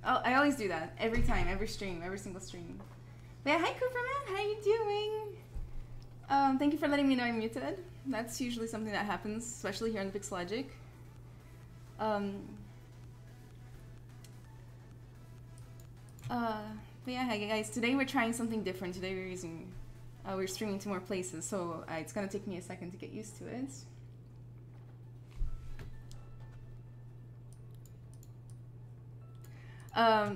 I always do that every time, every stream, every single stream. But yeah, hi Cooperman, how you doing? Thank you for letting me know I'm muted. That's usually something that happens, especially here in Pixelogic. But yeah, hi guys. Today we're trying something different. Today we're streaming to more places, so it's gonna take me a second to get used to it.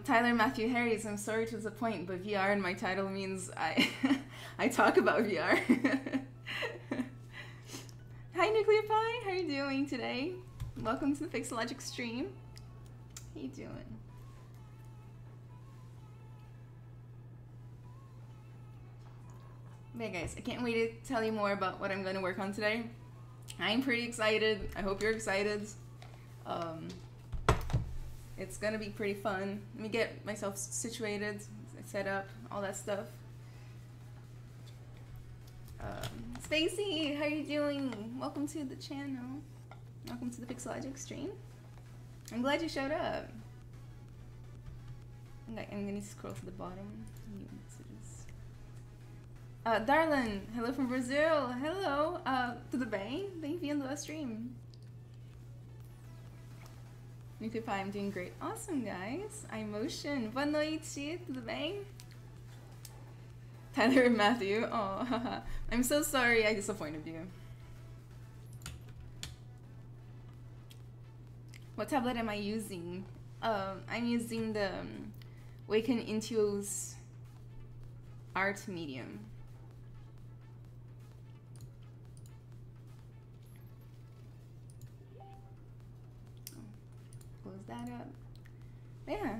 Tyler Matthew Harris, I'm sorry to disappoint, but VR in my title means I talk about VR. Hi Nuclear Pie, how are you doing today? Welcome to the Pixelogic stream. How you doing? Yeah guys, I can't wait to tell you more about what I'm going to work on today. I'm pretty excited. I hope you're excited. It's gonna be pretty fun. Let me get myself situated, set up, all that stuff. Stacy, how are you doing? Welcome to the channel. Welcome to the Pixelogic stream. I'm glad you showed up. I'm gonna scroll to the bottom. New messages. Darlin, hello from Brazil. Hello, tudo bem? Bem-vindo ao stream. Nuclear Pie, I'm doing great. Awesome, guys. iMotion, boa noite, tudo bem? Tyler and Matthew, oh, I'm so sorry I disappointed you. What tablet am I using? I'm using the Waken Intuos Art Medium. Close that up. Yeah.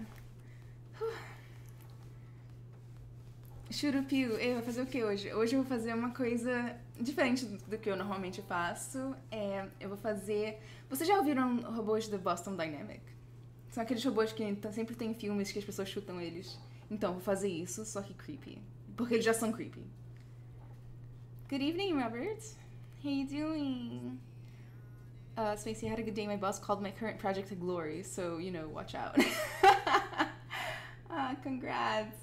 Churupiu, eu vou fazer o que hoje? Hoje eu vou fazer uma coisa diferente do que eu normalmente faço. Eu vou fazer... Vocês já ouviram robôs do Boston Dynamic? São aqueles robôs que sempre tem filmes que as pessoas chutam eles. Então, vou fazer isso, só que creepy. Porque eles já são creepy. Good evening, Robert. How you doing? Spacey, I had a good day. My boss called my current project a glory, so, you know, watch out. Congrats.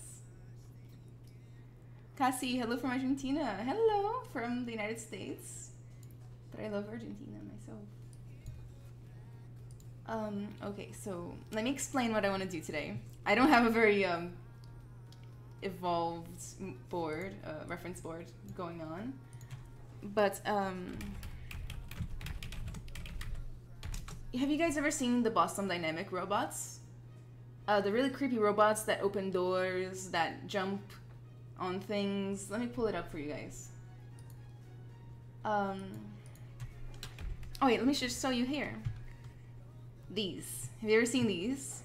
Cassie, hello from Argentina. Hello from the United States. But I love Argentina myself. Okay, so let me explain what I want to do today. I don't have a very evolved board, reference board going on, but have you guys ever seen the Boston Dynamic robots? The really creepy robots that open doors, that jump on things. Let me pull it up for you guys. Oh wait, let me just show you here. These. Have you ever seen these?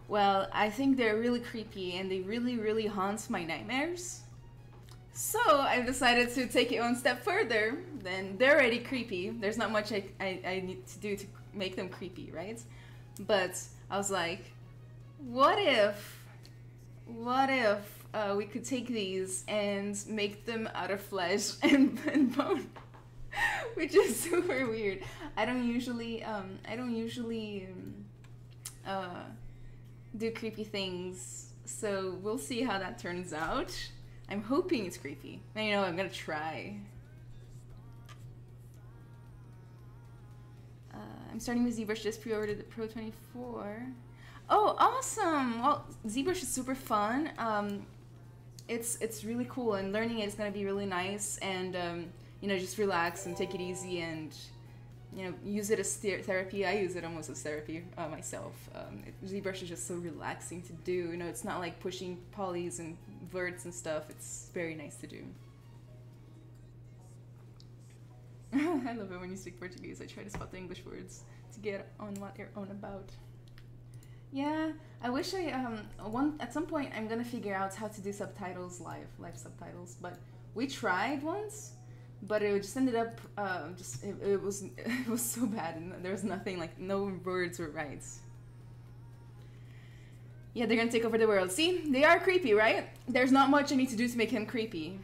Well, I think they're really creepy and they really haunt my nightmares. So I've decided to take it one step further. Then they're already creepy. There's not much I need to do to make them creepy, right? But I was like, what if we could take these and make them out of flesh and bone? Which is super weird. I don't usually do creepy things, so we'll see how that turns out. I'm hoping it's creepy. You know, I'm gonna try. I'm starting with ZBrush, just pre-ordered the Pro 24. Oh, awesome! Well, ZBrush is super fun. It's really cool, and learning it is gonna be really nice, and you know, just relax and take it easy, and you know, use it as therapy. I use it almost as therapy myself. ZBrush is just so relaxing to do. You know, it's not like pushing polys and verts and stuff. It's very nice to do. I love it when you speak Portuguese. I try to spot the English words to get on what you're on about. Yeah, I wish I at some point I'm gonna figure out how to do subtitles live subtitles. But we tried once, but it just ended up it was so bad, and there was nothing, like no words were right. Yeah, they're gonna take over the world. See, they are creepy, right? There's not much I need to do to make him creepy.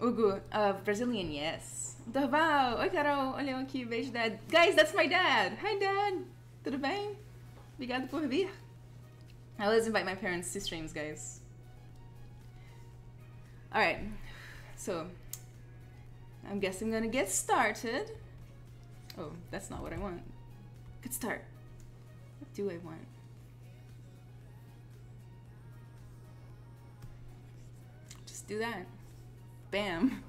Ugu, Brazilian, yes. Dorval, oi Carol, olha eu aqui, beijo dad. Guys, that's my dad. Hi dad, tudo bem? Obrigado por vir. I always invite my parents to streams, guys. Alright, so I guess I'm gonna get started. Oh, that's not what I want. Good start. What do I want? Just do that. Bam.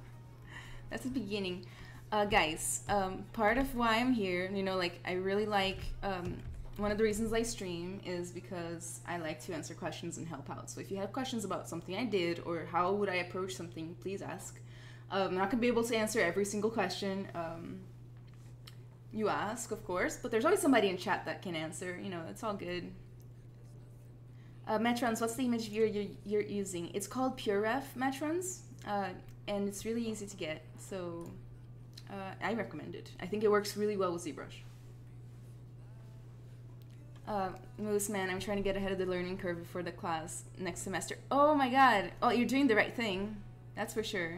That's the beginning. Guys, part of why I'm here, you know, like, I really like, one of the reasons I stream is because I like to answer questions and help out. So if you have questions about something I did or how would I approach something, please ask. I'm not gonna be able to answer every single question you ask, of course, but there's always somebody in chat that can answer, you know, it's all good. Metrons, what's the image you're using? It's called PureRef Metrons, and it's really easy to get, so I recommend it. I think it works really well with ZBrush. Moose man, I'm trying to get ahead of the learning curve before the class next semester. Oh my god! Oh, you're doing the right thing. That's for sure.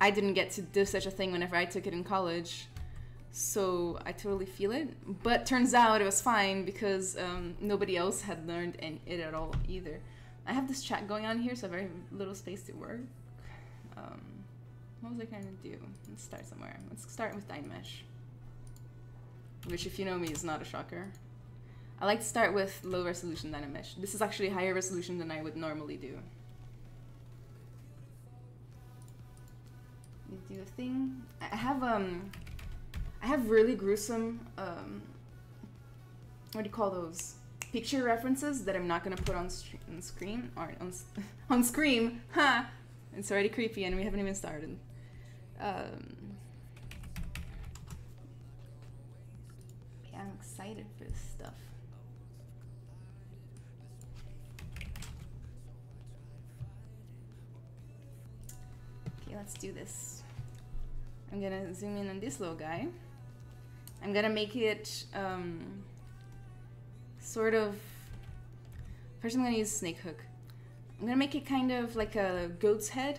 I didn't get to do such a thing whenever I took it in college, so I totally feel it. But turns out it was fine because nobody else had learned it at all either. I have this chat going on here, so I have very little space to work. What was I trying to do? Let's start somewhere. Let's start with Dynamesh, which, if you know me, is not a shocker. I like to start with low resolution Dynamesh. This is actually higher resolution than I would normally do. You do a thing. I have really gruesome what do you call those? Picture references that I'm not gonna put on screen or on screen. Ha! It's already creepy and we haven't even started. Yeah, I'm excited for this stuff. Okay, let's do this. I'm gonna zoom in on this little guy. I'm gonna make it sort of. First, I'm gonna use snake hook. I'm gonna make it kind of like a goat's head.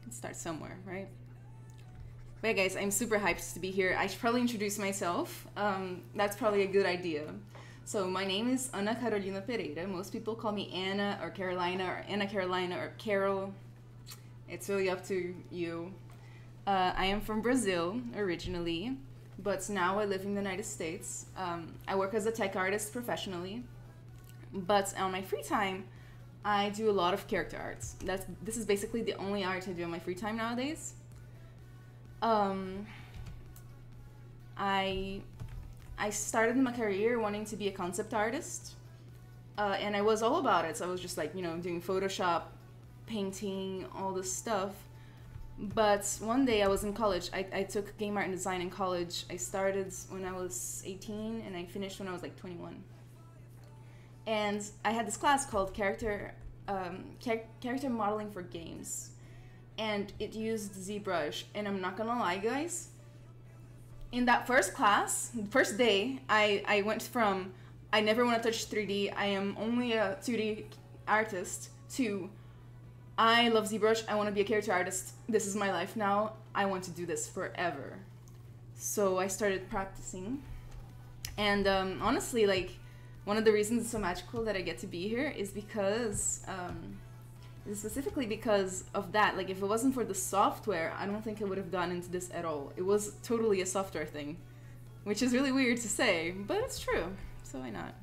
Let's start somewhere, right? But yeah, guys, I'm super hyped to be here. I should probably introduce myself. That's probably a good idea. So my name is Ana Carolina Pereira. Most people call me Anna or Carolina or Anna Carolina or Carol. It's really up to you. I am from Brazil originally, but now I live in the United States. I work as a tech artist professionally, but on my free time, I do a lot of character arts. This is basically the only art I do on my free time nowadays. I started my career wanting to be a concept artist, and I was all about it. So I was just like, you know, doing Photoshop, painting, all this stuff. But one day I was in college. I took game art and design in college. I started when I was 18 and I finished when I was like 21. And I had this class called character modeling for games, and it used ZBrush. And I'm not gonna lie, guys, in that first class, first day, I went from I never want to touch 3D, I am only a 2D artist, to I love ZBrush, I want to be a character artist, this is my life now, I want to do this forever. So I started practicing, and honestly, like, one of the reasons it's so magical that I get to be here is because, specifically because of that. Like, if it wasn't for the software, I don't think I would have gotten into this at all. It was totally a software thing, which is really weird to say, but it's true, so why not?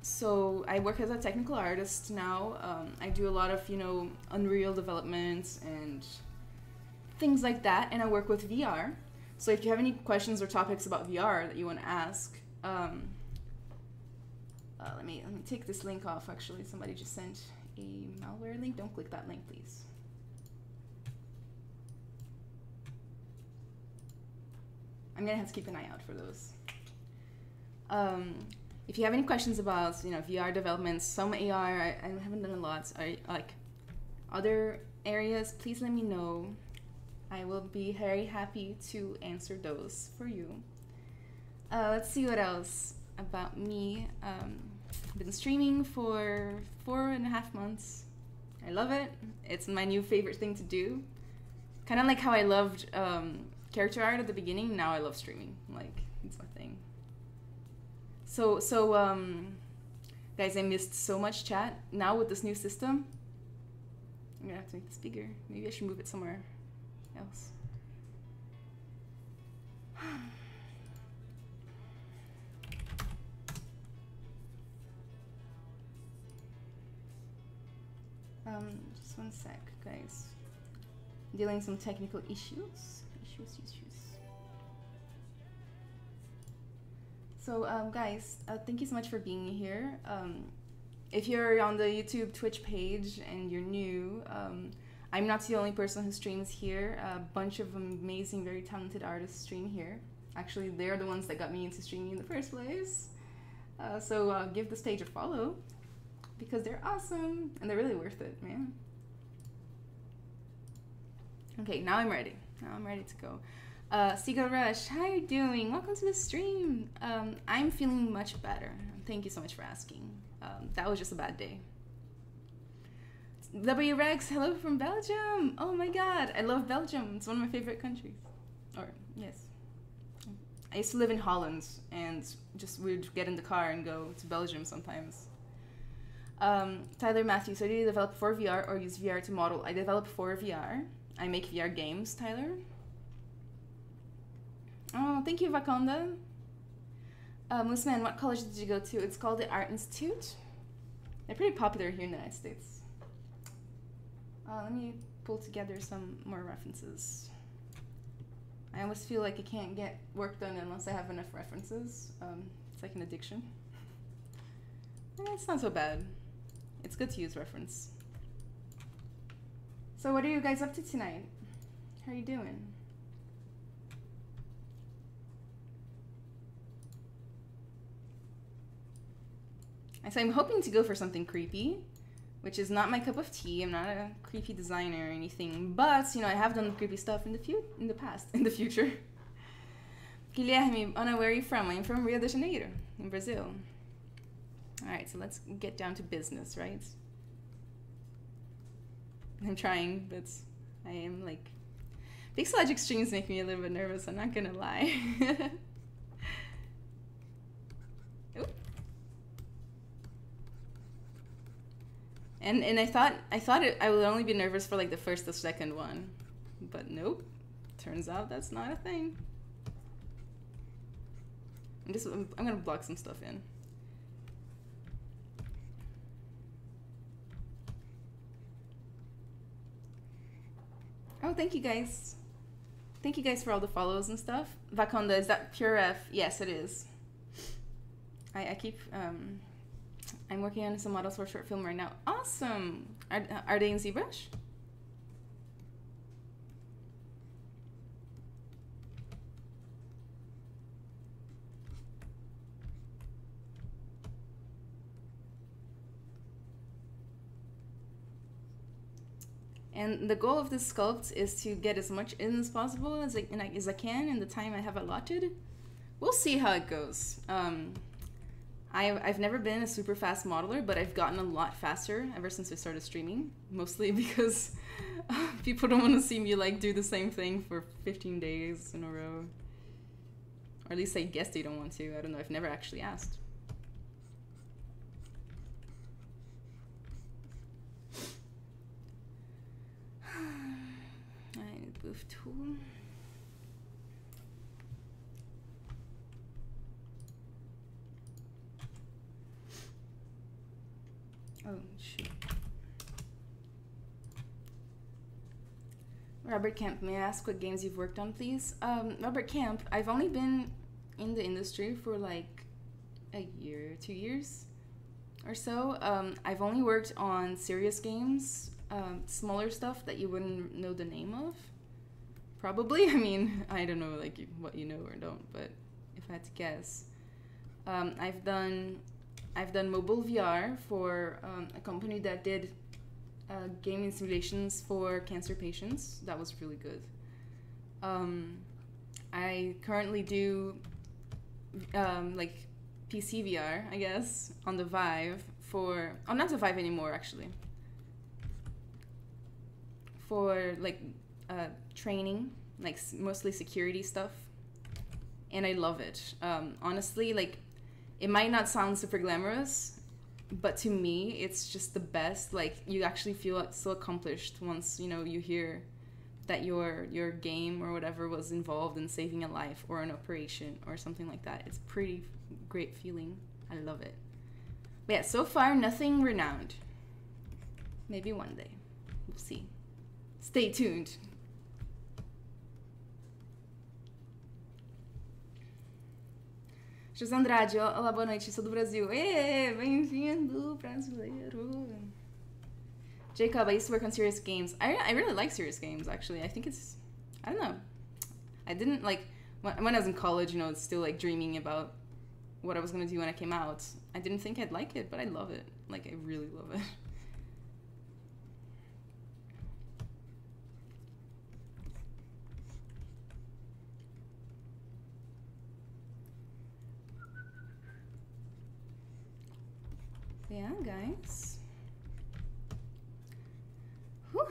So I work as a technical artist now. I do a lot of, you know, Unreal development and things like that, and I work with VR. So if you have any questions or topics about VR that you want to ask, let me take this link off. Actually, somebody just sent a malware link. Don't click that link, please. I'm gonna have to keep an eye out for those. If you have any questions about, you know, VR developments, some AR, I haven't done a lot. Like other areas, please let me know. I will be very happy to answer those for you. Let's see what else about me. I've been streaming for 4.5 months. I love it. It's my new favorite thing to do. Kind of like how I loved character art at the beginning, now I love streaming. Like, It's my thing. Guys, I missed so much chat. Now with this new system, I'm gonna have to make this bigger. Maybe I should move it somewhere else. Just one sec, guys. Dealing with some technical issues. So, guys, thank you so much for being here. If you're on the YouTube Twitch page and you're new, I'm not the only person who streams here. A bunch of amazing, very talented artists stream here. Actually, they're the ones that got me into streaming in the first place. So give the stage a follow because they're awesome and they're really worth it, man. Okay, now I'm ready. Now I'm ready to go. ZBrush, how are you doing? Welcome to the stream. I'm feeling much better. Thank you so much for asking. That was just a bad day. W Rex, hello from Belgium. Oh my god, I love Belgium. It's one of my favorite countries. Or, yes. I used to live in Holland and just would get in the car and go to Belgium sometimes. Tyler Matthew, so do you develop for VR or use VR to model? I develop for VR. I make VR games, Tyler. Oh, thank you, Vakonda. Mooseman, what college did you go to? It's called the Art Institute. They're pretty popular here in the United States. Let me pull together some more references. I always feel like I can't get work done unless I have enough references. It's like an addiction. It's not so bad. It's good to use reference. So what are you guys up to tonight? How are you doing? So I'm hoping to go for something creepy, which is not my cup of tea. I'm not a creepy designer or anything, but you know I have done creepy stuff in the future. Guilherme, Ana, where are you from? I'm from Rio de Janeiro, in Brazil. All right, so let's get down to business, right? I'm trying, but I am like Pixelogic streams make me a little bit nervous. I'm not gonna lie. Oop. And I thought I would only be nervous for like the first or second one, but nope. Turns out that's not a thing. I'm gonna block some stuff in. Oh, thank you guys. Thank you guys for all the follows and stuff. Vakonda, is that Pure F? Yes, it is. I keep I'm working on some models for a short film right now. Awesome! Are they in ZBrush? And the goal of this sculpt is to get as much in as possible as I can in the time I have allotted. We'll see how it goes. I've never been a super fast modeler, but I've gotten a lot faster ever since I started streaming, mostly because people don't want to see me like do the same thing for 15 days in a row. Or at least I guess they don't want to. I don't know. I've never actually asked. I need a booth tool. Oh, shoot. Robert Camp, may I ask what games you've worked on, please? Robert Camp, I've only been in the industry for like a year, 2 years or so. I've only worked on serious games, smaller stuff that you wouldn't know the name of. Probably. I mean, I don't know like what you know or don't, but if I had to guess. I've done mobile VR for a company that did gaming simulations for cancer patients. That was really good. I currently do like PC VR, I guess, on the Vive for... Oh, not the Vive anymore, actually. For like training, like mostly security stuff. and I love it. Honestly, like, it might not sound super glamorous, but to me, it's just the best. Like, you actually feel so accomplished once, you know, you hear that your game or whatever was involved in saving a life or an operation or something like that. It's pretty great feeling. I love it. But yeah, so far, nothing renowned. Maybe one day. We'll see. Stay tuned. José Andrade, olá, boa noite, sou do Brasil. Ê, bem-vindo, brasileiro. Jacob, I used to work on serious games. I really like serious games, actually. I think it's, I don't know. I didn't, like, when I was in college, you know, it's still, like, dreaming about what I was going to do when I came out. I didn't think I'd like it, but I love it. Like, I really love it. Yeah, guys. Whew.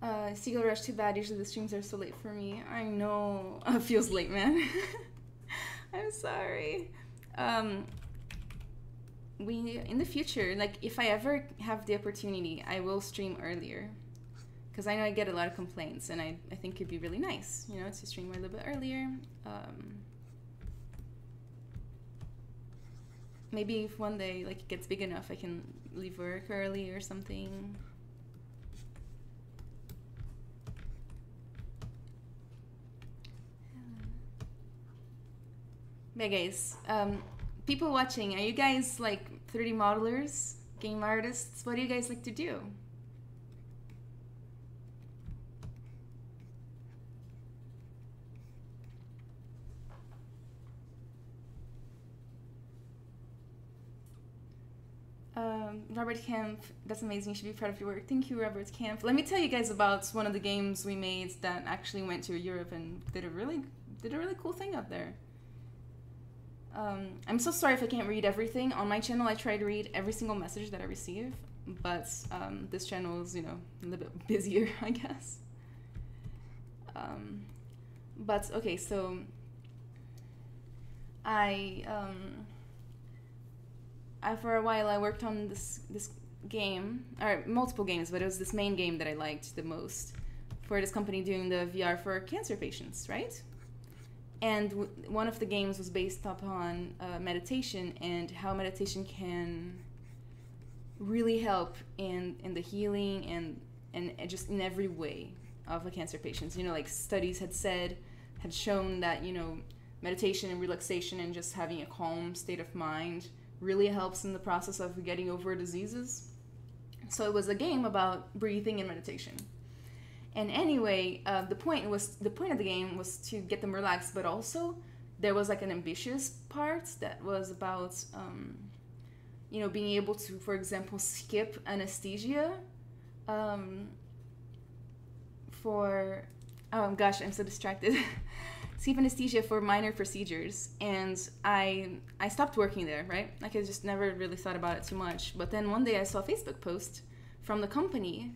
ZBrush, too bad. Usually the streams are so late for me. I know. Feels late, man. I'm sorry. In the future, like, if I ever have the opportunity, I will stream earlier. Because I know I get a lot of complaints, and I think it'd be really nice, you know, to stream a little bit earlier. Maybe if one day, like, it gets big enough, I can leave work early or something. Yeah, guys, people watching, are you guys, like, 3D modelers, game artists? What do you guys like to do? Robert Kemp, that's amazing. You should be proud of your work. Thank you, Robert Kemp. Let me tell you guys about one of the games we made that actually went to Europe and did a really cool thing out there. I'm so sorry if I can't read everything. On my channel, I try to read every single message that I receive, but this channel is, you know, a little bit busier, I guess. But okay, so for a while I worked on this game, or multiple games, but it was this main game that I liked the most for this company doing the VR for cancer patients, right? And one of the games was based upon meditation and how meditation can really help in the healing and just in every way of a cancer patient. You know, like studies had shown that, you know, meditation and relaxation and just having a calm state of mind really helps in the process of getting over diseases. So it was a game about breathing and meditation. And anyway, the point of the game was to get them relaxed, but also there was like an ambitious part that was about, you know, being able to, for example, skip anesthesia for, oh gosh, I'm so distracted. Skip anesthesia for minor procedures, and I stopped working there, right? Like, I just never really thought about it too much. But then one day I saw a Facebook post from the company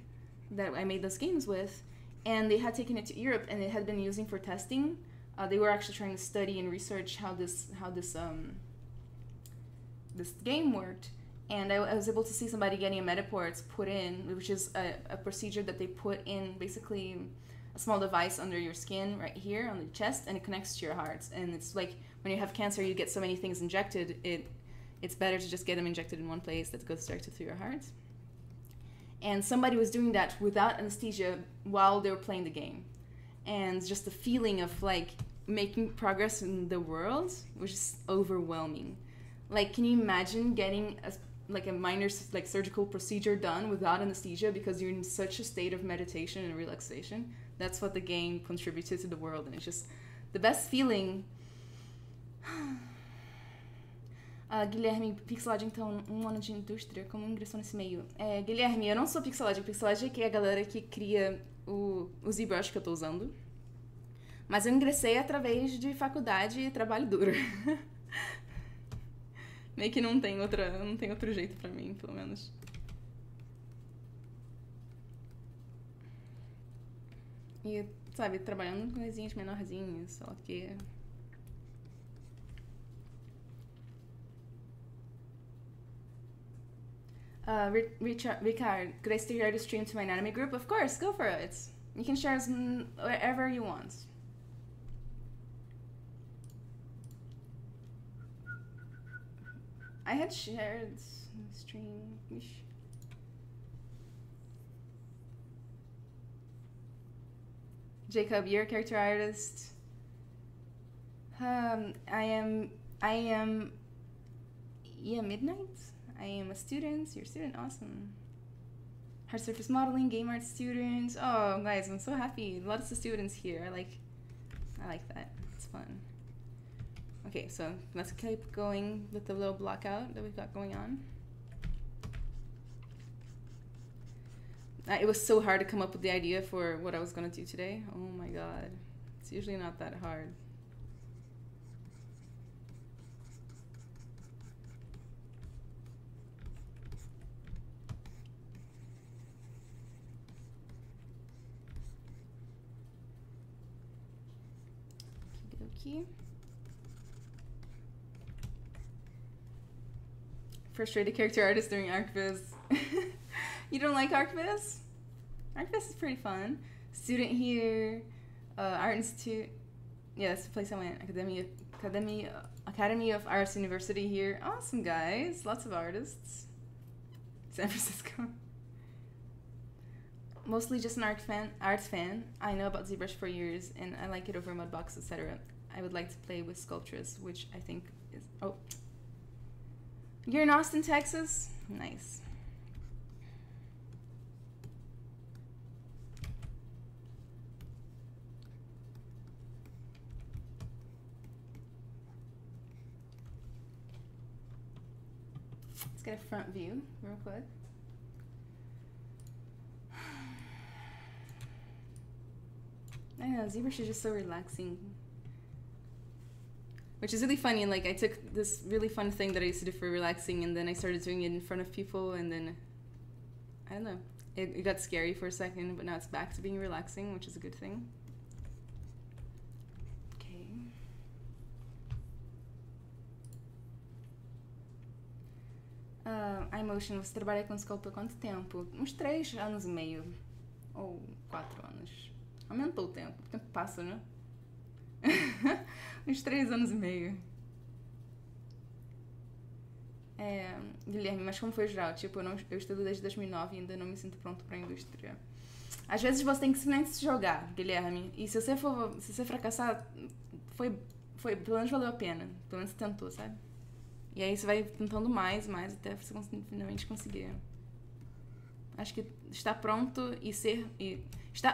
that I made those games with, and they had taken it to Europe and they had been using for testing. They were actually trying to study and research how this game worked, and I was able to see somebody getting a Mediport put in, which is a procedure that they put in basically a small device under your skin right here on the chest, and it connects to your heart. And it's like when you have cancer, you get so many things injected, it's better to just get them injected in one place that goes directly through your heart. And somebody was doing that without anesthesia while they were playing the game, and just the feeling of like making progress in the world was just overwhelming. Like, can you imagine getting a minor like surgical procedure done without anesthesia because you're in such a state of meditation and relaxation? That's what the game contributed to the world, and it's just the best feeling. Guilherme, Pixelade, então, ano de indústria, como ingressou nesse meio? Guilherme, eu não sou Pixelade. Pixelade é que é a galera que cria o ZBrush que eu tô usando. Mas eu ingressei através de faculdade e trabalho duro. Meio que não tem outro jeito pra mim, pelo menos. E, sabe, trabalhando com coisinhas menorzinhas, só que... Ricard, could I share the stream to my anatomy group? Of course, go for it. You can share wherever you want. I had shared stream. Jacob, you're a character artist. I am. Yeah, Midnight. I am a student. You're a student. Awesome. Hard surface modeling, game art students. Oh, guys, I'm so happy. Lots of students here. I like that. It's fun. Okay, so let's keep going with the little blockout that we've got going on. It was so hard to come up with the idea for what I was gonna do today. Oh my god. It's usually not that hard. Okie dokie. Frustrated character artist during ArcViz. You don't like ArcViz? ArcViz is pretty fun. Student here, Art Institute. Yeah, that's the place I went. Academy of Arts University here. Awesome, guys. Lots of artists. San Francisco. Mostly just an arts fan. I know about ZBrush for years, and I like it over Mudbox, etc. I would like to play with Sculptress, which I think is... Oh. You're in Austin, Texas? Nice. Let's get a front view real quick. I know, ZBrush is just so relaxing. Which is really funny, and like I took this really fun thing that I used to do for relaxing, and then I started doing it in front of people, and then, I don't know, it got scary for a second, but now it's back to being relaxing, which is a good thing. Okay. iMotion, você trabalha com Sculpt há quanto tempo? Uns 3 anos e meio, ou 4 anos. Aumentou o tempo passa, né? Uns 3 anos e meio. Guilherme, mas como foi geral? Tipo, eu estudo desde 2009 e ainda não me sinto pronto pra indústria. Às vezes você tem que simplesmente se jogar, Guilherme. E se você fracassar, pelo menos valeu a pena. Pelo menos você tentou, sabe? E aí você vai tentando mais até você finalmente conseguir. Acho que estar pronto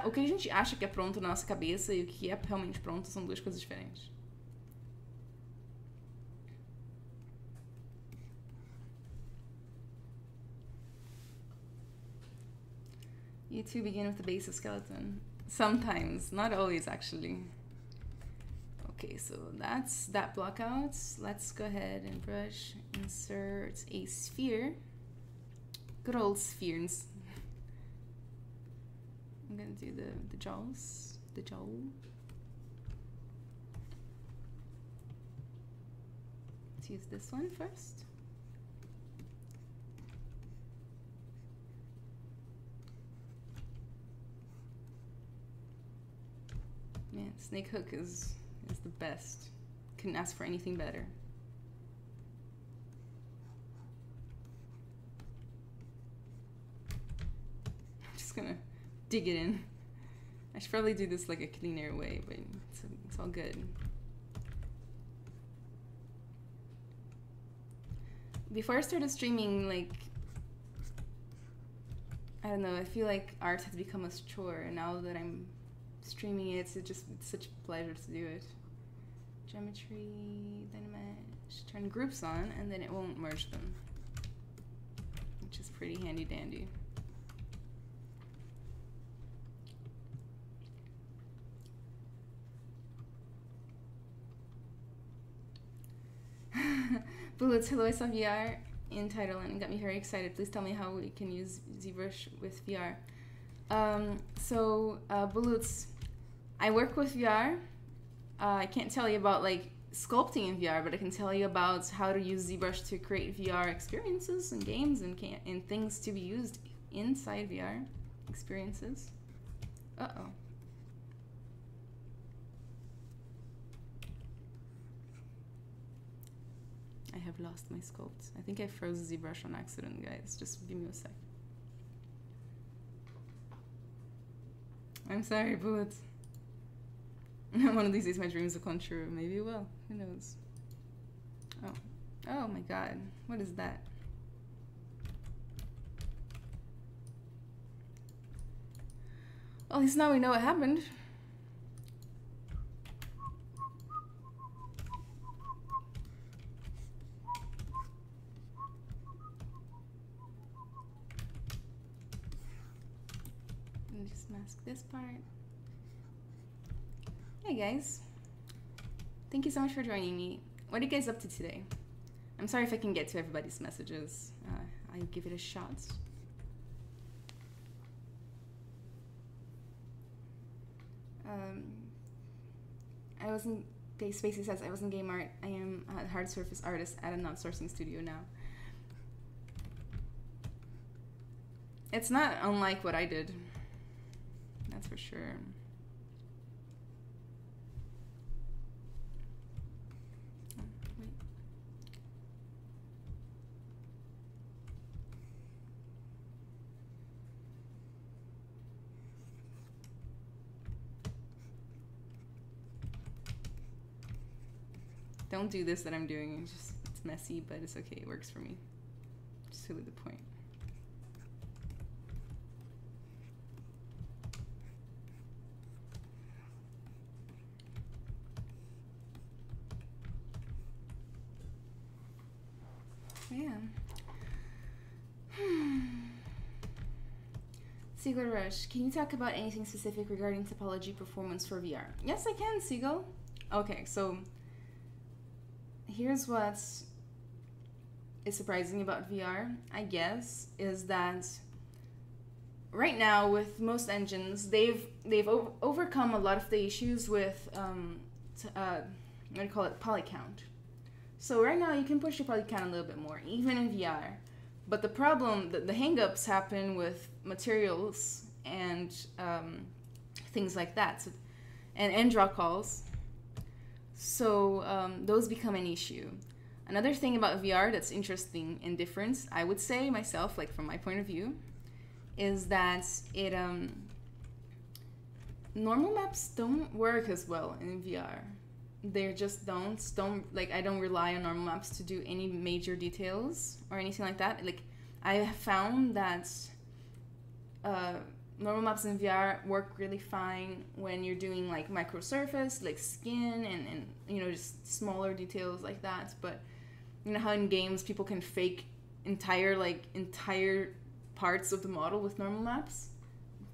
o que a gente acha que é pronto na nossa cabeça e o que é realmente pronto são duas coisas diferentes. You two begin with the base of skeleton. Sometimes, not always actually. Okay, so that's that block out. Let's go ahead and brush, insert a sphere. Good old spheres. I'm gonna do the jaws, the jaw. Let's use this one first. Man, snake hook is the best. Couldn't ask for anything better. I'm just gonna dig it in. I should probably do this like a cleaner way, but it's all good. Before I started streaming, like, I don't know, I feel like art has become a chore, and now that I'm streaming it, it's such a pleasure to do it. Geometry, Dynamash, turn groups on, and then it won't merge them, which is pretty handy dandy. Bullets, hello, I saw VR in title and it got me very excited. Please tell me how we can use ZBrush with VR. Bullets, I work with VR. I can't tell you about like sculpting in VR, but I can tell you about how to use ZBrush to create VR experiences and games and things to be used inside VR experiences. Uh-oh. I have lost my sculpt. I think I froze ZBrush on accident, guys. Just give me a sec. I'm sorry, Bullets. One of these days my dreams will come true. Maybe it will. Who knows? Oh. Oh my god. What is that? Well, at least now we know what happened. Let me just mask this part. Hey guys. Thank you so much for joining me. What are you guys up to today? I'm sorry if I can get to everybody's messages. I'll give it a shot. Spacey says, I was in game art. I am a hard surface artist at a non-sourcing studio now. It's not unlike what I did. That's for sure. Don't do this that I'm doing. It's messy, but it's okay. It works for me. Just really the point. Yeah. ZBrush, can you talk about anything specific regarding topology performance for VR? Yes, I can, Seagull. Okay, so here's what is surprising about VR, I guess, is that right now with most engines, they've overcome a lot of the issues with what do you call it, poly count. So right now you can push your poly count a little bit more, even in VR. But the problem, the hang-ups happen with materials and things like that, so, and draw calls. So those become an issue. Another thing about VR that's interesting and different, I would say myself, like from my point of view, is that it normal maps don't work as well in VR. They just don't like, I don't rely on normal maps to do any major details or anything like that. Like, I have found that normal maps in VR work really fine when you're doing like micro surface, like skin and you know, just smaller details like that. But you know how in games people can fake entire parts of the model with normal maps?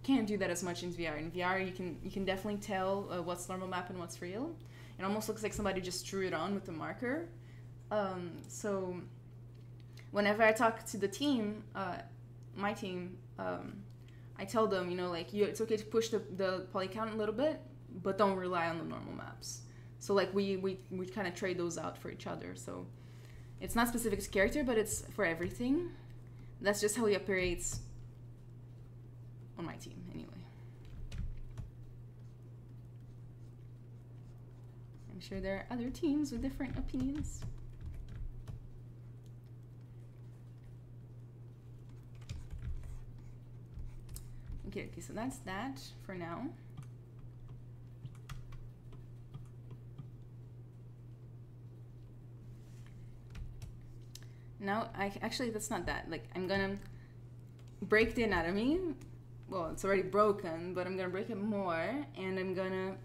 Can't do that as much in VR. In VR you can definitely tell what's normal map and what's real. It almost looks like somebody just drew it on with a marker. So whenever I talk to the team, my team, I tell them, you know, like, it's okay to push the poly count a little bit, but don't rely on the normal maps. So like we kind of trade those out for each other. So it's not specific to character, but it's for everything. That's just how he operates on my team, anyway. I'm sure there are other teams with different opinions. Okay, so that's that for now. Now, actually, that's not that. Like, I'm gonna break the anatomy. Well, it's already broken, but I'm gonna break it more, and I'm gonna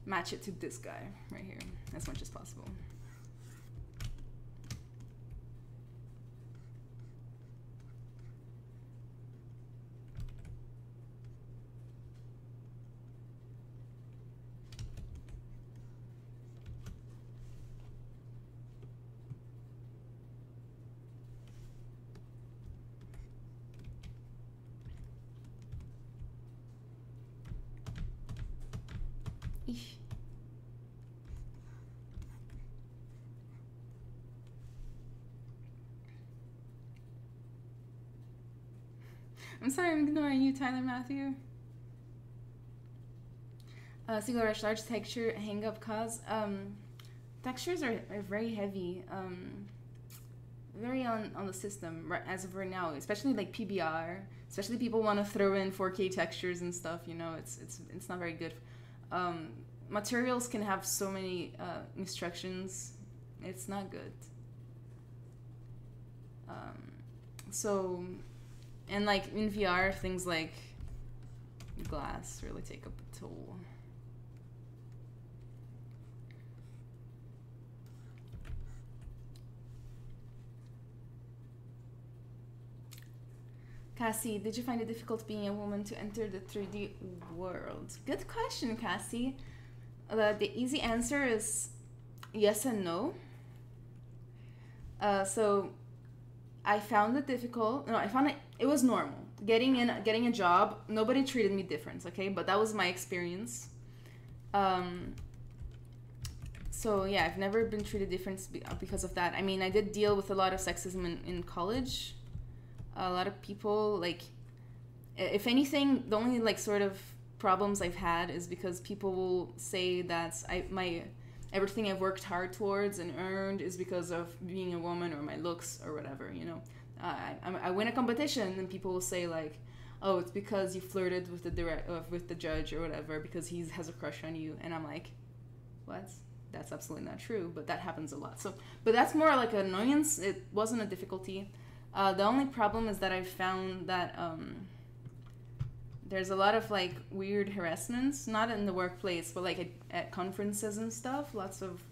match it to this guy right here as much as possible. Eesh. I'm sorry, I'm ignoring you, Tyler Matthew. ZBrush large texture hang up cause. Textures are very heavy. Very on the system as of right now, especially like PBR. Especially people want to throw in 4K textures and stuff. You know, it's not very good. Materials can have so many instructions. It's not good. So, and like in VR, things like glass really take up a toll. Cassie, did you find it difficult being a woman to enter the 3D world? Good question, Cassie. The easy answer is yes and no. So I found it difficult. No, I found it was normal. Getting a job, nobody treated me different, okay? But that was my experience. So yeah, I've never been treated different because of that. I mean, I did deal with a lot of sexism in college. A lot of people, like, if anything, the only like sort of problems I've had is because people will say that everything I've worked hard towards and earned is because of being a woman or my looks or whatever, you know. I win a competition and people will say like, oh, it's because you flirted with the judge or whatever because he has a crush on you, and I'm like, what? That's absolutely not true, but that happens a lot. So, but that's more like an annoyance. It wasn't a difficulty. The only problem is that I found that there's a lot of like weird harassments, not in the workplace, but like at conferences and stuff. Lots of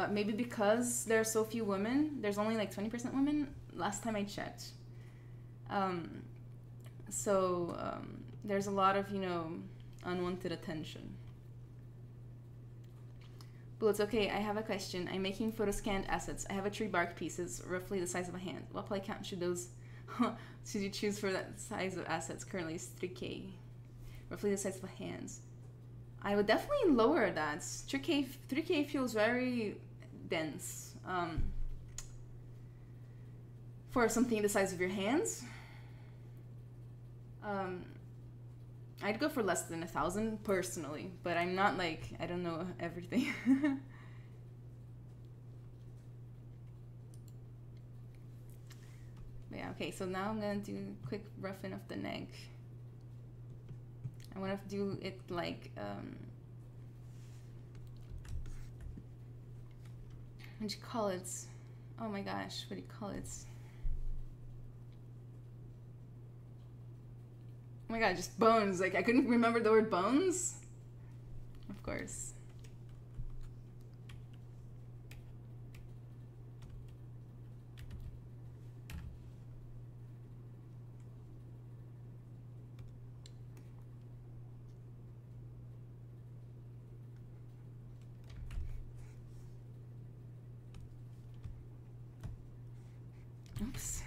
maybe because there are so few women. There's only like 20% women last time I checked. There's a lot of, you know, unwanted attention. But it's okay, I have a question. I'm making photoscanned assets. I have a tree bark pieces, roughly the size of a hand. What play count should you choose for that size of assets? Currently it's 3K. Roughly the size of a hand. I would definitely lower that. 3K feels very dense. For something the size of your hands. I'd go for less than 1,000 personally, but I'm not like, I don't know everything. But yeah, okay, so now I'm gonna do a quick roughing of the neck. I want to do it like, what do you call it? Oh my gosh, what do you call it? Oh my god, just bones. Like, I couldn't remember the word bones. Of course. Oops.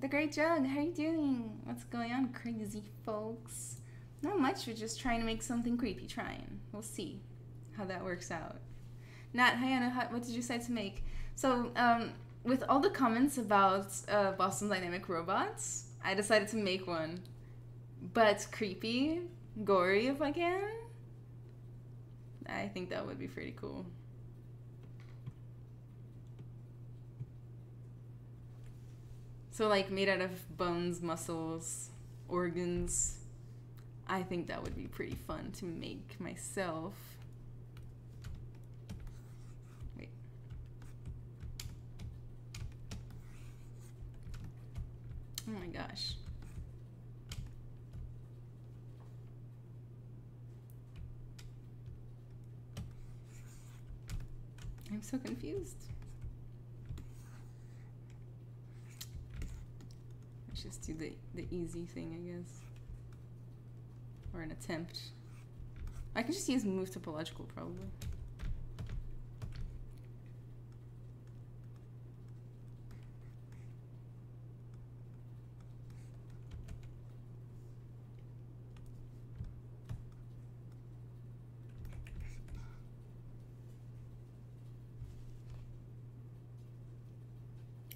The Great Jug, how are you doing? What's going on, crazy folks? Not much, we're just trying to make something creepy, trying. We'll see how that works out. Nat, hi Anna, what did you decide to make? So, with all the comments about Boston Dynamic robots, I decided to make one. But creepy, gory if I can. I think that would be pretty cool. So like made out of bones, muscles, organs. I think that would be pretty fun to make myself. Wait. Oh my gosh. I'm so confused. Just do the easy thing, I guess. Or an attempt. I can just use move topological probably.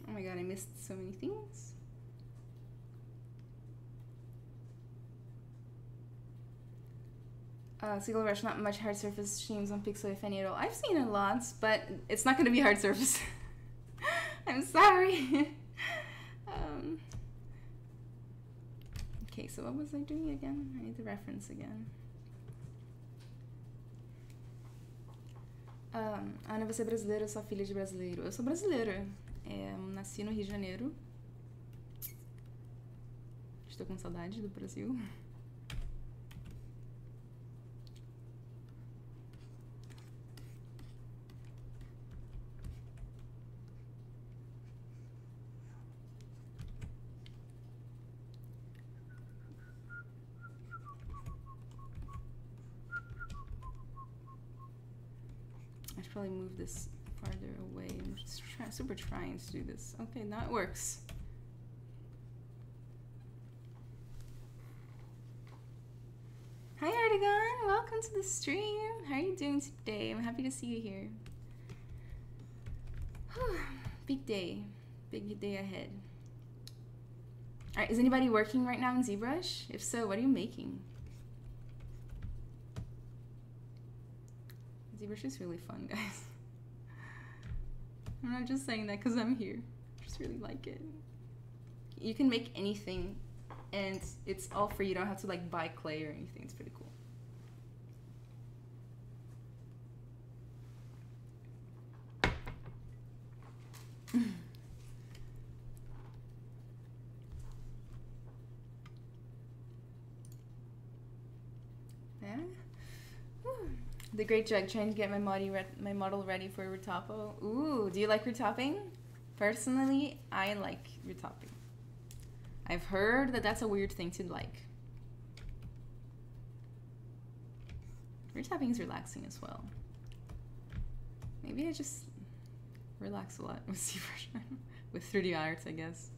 Oh my god, I missed so many things. ZBrush, not much hard surface streams on Pixel, if any at all. I've seen it lots, but it's not going to be hard surface. I'm sorry. Okay, so what was I doing again? I need the reference again. Ana, você é brasileira ou sua filha de brasileiro? Eu sou brasileira. Nasci no Rio de Janeiro. Estou com saudade do Brasil. I should probably move this farther away. I'm just super trying to do this. Okay, now it works. Hi Artigon, welcome to the stream. How are you doing today? I'm happy to see you here. Big day ahead. Alright, is anybody working right now in ZBrush? If so, what are you making? ZBrush is really fun, guys. I'm not just saying that because I'm here. I just really like it. You can make anything, and it's all free. You don't have to like buy clay or anything. It's pretty cool. Yeah. The Great Jug, trying to get my model ready for retopo. Ooh, do you like retopping? Personally, I like retopping. I've heard that that's a weird thing to like. Retopping is relaxing as well. Maybe I just relax a lot with ZBrush, with 3D art, I guess.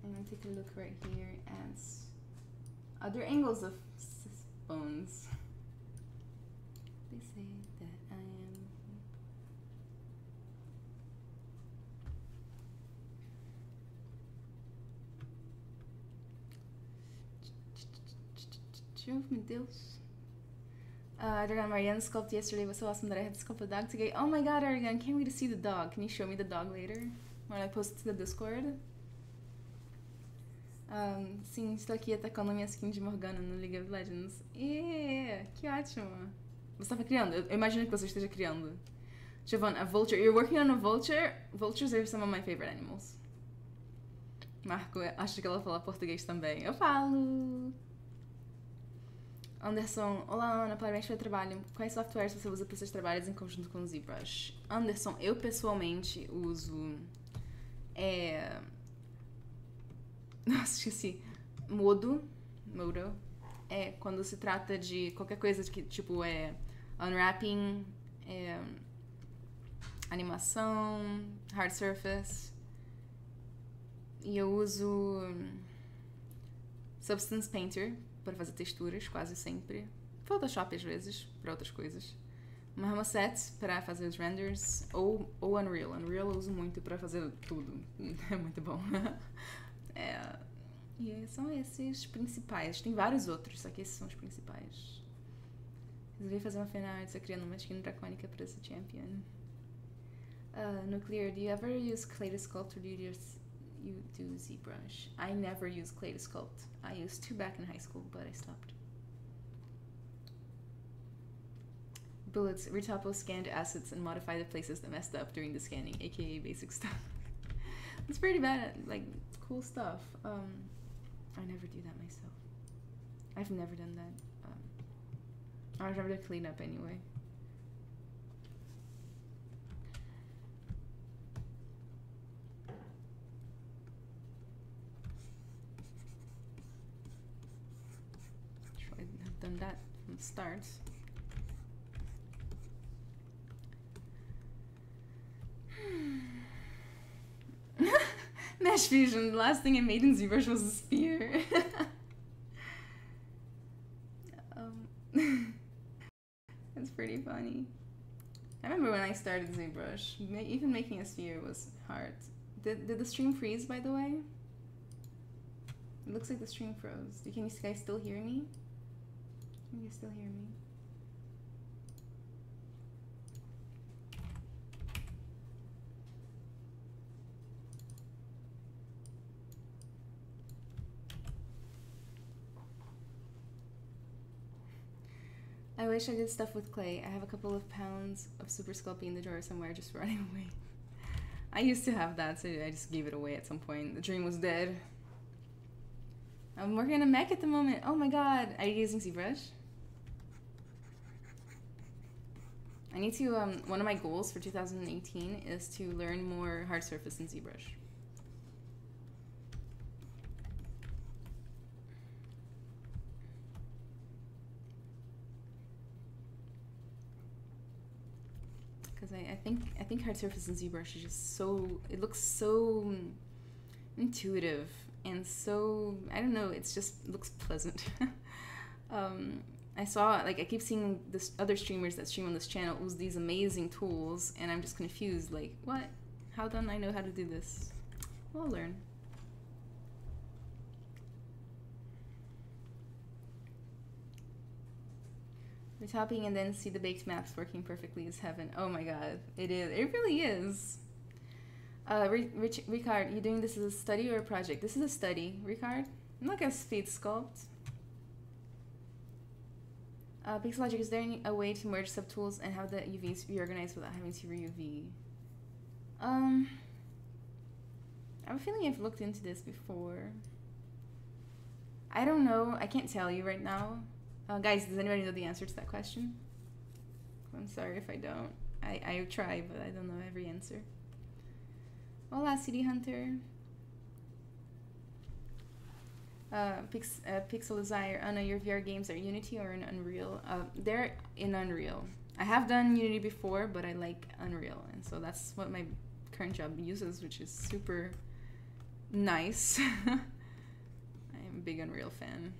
And then take a look right here at other angles of bones. They say that I am. Meu Deus. Aragon Marianne sculpted yesterday was so awesome that I had to sculpt a dog today. Oh my god, Aragon, can't wait to see the dog. Can you show me the dog later? When I post it to the Discord? Sim, estou aqui atacando a minha skin de Morgana no League of Legends. Que ótimo! Você estava criando? Eu imagino que você esteja criando. Giovanna, a vulture. You're working on a vulture? Vultures are some of my favorite animals. Marco, acho que ela fala português também. Eu falo! Anderson, olá Ana, parabéns pelo trabalho. Quais softwares você usa para os seus trabalhos em conjunto com o ZBrush? Anderson, eu pessoalmente uso... Nossa, esqueci. Modo. Quando se trata de qualquer coisa que, tipo, unwrapping, animação, hard surface. E eu uso Substance Painter para fazer texturas, quase sempre. Photoshop, às vezes, para outras coisas. Marmoset para fazer os renders. Ou Unreal. Unreal eu uso muito para fazer tudo. É muito bom. E são esses os principais. Tem vários outros, só que esses são os principais. Resolvi fazer uma fanart só criando uma skin dracônica para esse champion. Nuclear, do you ever use clay to sculpt or do you do ZBrush? I never use clay to sculpt. I used to back in high school, but I stopped. bullets, retopple scanned assets, and modify the places that messed up during the scanning, aka basic stuff. It's pretty bad, like, cool stuff. I never do that myself. I've never done that. I've never done cleanup anyway. Should I have done that from the start? Mesh fusion. The last thing I made in ZBrush was a spear. That's pretty funny. I remember when I started ZBrush, even making a sphere was hard. Did the stream freeze, by the way? It looks like the stream froze. Can you guys still hear me? Can you still hear me? I wish I did stuff with clay. I have a couple of pounds of super sculpting in the drawer somewhere just running away. I used to have that, so I just gave it away at some point. The dream was dead. I'm working on a mech at the moment. Oh my god. Are you using ZBrush? I need to, one of my goals for 2018 is to learn more hard surface in ZBrush. I think hard surface in ZBrush is just so, it looks so intuitive and so, I don't know, it's just, it looks pleasant. I saw, like, I keep seeing this other streamers that stream on this channel use these amazing tools, and I'm just confused, like, what? How don't I know how to do this? Well, I'll learn. Retopping and then see the baked maps working perfectly is heaven. Oh my god, it is. It really is. Ricard, you doing this as a study or a project? This is a study, Ricard. I'm not gonna speed sculpt. Pixelogic, is there a way to merge subtools and have the UVs reorganized without having to re-UV? I have a feeling I've looked into this before. I don't know. I can't tell you right now. Guys, does anybody know the answer to that question? I'm sorry if I don't. I try, but I don't know every answer. Hola, City Hunter. Pixel Desire. Anna, your VR games are Unity or in Unreal? They're in Unreal. I have done Unity before, but I like Unreal, and so that's what my current job uses, which is super nice. I am a big Unreal fan.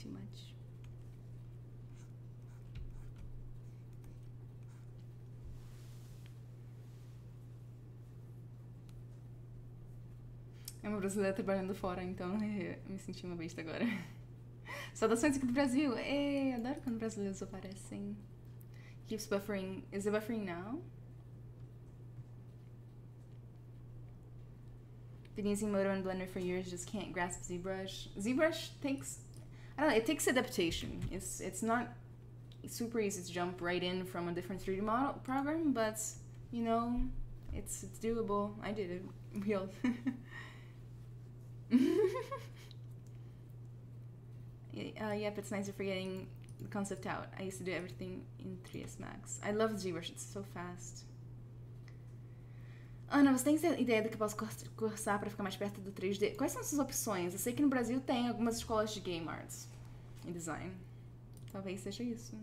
Too much. É uma brasileira trabalhando fora, então me senti uma besta agora. Saudações aqui do Brasil! Ei, adoro quando brasileiros aparecem. Keeps buffering. Is it buffering now? Been using Moto and Blender for years, just can't grasp ZBrush. ZBrush takes, I don't know, it takes adaptation. It's not super easy to jump right in from a different 3D model program, but you know, it's doable. I did it. Real. Yep, it's nicer for getting the concept out. I used to do everything in 3ds Max. I love ZBrush, it's so fast. Ana, você tem ideia do que eu posso cursar para ficar mais perto do 3D? Quais são as suas opções? Eu sei que no Brasil tem algumas escolas de game arts e design. Talvez seja isso.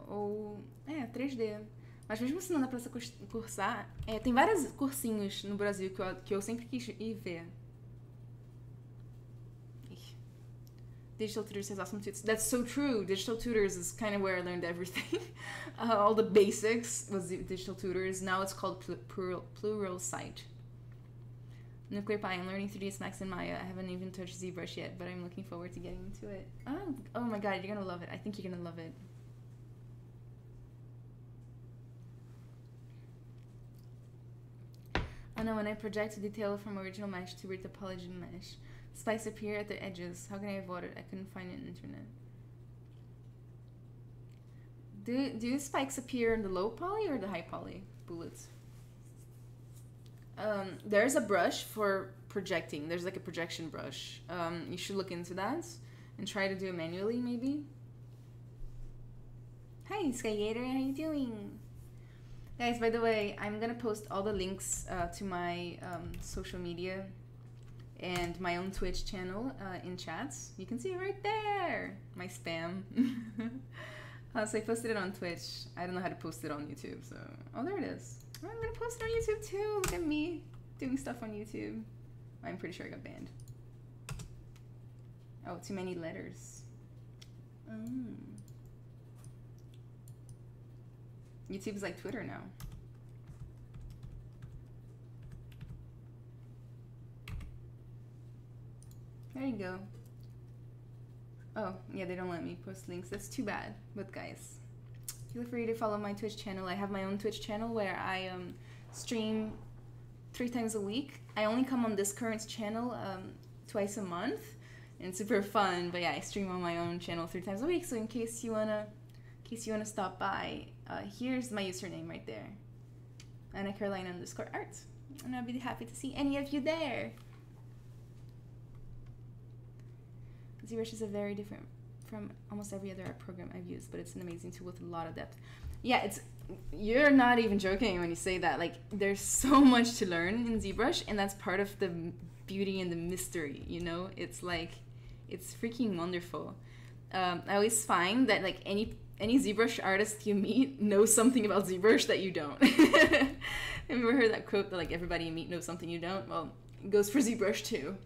Ou 3D. Mas mesmo se não dá pra você cursar, tem vários cursinhos no Brasil que eu sempre quis ir ver. Digital Tutors has awesome tuts. That's so true. Digital Tutors is kind of where I learned everything. All the basics was Digital Tutors. Now it's called Plural Site. Nuclear Pie, I'm learning 3ds Max and Maya. I haven't even touched ZBrush yet, but I'm looking forward to getting into it. Oh my god, you're gonna love it. I think you're gonna love it. Oh no, when I project a detail from original mesh to retopology mesh, spikes appear at the edges. How can I avoid it? I couldn't find it on the internet. Do spikes appear in the low poly or the high poly bullets? There's a brush for projecting. There's like a projection brush. You should look into that and try to do it manually, maybe. Hi, Skygator, how you doing? Guys, by the way, I'm gonna post all the links to my social media and my own Twitch channel in chats. You can see it right there. My spam. So I posted it on Twitch. I don't know how to post it on YouTube, so... Oh, there it is. Oh, I'm gonna post it on YouTube too. Look at me doing stuff on YouTube. I'm pretty sure I got banned. Oh, too many letters. YouTube's like Twitter now. There you go. Oh, yeah, they don't let me post links. That's too bad. But guys, feel free to follow my Twitch channel. I have my own Twitch channel where I stream 3 times a week. I only come on this current channel twice a month. And it's super fun. But yeah, I stream on my own channel 3 times a week. So in case you wanna stop by, here's my username right there. AnnaCaroline_art. And I'll be happy to see any of you there. ZBrush is a very different from almost every other art program I've used, but it's an amazing tool with a lot of depth. Yeah, you're not even joking when you say that. Like, there's so much to learn in ZBrush, and that's part of the beauty and the mystery, you know? It's like, it's freaking wonderful. I always find that like any ZBrush artist you meet knows something about ZBrush that you don't. Have you ever heard that quote that like everybody you meet knows something you don't? Well, it goes for ZBrush too.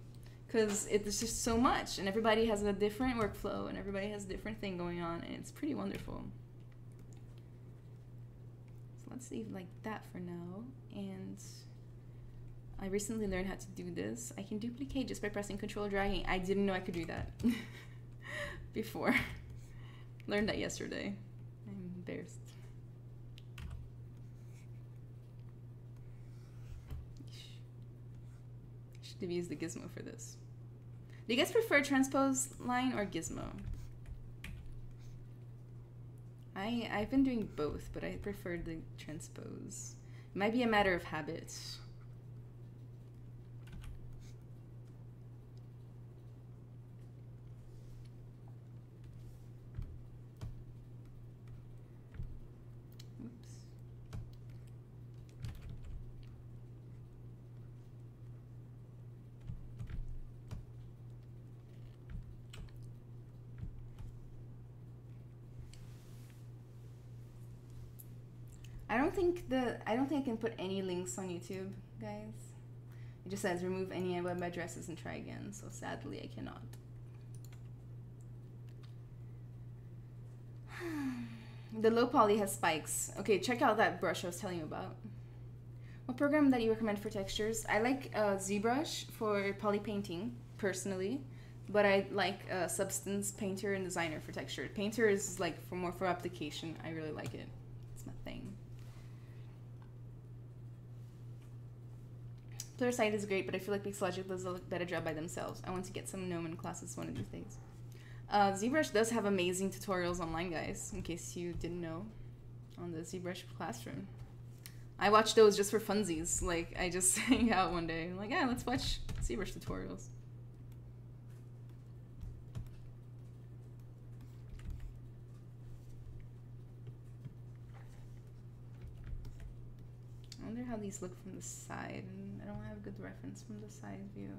Because it's just so much, and everybody has a different workflow, and everybody has a different thing going on, and it's pretty wonderful. So let's leave like that for now. And I recently learned how to do this. I can duplicate just by pressing Control dragging. I didn't know I could do that before. Learned that yesterday. I'm embarrassed. Should have used the gizmo for this. Do you guys prefer transpose line or gizmo? I've been doing both, but I prefer the transpose. It might be a matter of habit. I don't think I can put any links on YouTube, guys. It just says remove any web addresses and try again, so sadly I cannot. The low poly has spikes. Okay, check out that brush I was telling you about. What program that you recommend for textures? I like ZBrush for poly painting, personally, but I like Substance, Painter, and Designer for texture. Painter is like more for application. I really like it. It's my thing. Pluralsight is great, but I feel like Pixologic does a better job by themselves. I want to get some Gnomon classes one of these days. ZBrush does have amazing tutorials online, guys, in case you didn't know, on the ZBrush Classroom. I watch those just for funsies. Like, I just hang out one day, I'm like, yeah, let's watch ZBrush tutorials. I wonder how these look from the side. I don't have a good reference from the side view.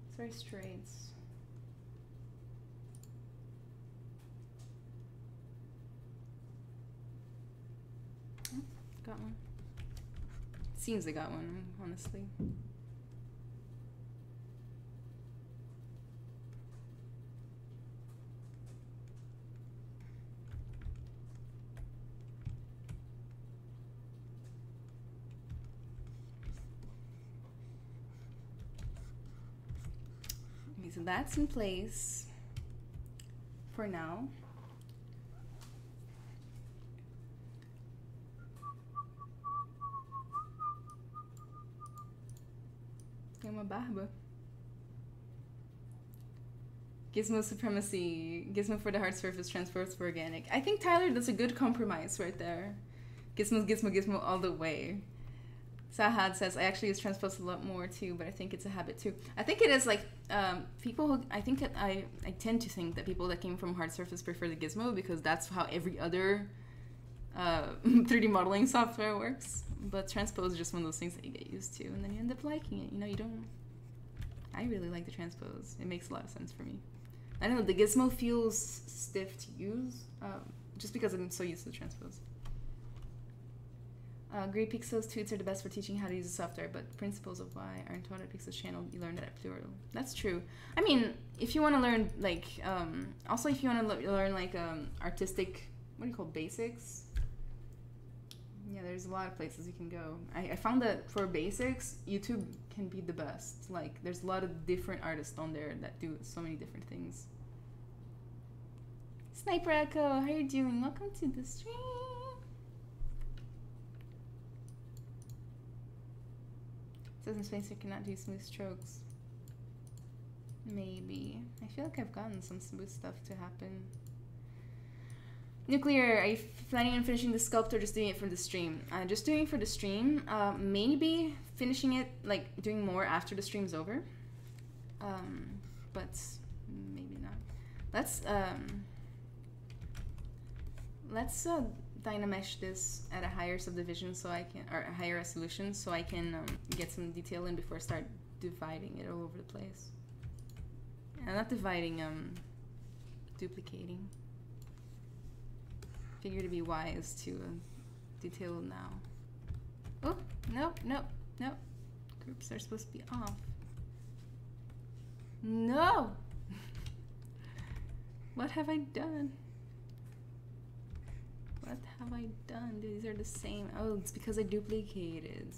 It's very straight. Oh, got one. Seems I got one, honestly. so that's in place for now. Tem uma barba. Gizmo supremacy. Gizmo for the hard surface, transport for organic. I think Tyler does a good compromise right there. Gizmo, Gizmo, Gizmo all the way. Sahad says, I actually use transpose a lot more too, but I think it's a habit too. I think it is like, people who, I think that I tend to think that people that came from hard surface prefer the Gizmo because that's how every other 3D modeling software works. But transpose is just one of those things that you get used to and then you end up liking it. You know, you don't, I really like the transpose. It makes a lot of sense for me. I don't know, the Gizmo feels stiff to use, just because I'm so used to the transpose. Grey Pixel's tweets are the best for teaching how to use the software, but principles of why aren't taught at Pixel's channel. You learned it at Plural. That's true. I mean, if you want to learn, like, also if you want to learn, like, artistic, what do you call basics? Yeah, there's a lot of places you can go. I found that for basics, YouTube can be the best. Like, there's a lot of different artists on there that do so many different things. Sniper Echo, how are you doing? Welcome to the stream. Says in Spacer cannot do smooth strokes. Maybe. I feel like I've gotten some smooth stuff to happen. Nuclear, are you planning on finishing the sculpt or just doing it for the stream? Just doing it for the stream. Maybe finishing it, like doing more after the stream's over. But maybe not. Let's dynamesh this at a higher subdivision so I can, or a higher resolution so I can get some detail in before I start dividing it all over the place. Not dividing, duplicating. Figure to be wise to detail now. Oh, nope, nope, nope. Groups are supposed to be off. No! What have I done? What have I done? Dude, these are the same. Oh, it's because I duplicated.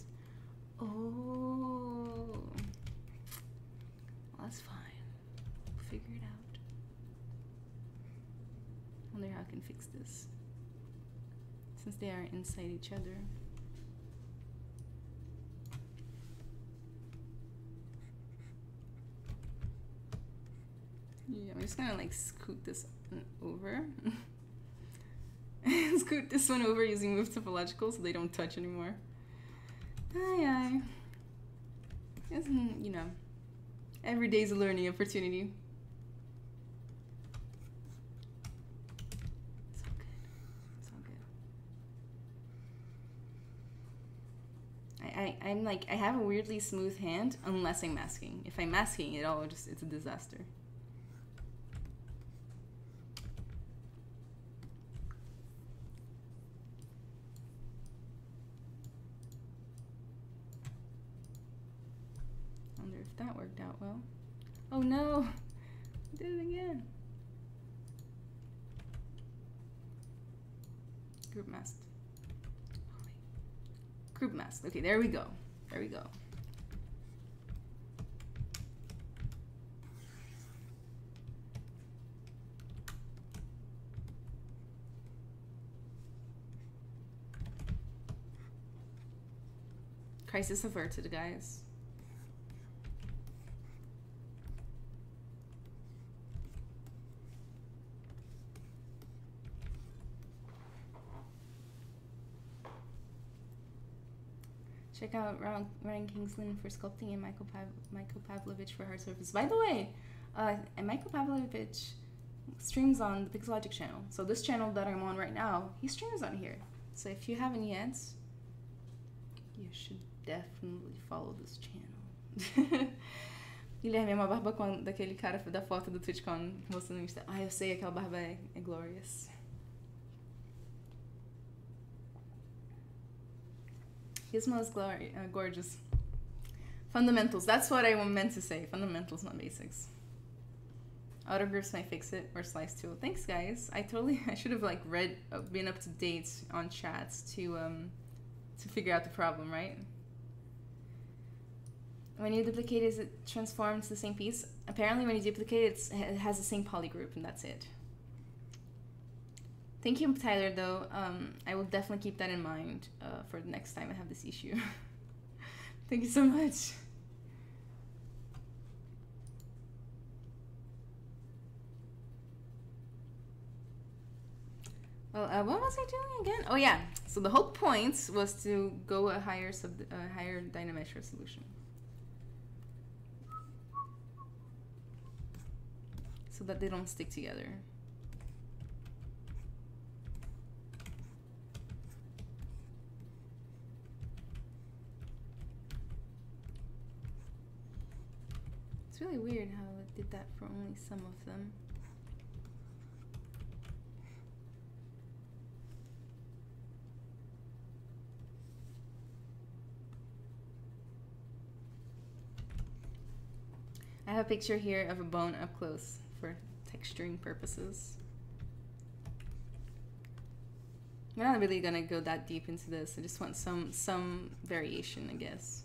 Oh. Well, that's fine. We'll figure it out. I wonder how I can fix this. Since they are inside each other. Yeah, I'm just gonna like scoot this over. Scoot this one over using move topological so they don't touch anymore. Aye aye. Isn't, you know, every day's a learning opportunity. It's all good. It's all good. I'm like, I have a weirdly smooth hand unless I'm masking. If I'm masking it all, it's a disaster. That worked out well. Oh no! I did it again. Group mask. Oh, group mask. Okay, there we go. There we go. Crisis averted, guys. Check out Ryan Kingsland for sculpting and Michael Pavlovich for hard surface. By the way, and Michael Pavlovich streams on the Pixelogic channel. So this channel that I'm on right now, he streams on here. So if you haven't yet, you should definitely follow this channel. Guilherme, é uma barba daquele cara da foto do TwitchCon mostrando no Insta. Ah, eu sei, aquela barba é glorious. Gizmo is gorgeous. Fundamentals. That's what I meant to say. Fundamentals, not basics. Auto groups might fix it, or slice tool. Thanks, guys. I should have like been up to date on chats to figure out the problem, right? When you duplicate, is it transformed to the same piece? Apparently when you duplicate, it has the same polygroup, and that's it. Thank you, Tyler, though. I will definitely keep that in mind for the next time I have this issue. Thank you so much. Well, what was I doing again? Oh yeah, so the whole point was to go a higher dynamesh resolution, so that they don't stick together. It's really weird how it did that for only some of them. I have a picture here of a bone up close for texturing purposes. We're not really gonna go that deep into this. I just want some variation, I guess.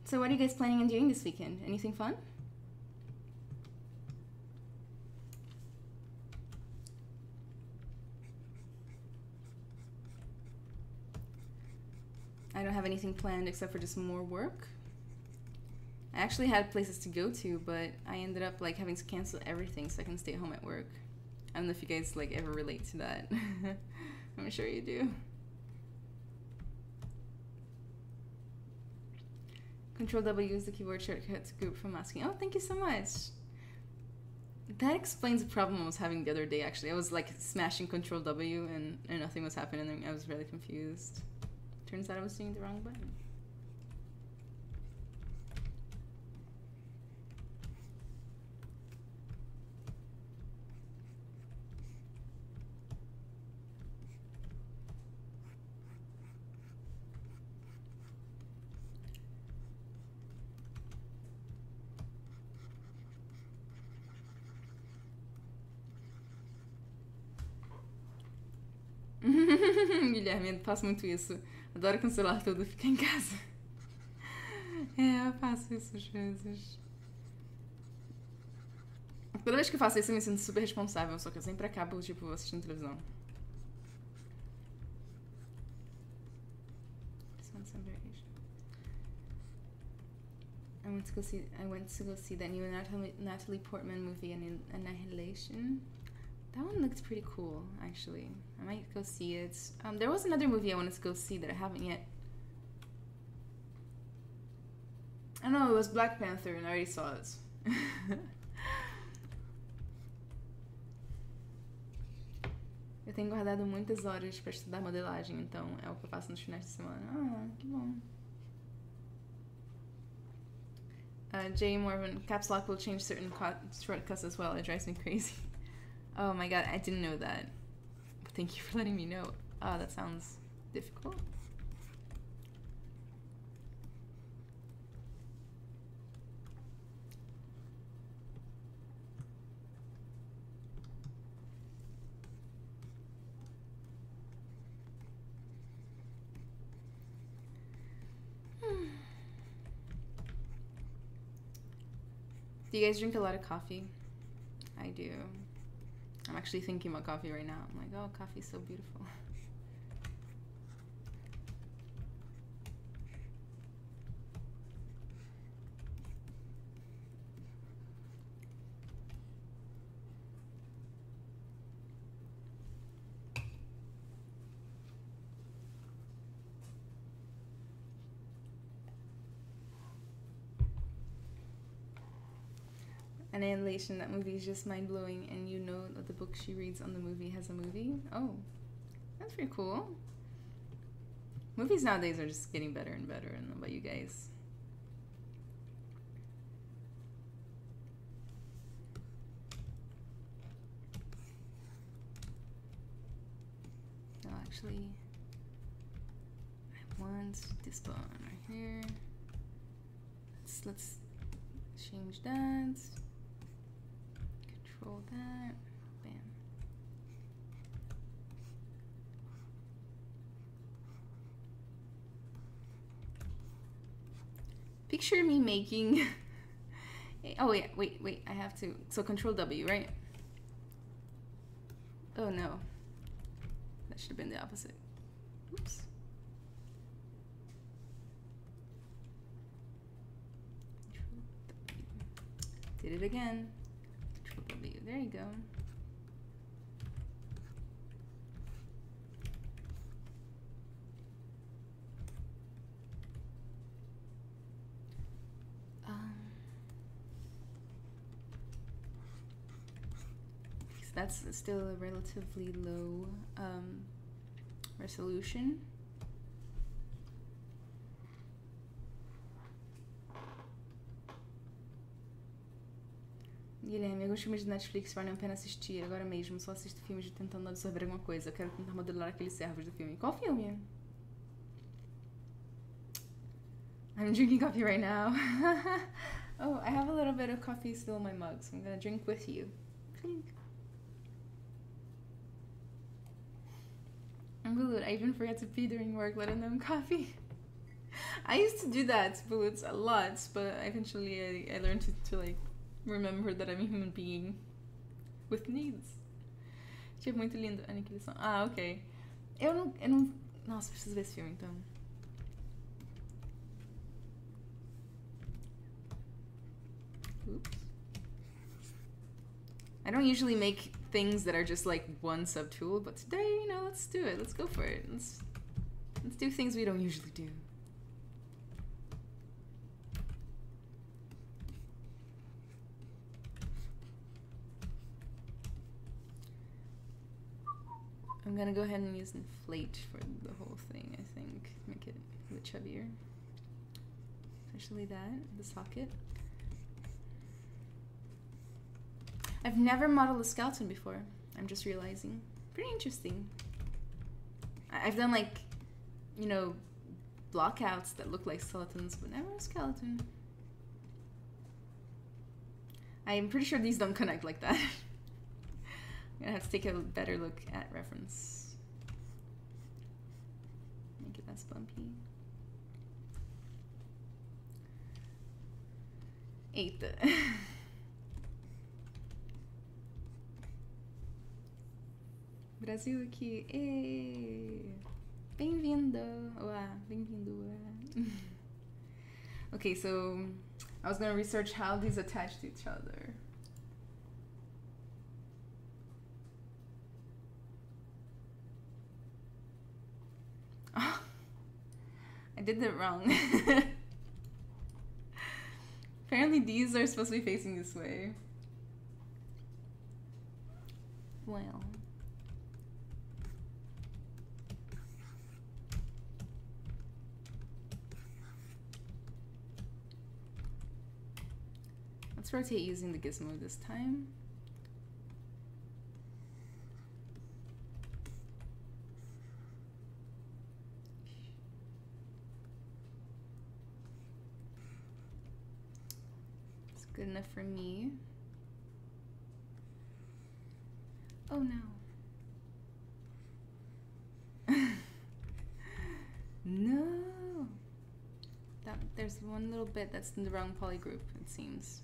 So what are you guys planning on doing this weekend? Anything fun? I don't have anything planned except for just more work. I actually had places to go to, but I ended up like having to cancel everything so I can stay home at work. I don't know if you guys like ever relate to that. I'm sure you do. Control W is the keyboard shortcut to group from masking. Oh, thank you so much. That explains the problem I was having the other day, actually. I was like smashing Control W and nothing was happening. I was really confused. Turns out I was doing the wrong button. Guilherme, eu faço muito isso. Adoro cancelar tudo e ficar em casa. É, eu faço isso às vezes. Toda vez que eu faço isso eu me sinto super responsável, só que eu sempre acabo, tipo, assistindo televisão. I went to go see that new Natalie Portman movie, Annihilation. That one looked pretty cool, actually. I might go see it. There was another movie I wanted to go see that I haven't yet. I know, it was Black Panther and I already saw it. Eu tenho guardado muitas horas para estudar modelagem, então é o que eu faço nos finais de semana. Ah, que bom. J. Morvan, caps lock will change certain shortcuts as well. It drives me crazy. Oh my god, I didn't know that. Thank you for letting me know. Oh, that sounds difficult. Do you guys drink a lot of coffee? I do. I'm actually thinking about coffee right now. I'm like, oh, coffee's so beautiful. Annihilation, that movie is just mind-blowing, and you know that the book she reads on the movie has a movie? Oh, that's pretty cool. Movies nowadays are just getting better and better. I don't know about you guys. No, actually, I want this bone right here. Let's change that. Control that. Bam. Picture me making. Oh yeah, wait. I have to. So Control W, right? Oh no. That should have been the opposite. Oops. Control W. Did it again. Control W. There you go. That's still a relatively low resolution. Guilherme, alguns filmes de Netflix valem a pena assistir agora mesmo. Só assisto filmes de tentando absorver alguma coisa. Eu quero tentar modelar aqueles servos do filme. Qual filme? I'm drinking coffee right now. Oh, I have a little bit of coffee still in my mug, so I'm gonna drink with you. Clink. Balut, I even forget to pee during work, let alone coffee. I used to do that, Baloots, a lot, but eventually I learned to like remember that I'm a human being with needs. Tipo, muito lindo. Olha que lição. Ah, ok. Eu não... Nossa, preciso ver esse filme, então. Oops. I don't usually make things that are just like one subtool, but today, you know, let's do it. Let's go for it. Let's do things we don't usually do. I'm gonna go ahead and use inflate for the whole thing, I think. Make it a bit chubbier. Especially that, the socket. I've never modeled a skeleton before. I'm just realizing. Pretty interesting. I've done like, you know, blockouts that look like skeletons, but never a skeleton. I'm pretty sure these don't connect like that. I'm gonna have to take a better look at reference. Make it less bumpy. Eita. Brasil aqui. Bem-vindo. Olá, bem-vindo. Okay, so I was gonna research how these attach to each other. Oh, I did it wrong. Apparently these are supposed to be facing this way. Well. Let's rotate using the gizmo this time. It's good enough for me. Oh no. No. There's one little bit that's in the wrong poly group, it seems.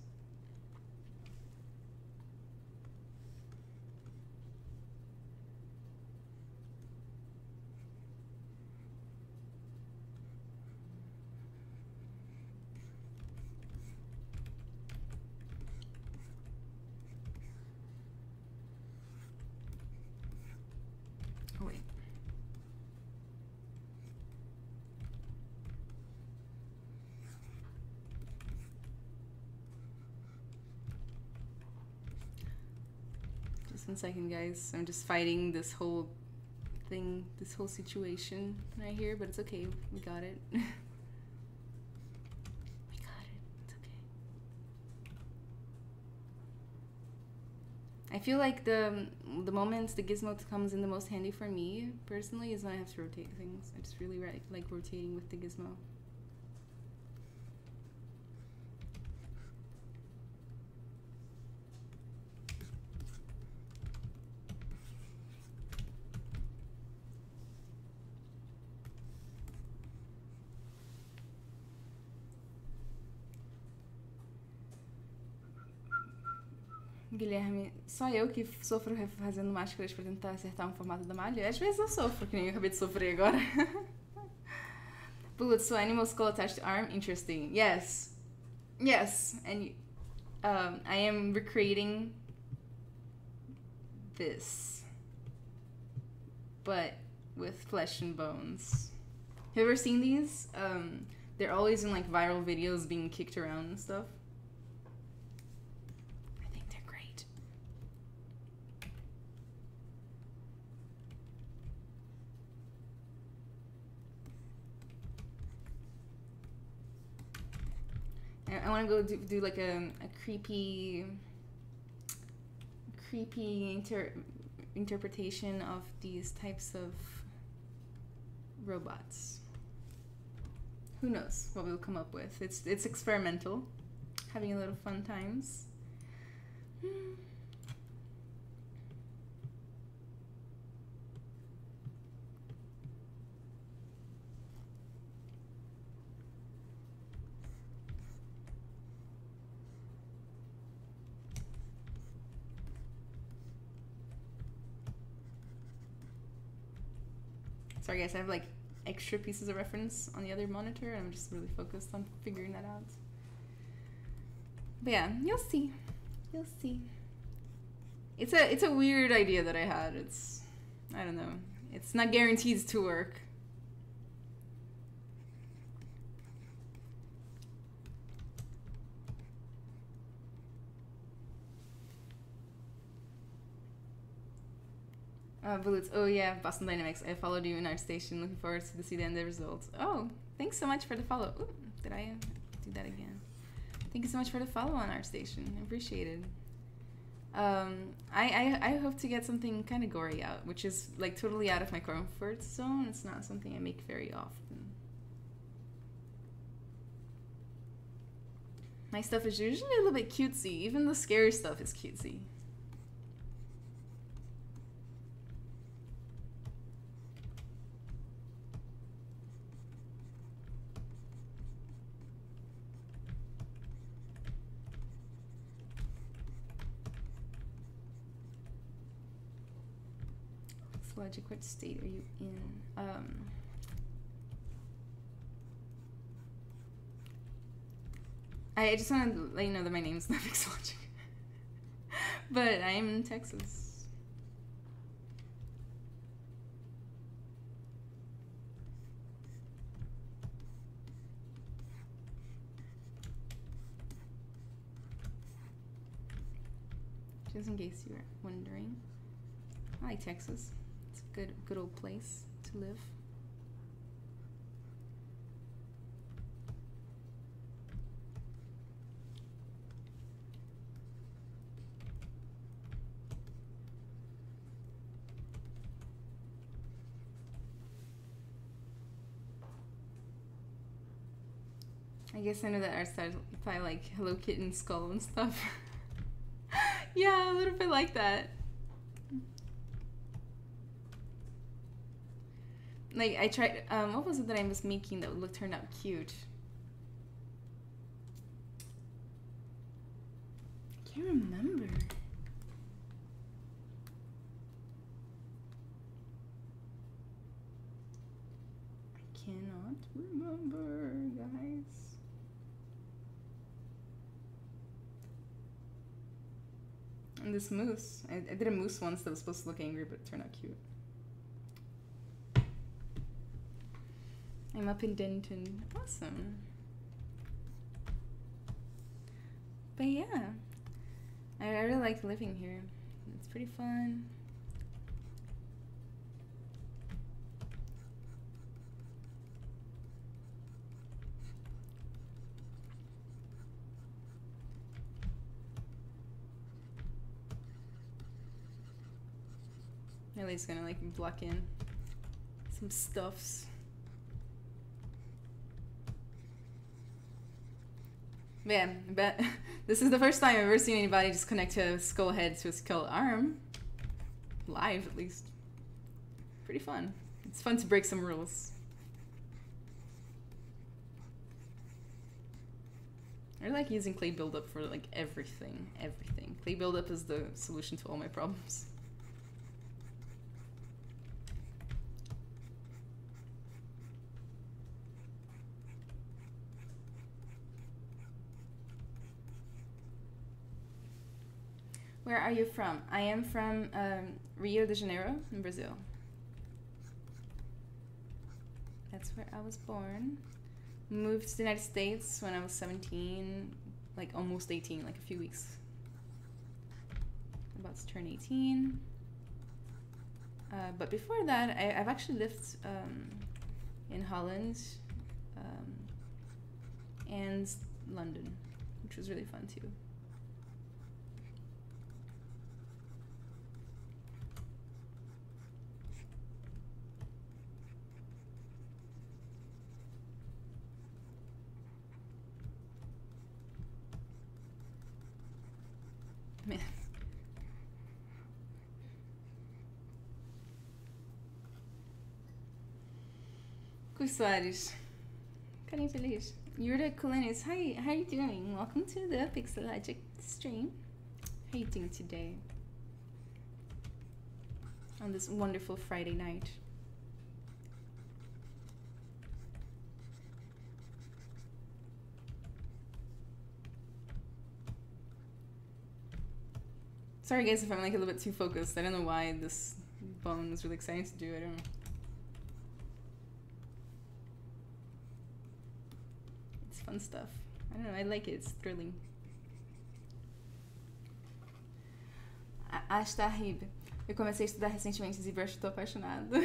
Oh wait. Just 1 second, guys. I'm just fighting this whole thing, this whole situation right here, but it's okay. We got it. We got it. It's okay. I feel like the moments the gizmo comes in the most handy for me, personally, is when I have to rotate things. I just really like rotating with the gizmo. Guilherme, só eu que sofro fazendo máscaras pra tentar acertar um formato da malha? Às vezes eu sofro, que nem eu acabei de sofrer agora. Bullet, so animal skull attached to arm? Interesting. Yes. Yes. And I am recreating this, but with flesh and bones. Have you ever seen these? They're always in like viral videos being kicked around and stuff. I think they're great. I want to go do like a creepy interpretation of these types of robots. Who knows what we'll come up with? It's experimental, having a little fun times. Sorry guys, I have like extra pieces of reference on the other monitor and I'm just really focused on figuring that out. But yeah, you'll see. You'll see. It's a weird idea that I had. I don't know. It's not guaranteed to work. Bullets. Oh yeah, Boston Dynamics. I followed you in ArtStation. Looking forward to see the end results. Oh, thanks so much for the follow. Ooh, did I do that again? Thank you so much for the follow on ArtStation. I appreciate it. I hope to get something kind of gory out, which is like totally out of my comfort zone. It's not something I make very often. My stuff is usually a little bit cutesy. Even the scary stuff is cutesy. Logic, what state are you in? I just want to let you know that my name is not Logic, but I am in Texas. Just in case you were wondering, I like Texas. It's a good old place to live. I guess I know that art style probably like Hello Kitten skull and stuff. Yeah, a little bit like that. Like I tried, what was it that I was making that turned out cute? I can't remember. I cannot remember, guys. And this moose, I did a moose once that was supposed to look angry, but it turned out cute. I'm up in Denton. Awesome. But yeah, I really like living here. It's pretty fun. Ellie's gonna like block in some stuffs. Yeah, but this is the first time I've ever seen anybody just connect a skull head to a skull arm. Live, at least. Pretty fun. It's fun to break some rules. I like using clay buildup for like everything. Clay buildup is the solution to all my problems. Where are you from? I am from Rio de Janeiro in Brazil. That's where I was born. Moved to the United States when I was 17, like almost 18, like a few weeks. About to turn 18. But before that, I've actually lived in Holland and London, which was really fun too. Man. Cus Soares. Carinha feliz. Yura Kulinis. Hi, how are you doing? Welcome to the Pixelogic stream. How are you doing today? On this wonderful Friday night. Sorry guys if I'm like a little bit too focused. I don't know why this bone is really exciting to do. I don't know. It's fun stuff. I don't know, I like it. It's thrilling. Ashtarib. Eu comecei a estudar recentemente ZBrush e tô apaixonada.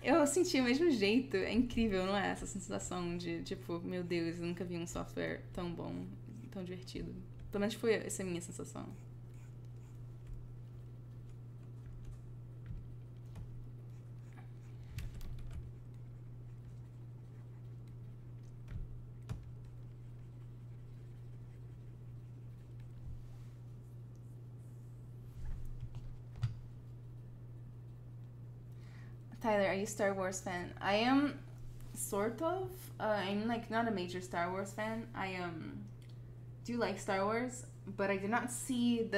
Eu senti o mesmo jeito. É incrível, não é? Essa sensação de, tipo, meu Deus, eu nunca vi um software tão bom, tão divertido. Pelo menos foi essa a minha sensação. Tyler, are you a Star Wars fan? I am sort of. I'm like not a major Star Wars fan. I do like Star Wars, but I did not see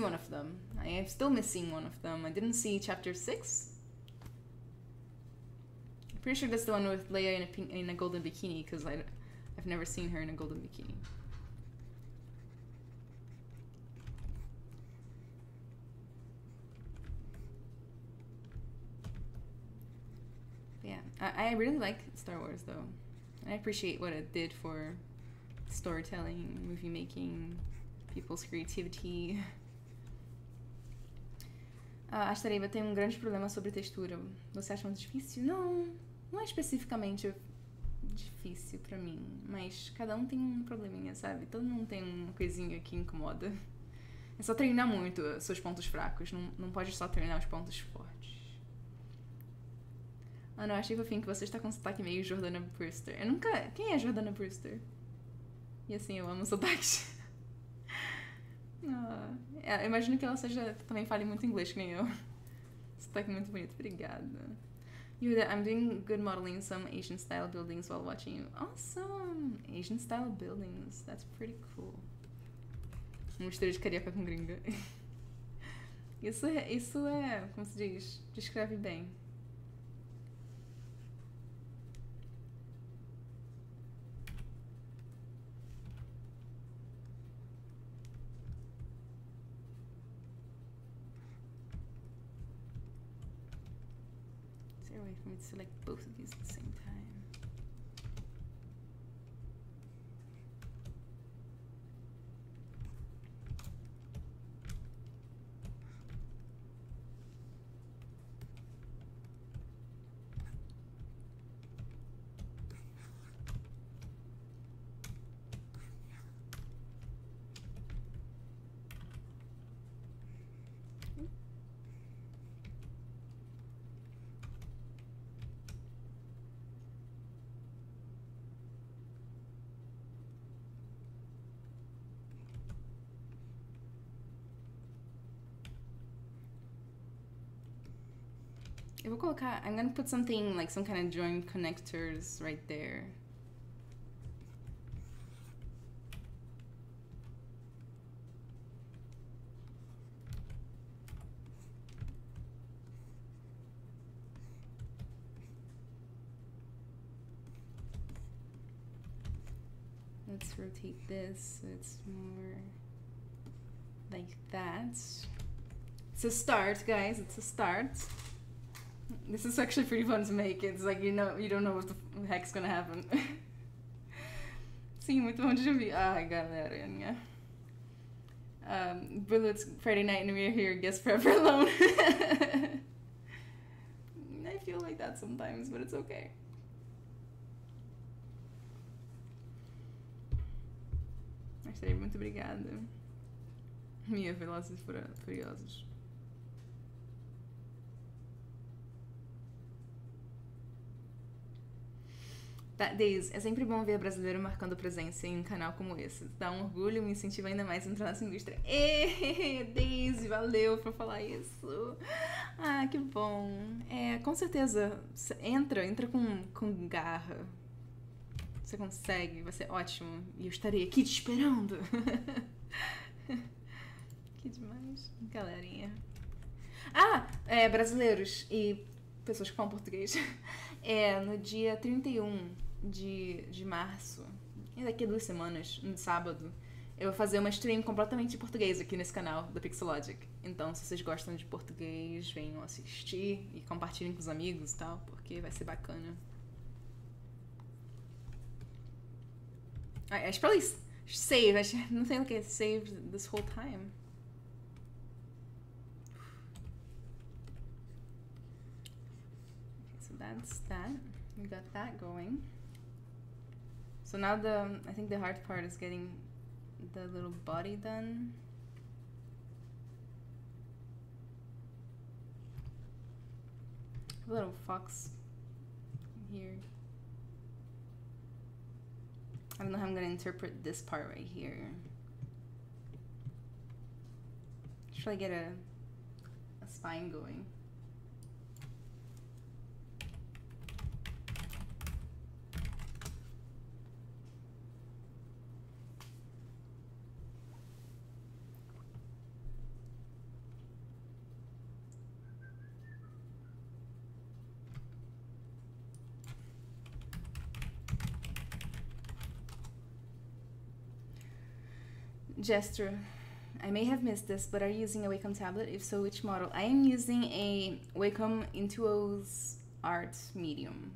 one of them. I am still missing one of them. I didn't see chapter 6. I'm pretty sure that's the one with Leia in a golden bikini, because I've never seen her in a golden bikini. Yeah, I really like Star Wars though. I appreciate what it did for storytelling, movie making, people's creativity. A Tareba tem grande problema sobre textura. Você acha muito difícil? Não, não é especificamente difícil pra mim, mas cada tem probleminha, sabe? Todo mundo tem uma coisinha que incomoda. É só treinar muito seus pontos fracos, não pode só treinar os pontos fortes. Ah, não, achei fofinho que você está com um sotaque meio Jordana Brewster. Eu nunca... Quem é Jordana Brewster? E assim, eu amo sotaques. Eu imagino que ela também fale muito inglês, que nem eu. Sotaque muito bonito, obrigada. Yuda, I'm doing good modeling some Asian style buildings while watching you. Awesome! Asian style buildings, that's pretty cool. Mistura de carioca com gringa. Isso é, como se diz, descreve bem. Way for me to select both of these at the same time. Eu vou colocar... I'm gonna put something, like some kind of joint connectors right there. Let's rotate this so it's more like that. It's a start, guys. It's a start. This is actually pretty fun to make. It's like, you know, you don't know what the heck's gonna happen. Sim, muito bom de ouvir. Ai, galerinha. Bruno, it's Friday night and we're here, guess forever alone. I feel like that sometimes, but it's okay. Achei muito obrigada. Minha Velozes e Furiosos. Days, é sempre bom ver brasileiro marcando presença em um canal como esse. Dá um orgulho e me incentiva ainda mais a entrar nessa indústria. Daisy, valeu por falar isso. Ah, que bom. É, com certeza, entra com garra. Você consegue, vai ser ótimo. E eu estarei aqui te esperando. Que demais. Galerinha. Brasileiros e pessoas que falam português. No dia 31 de março, e daqui a 2 semanas, no sábado, eu vou fazer uma stream completamente em português aqui nesse canal da Pixelogic. Então, se vocês gostam de português, venham assistir e compartilhem com os amigos e tal, porque vai ser bacana. I should probably save. Não sei o que, save this whole time. Okay, so that's that. We got that going. So now I think the hard part is getting the little body done. A little fox here. I don't know how I'm gonna interpret this part right here. Should I get a spine going? Gesture. I may have missed this, but are you using a Wacom tablet? If so, which model? I am using a Wacom Intuos Art Medium.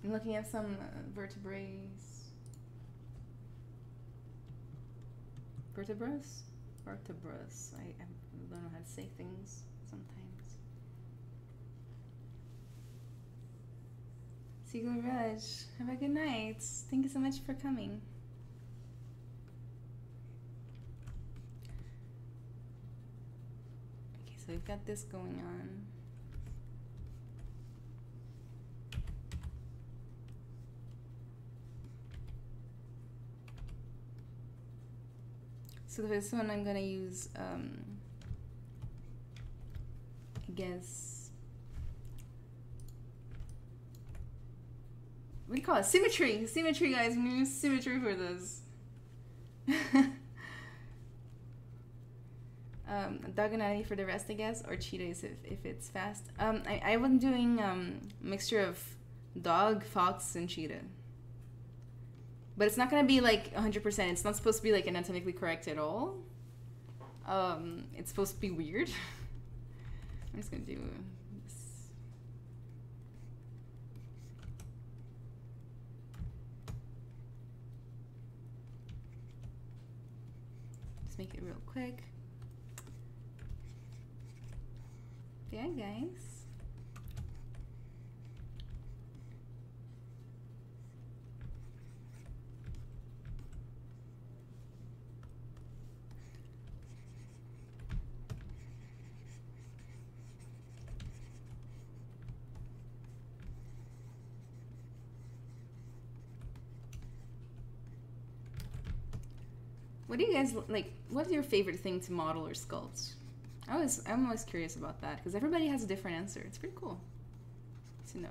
I'm looking at some vertebrae. Vertebras? Vertebras. I don't know how to say things sometimes. ZBrush, have a good night. Thank you so much for coming. Okay, so we've got this going on. So the first one I'm gonna use, I guess, what do you call it? Symmetry! Symmetry, guys, I'm gonna use symmetry for this. Diagonality for the rest, I guess, or cheetahs if it's fast. I've been doing mixture of dog, fox, and cheetah. But it's not gonna be like 100%. It's not supposed to be like anatomically correct at all. It's supposed to be weird. I'm just gonna do this. Just make it real quick. Yeah, guys. What do you guys like? What's your favorite thing to model or sculpt? I'm always curious about that because everybody has a different answer. It's pretty cool to know.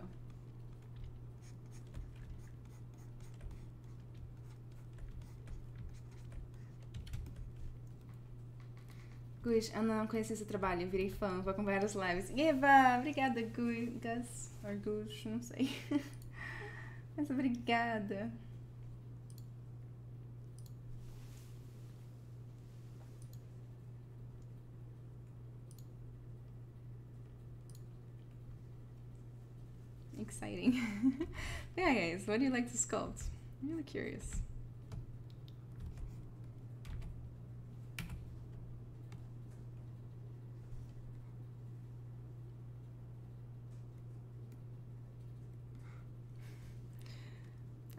Gus, eu não conheci seu trabalho, eu virei fã, vou acompanhar as lives. Eva, obrigada, Gus, ou Gus, não sei. Mas obrigada. Exciting. Yeah, guys, what do you like to sculpt? I'm really curious.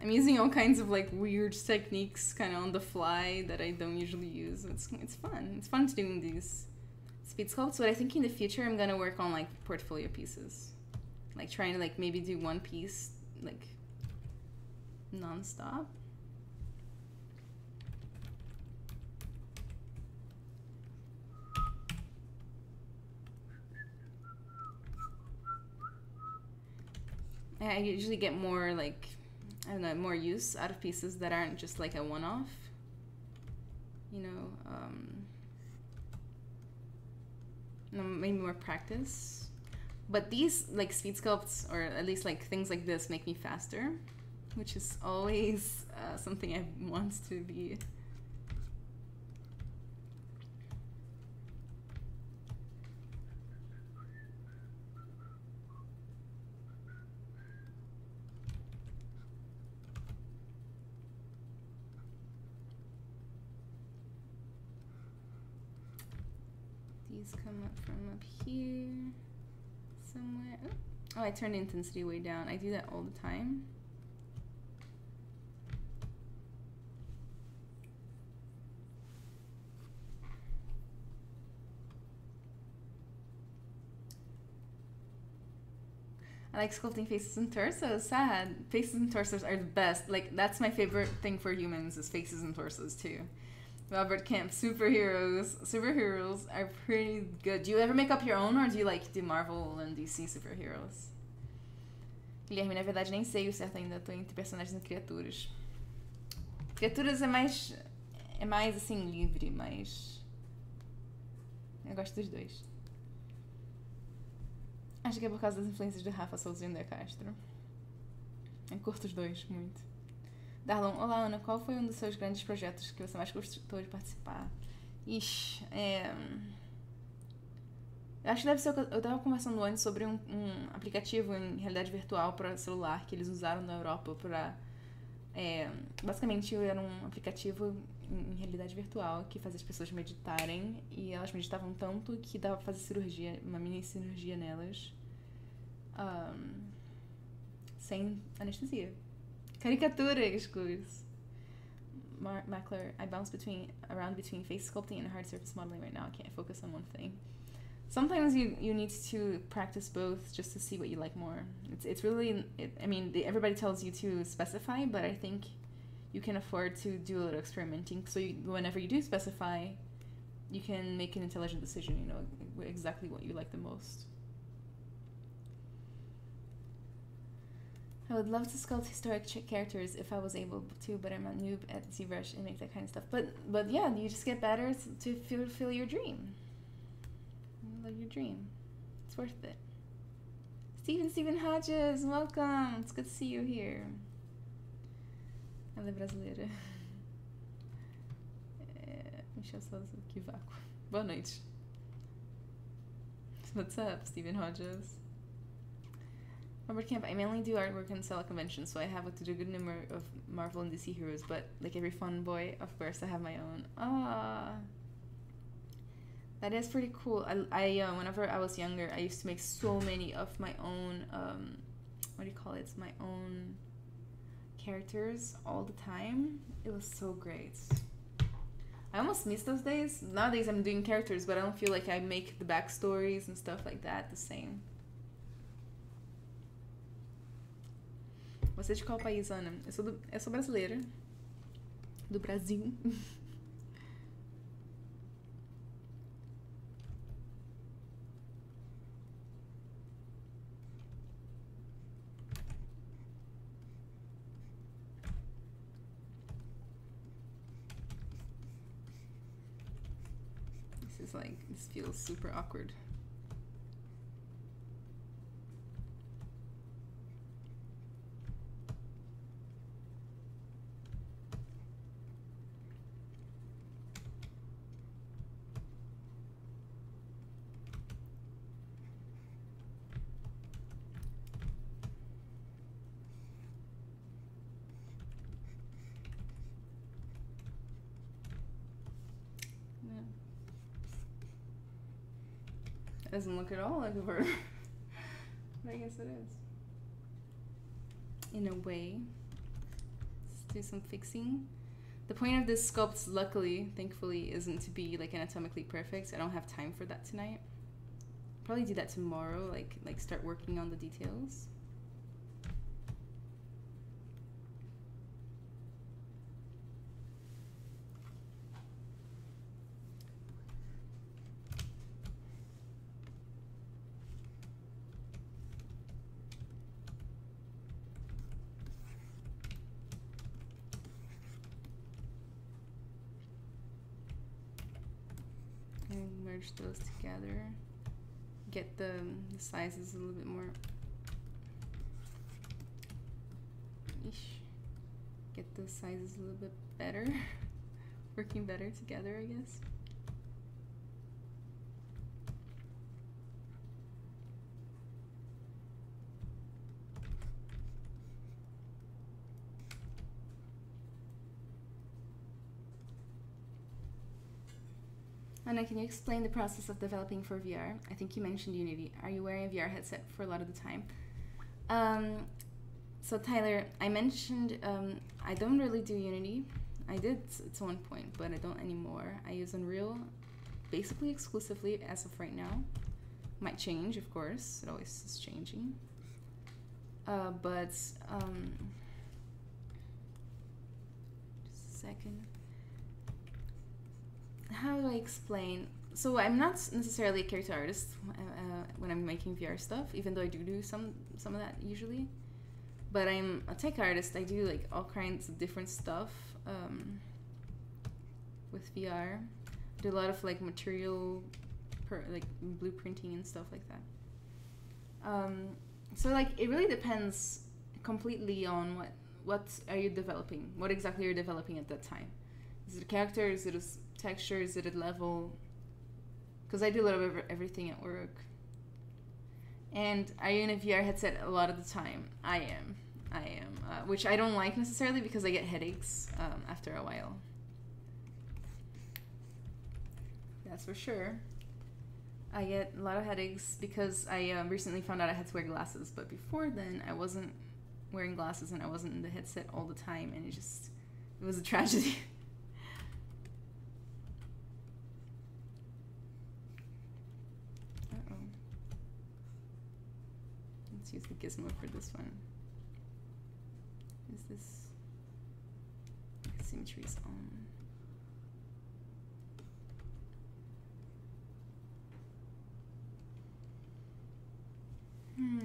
I'm using all kinds of like weird techniques kind of on the fly that I don't usually use. It's fun. It's fun doing these speed sculpts, but I think in the future I'm gonna work on like portfolio pieces. Like trying to like maybe do one piece like non-stop. I usually get more like, I don't know, more use out of pieces that aren't just like a one-off, you know, maybe more practice. But these like speed sculpts, or at least like things like this, make me faster, which is always something I want to be. These come up from up here somewhere. Oh, I turned the intensity way down. I do that all the time. I like sculpting faces and torsos. Sad. Faces and torsos are the best. Like, that's my favorite thing for humans, is faces and torsos too. Robert Camp, superheroes are pretty good. Do you ever make up your own, or do you like do Marvel and DC superheroes? Guilherme, na verdade nem sei o certo ainda, tô entre personagens e criaturas. Criaturas é mais assim livre, mas eu gosto dos dois. Acho que é por causa das influências de Rafa Souza e Castro. Eu curto os dois muito. Darlon, olá Ana, qual foi um dos seus grandes projetos que você mais gostou de participar? Ixi, eu acho que deve ser. Eu tava conversando antes sobre um aplicativo em realidade virtual para celular que eles usaram na Europa para. Basicamente era um aplicativo em realidade virtual que fazia as pessoas meditarem, e elas meditavam tanto que dava pra fazer cirurgia, uma mini cirurgia nelas, sem anestesia. Caricaturas, Gus. Mackler, I bounce around between face sculpting and hard surface modeling right now. I can't focus on one thing. Sometimes you need to practice both just to see what you like more. It's really, I mean, everybody tells you to specify, but I think you can afford to do a little experimenting. So whenever you do specify, you can make an intelligent decision, you know, exactly what you like the most. I would love to sculpt historic characters if I was able to, but I'm a noob at ZBrush and make that kind of stuff. But yeah, you just get better to fulfill your dream. Live your dream. It's worth it. Stephen Hodges, welcome. It's good to see you here. Ela é brasileira. Michel Souza, que vácuo. Boa noite. What's up, Stephen Hodges? Robert Camp, I mainly do artwork and sell at conventions, so I have to do a good number of Marvel and DC heroes, but like every fun boy, of course, I have my own. That is pretty cool. I whenever I was younger, I used to make so many of my own, what do you call it? My own characters all the time. It was so great. I almost miss those days. Nowadays I'm doing characters, but I don't feel like I make the backstories and stuff like that the same. Você é de qual país, Ana? Eu sou brasileira. Do Brasil. is like, this feels super awkward. It doesn't look at all like a verb. But I guess it is. In a way. Let's do some fixing. The point of this sculpt, luckily, thankfully, isn't to be like anatomically perfect. I don't have time for that tonight. Probably do that tomorrow, like start working on the details. And merge those together. Get the sizes a little bit more. Get the sizes a little bit better. Working better together, I guess. Anna, can you explain the process of developing for VR? I think you mentioned Unity. Are you wearing a VR headset for a lot of the time? So Tyler, I mentioned I don't really do Unity. I did at one point, but I don't anymore. I use Unreal basically exclusively as of right now. Might change, of course. It always is changing. Just a second. How do I explain? So I'm not necessarily a character artist when I'm making VR stuff, even though I do some of that usually. But I'm a tech artist. I do like all kinds of different stuff with VR. I do a lot of like material, like blueprinting and stuff like that. So like it really depends completely on what are you developing? What exactly you're developing at that time? Is it a character? Is it a texture? Is it a level? Because I do a little bit of everything at work. And are you in a VR headset a lot of the time? I am. Which I don't like necessarily because I get headaches after a while. That's for sure. I get a lot of headaches because I recently found out I had to wear glasses. But before then, I wasn't wearing glasses and I wasn't in the headset all the time. And it was a tragedy. Let's use the gizmo for this one. Is this symmetry's on?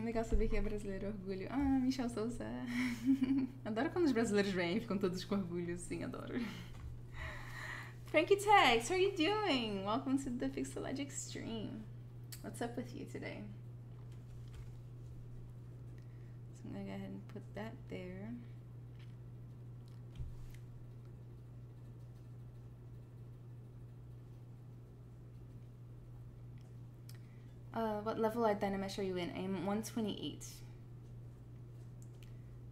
Legal saber que é brasileiro, orgulho. Ah, Michel Souza. Adoro quando os brasileiros vêm e ficam todos com orgulho, sim, adoro. Frankie Tex, how are you doing? Welcome to the Pixelogic stream. What's up with you today? I'm gonna go ahead and put that there. What level at Dynamesh are you in? I'm 128.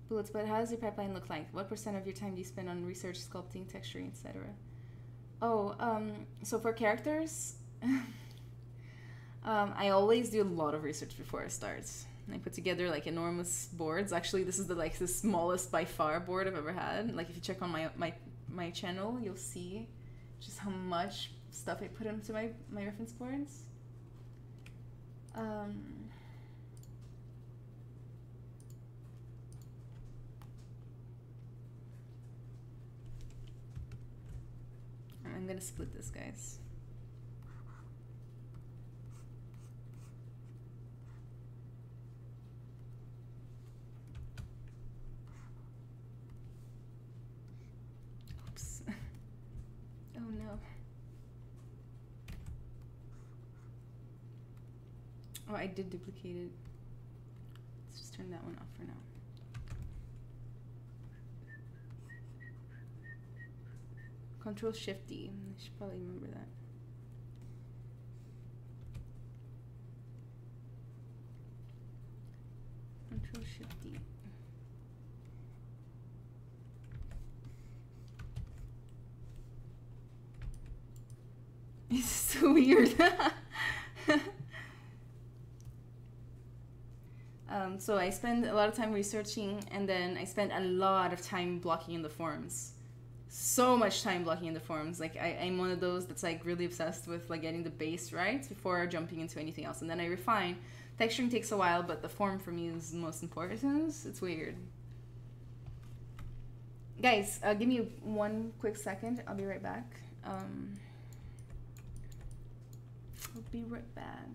Bullets, but how does your pipeline look like? What % of your time do you spend on research, sculpting, texturing, etc.? Oh, so for characters, I always do a lot of research before I start. I put together like enormous boards. Actually, this is the smallest by far board I've ever had. Like if you check on my channel, you'll see just how much stuff I put into my reference boards. I'm gonna split this, guys. Oops. Oh no. Oh, I did duplicate it. Let's just turn that one off for now. Control-Shift-D. I should probably remember that. Control-Shift-D. It's so weird. So I spend a lot of time researching, and then I spend a lot of time blocking in the forums. So much time blocking in the forums. Like I'm one of those that's like really obsessed with like getting the base right before jumping into anything else, and then I refine. Texturing takes a while, but the form for me is the most important. It's weird. Guys, give me one quick second. I'll be right back. I'll be right back.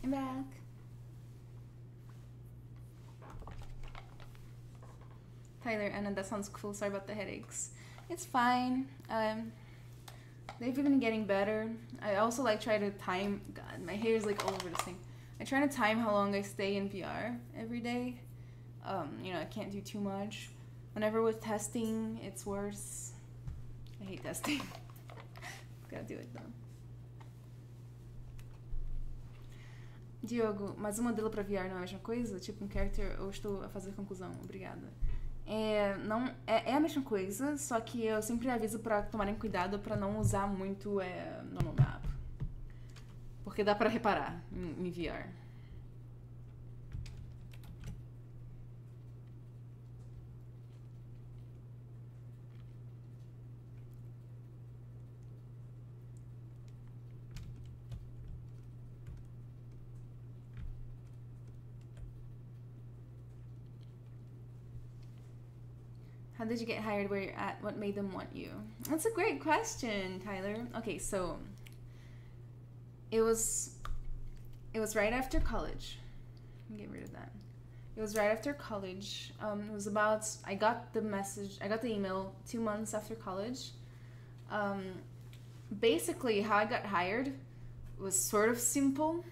I'm back. Tyler, Anna, that sounds cool. Sorry about the headaches. It's fine. They've been getting better. I also like try to time. God, my hair is like all over this thing. I try to time how long I stay in VR every day. You know, I can't do too much. Whenever with testing, it's worse. I hate testing. Gotta do it though. Diogo, mas o modelo para VR não é a mesma coisa? Tipo um character, ou estou a fazer conclusão? Obrigada. É a mesma coisa, só que eu sempre aviso para tomarem cuidado para não usar muito normal map. Porque dá para reparar em VR. How did you get hired where you're at? What made them want you? That's a great question, Tyler. Okay, so it was right after college. Let me get rid of that. It was right after college. It was about, I got the email 2 months after college. Basically, how I got hired was sort of simple.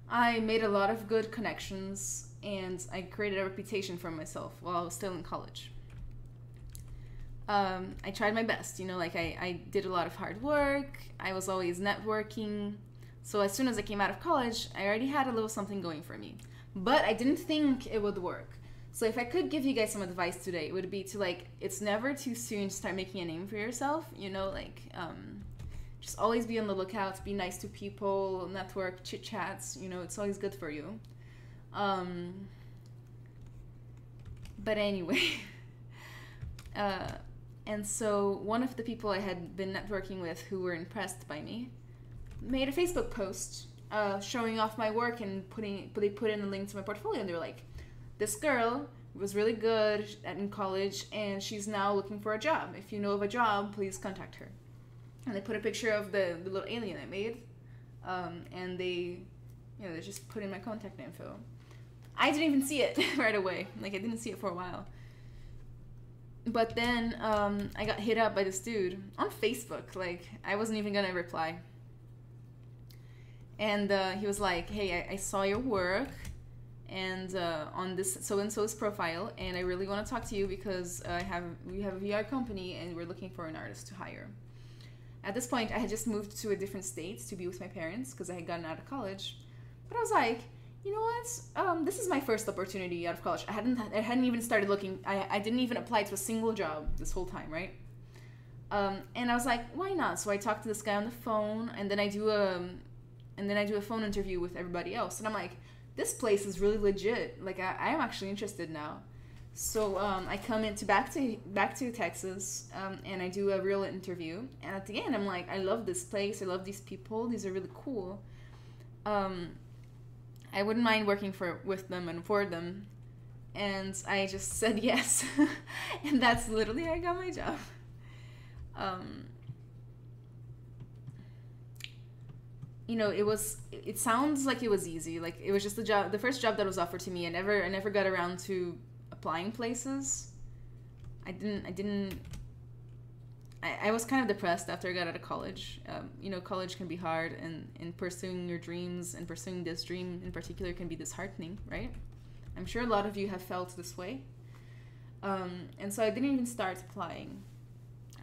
I made a lot of good connections, and I created a reputation for myself while I was still in college. I tried my best, you know, like I did a lot of hard work. I was always networking. So as soon as I came out of college, I already had a little something going for me. But I didn't think it would work. So if I could give you guys some advice today, it would be to like, it's never too soon to start making a name for yourself, you know, like, just always be on the lookout, be nice to people, network, chit chats, you know, it's always good for you. But anyway, and so one of the people I had been networking with who were impressed by me made a Facebook post showing off my work, and they put in a link to my portfolio, and they were like, this girl was really good in college, and she's now looking for a job. If you know of a job, please contact her. And they put a picture of the little alien I made, and they just put in my contact info. I didn't even see it right away. Like, I didn't see it for a while. But then I got hit up by this dude on Facebook. Like, I wasn't even gonna reply. And he was like, hey, I saw your work and on this so-and-so's profile, and I really want to talk to you because we have a VR company and we're looking for an artist to hire. At this point, I had just moved to a different state to be with my parents because I had gotten out of college. But I was like, you know what? This is my first opportunity out of college. I hadn't even started looking. I didn't even apply to a single job this whole time, right? And I was like, why not? So I talked to this guy on the phone, and then I do a phone interview with everybody else. And I'm like, this place is really legit. Like, I am actually interested now. So I come back to Texas, and I do a real interview. And at the end, I'm like, I love this place. I love these people. These are really cool. I wouldn't mind working with them and for them. And I just said yes. And that's literally how I got my job. It sounds like it was easy. Like, it was just the first job that was offered to me. I never got around to applying places. I was kind of depressed after I got out of college. College can be hard, and pursuing your dreams and pursuing this dream in particular can be disheartening, right? I'm sure a lot of you have felt this way. And so I didn't even start applying.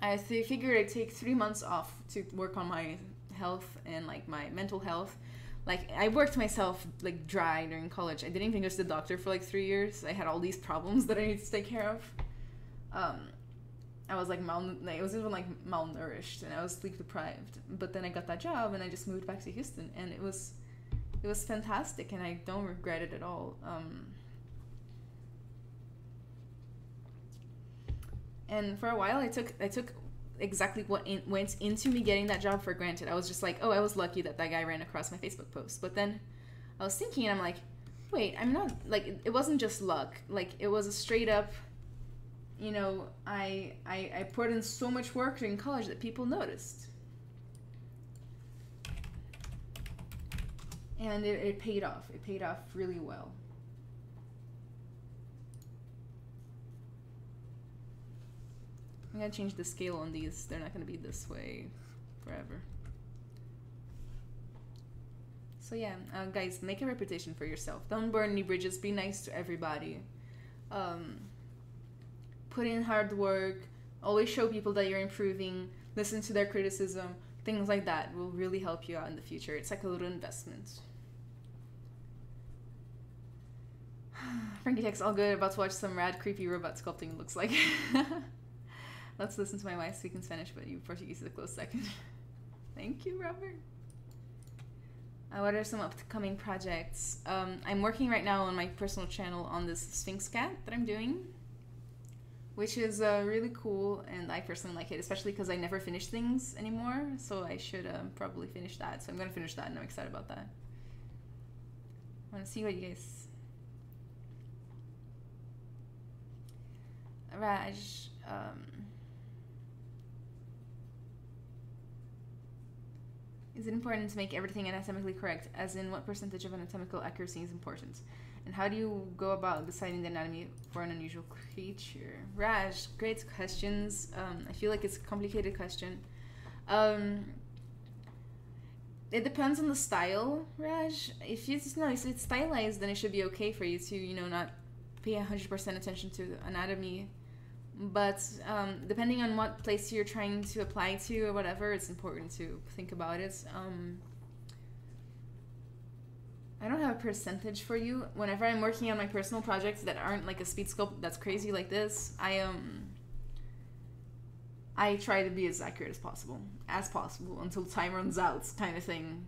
I figured I'd take 3 months off to work on my health and like my mental health. Like, I worked myself like dry during college. I didn't even go to the doctor for like 3 years. I had all these problems that I needed to take care of. I was like I was even like malnourished, and I was sleep deprived. But then I got that job, and I just moved back to Houston, and it was fantastic, and I don't regret it at all. And for a while, I took exactly what went into me getting that job for granted. I was just like, oh, I was lucky that guy ran across my Facebook post. But then I was thinking, and I'm like, wait, I'm not, like, it wasn't just luck. Like, it was a straight up, I put in so much work during college that people noticed. And it paid off. It paid off really well. I'm gonna change the scale on these. They're not gonna be this way forever. So yeah, guys, make a reputation for yourself. Don't burn any bridges. Be nice to everybody. Put in hard work. Always show people that you're improving. Listen to their criticism. Things like that will really help you out in the future. It's like a little investment. Frankie Tech's all good. About to watch some rad, creepy robot sculpting, it looks like. Let's listen to my wife speak in Spanish, but you Portuguese is a close second. Thank you, Robert. What are some upcoming projects? I'm working right now on my personal channel on this Sphinx cat that I'm doing, which is really cool, and I personally like it, especially because I never finish things anymore, so I should probably finish that. So I'm going to finish that, and I'm excited about that. I want to see what you guys... Raj... Is it important to make everything anatomically correct? As in, what percentage of anatomical accuracy is important? And how do you go about deciding the anatomy for an unusual creature? Raj, great questions. I feel like it's a complicated question. It depends on the style, Raj. If it's stylized, then it should be okay for you to, not pay 100% attention to the anatomy. But depending on what place you're trying to apply to or whatever, it's important to think about it. I don't have a percentage for you. Whenever I'm working on my personal projects that aren't like a speed sculpt that's crazy like this, I try to be as accurate as possible until time runs out, kind of thing.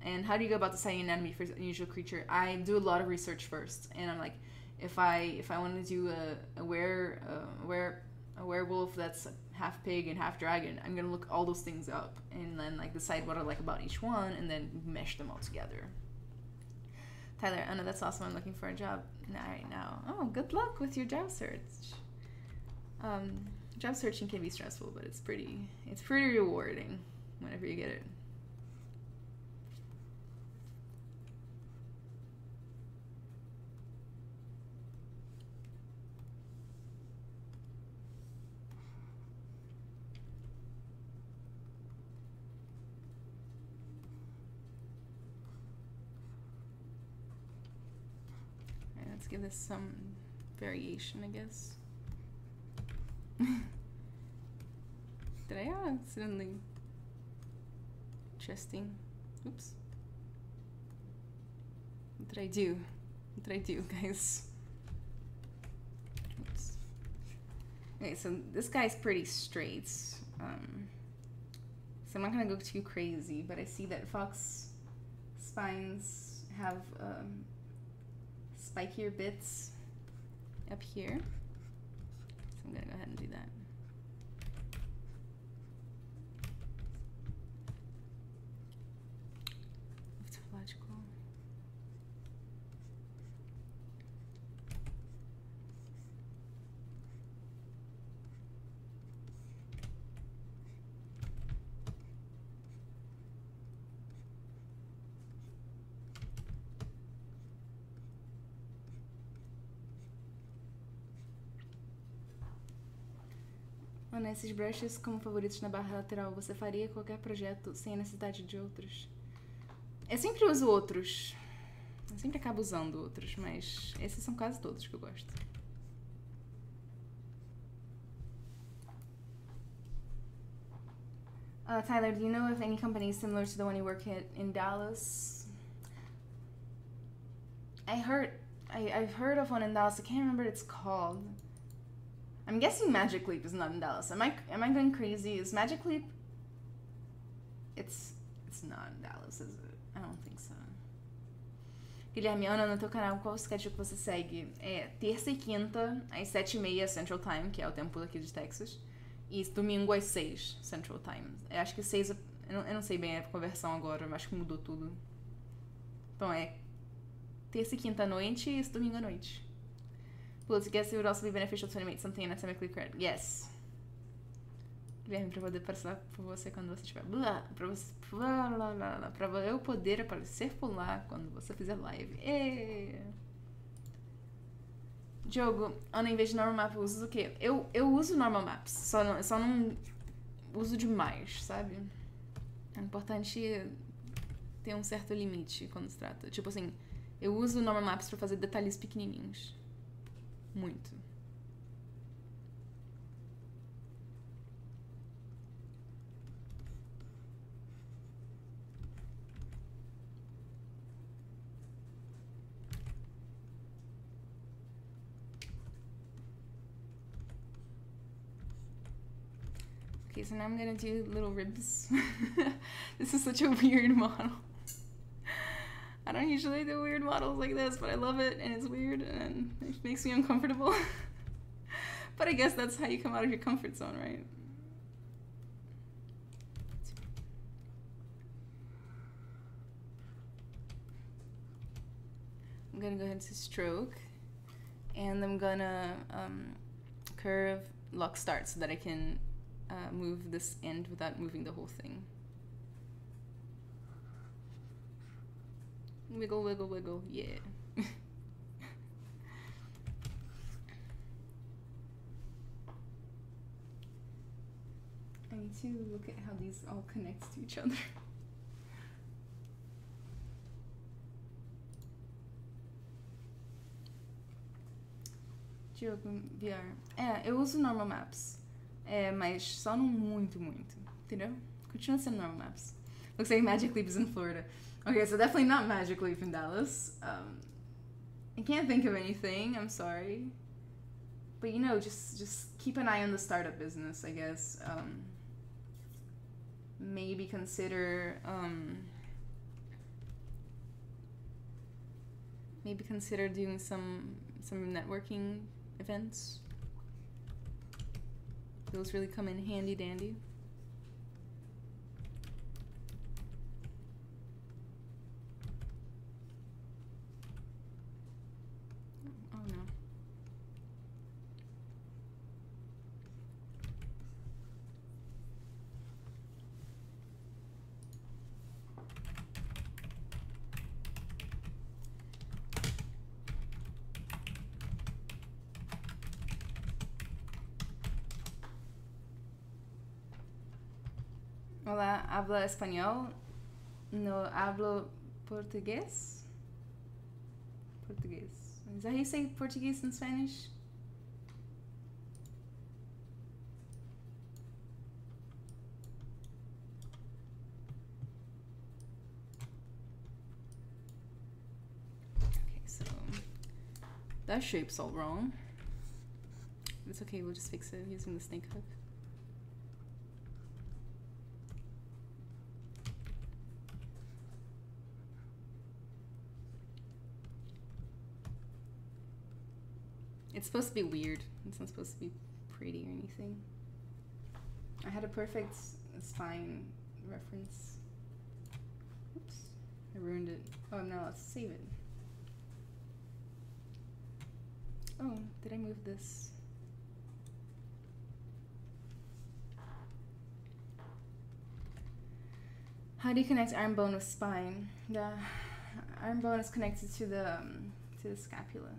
And how do you go about deciding anatomy for an unusual creature? I do a lot of research first, and I'm like, if I want to do a werewolf that's half pig and half dragon, I'm gonna look all those things up and then like decide what I like about each one and then mesh them all together. Tyler, oh no, that's awesome. I'm looking for a job right now. Oh, good luck with your job search. Job searching can be stressful, but it's pretty rewarding whenever you get it. Alright, let's give this some variation, I guess. Did I accidentally interesting? Oops. What did I do? What did I do, guys? Oops. Okay, so this guy's pretty straight. So I'm not gonna go too crazy, but I see that fox spines have spikier bits up here. So I'm gonna go ahead and do that. It's logical. Mano, esses brushes como favoritos na barra lateral, você faria qualquer projeto sem a necessidade de outros? Eu sempre uso outros. Eu sempre acabo usando outros, mas esses são quase todos que eu gosto. Tyler, do you know of any companies similar to the one you work at in Dallas? I've heard of one in Dallas. I can't remember what it's called. I'm guessing Magic Leap is not in Dallas. Am I going crazy? Is Magic Leap? It's not in Dallas, is it? I don't think so. Guilherme, Ana, no teu canal, qual schedule que você segue? É terça e quinta, às 7h30 Central Time, que é o tempo daqui de Texas. E domingo às 6 Central Time. Eu acho que 6... Eu não sei bem a conversão agora, eu acho que mudou tudo. Então é terça e quinta à noite e domingo à noite. Putz, guess it would also be beneficial to animate something anatomically correct. Yes. Guilherme, pra poder aparecer por você quando você estiver... Pra eu poder aparecer por lá quando você fizer live. Diogo, Ana, em vez de normal map, usa o quê? Eu uso normal maps, só não uso demais, sabe? É importante ter um certo limite quando se trata. Tipo assim, eu uso normal maps pra fazer detalhes pequenininhos. Muito. Okay, so now I'm gonna do little ribs. This is such a weird model. I don't usually do weird models like this, but I love it, and it's weird, and it makes me uncomfortable. But I guess that's how you come out of your comfort zone, right? I'm gonna go ahead and stroke, and I'm gonna curve lock start so that I can move this end without moving the whole thing. Wiggle, wiggle, wiggle, yeah. I need to look at how these all connect to each other. Diogo, VR. Eu uso normal maps. Mas só não muito, entendeu? Continua sendo normal maps. Looks like Magic Leap is in Florida. Okay, so definitely not Magic Leap in Dallas. I can't think of anything, I'm sorry. But you know, just keep an eye on the startup business, I guess. Maybe consider doing some networking events. Those really come in handy dandy. Olá, habla español? No hablo portugués? Português. Is that how you say Portuguese in Spanish? Okay, so that shape's all wrong. It's okay, we'll just fix it using the snake hook. It's supposed to be weird. It's not supposed to be pretty or anything. I had a perfect spine reference. Oops, I ruined it. Oh, no, let's save it. Oh, did I move this? How do you connect arm bone with spine? The arm bone is connected to the scapula.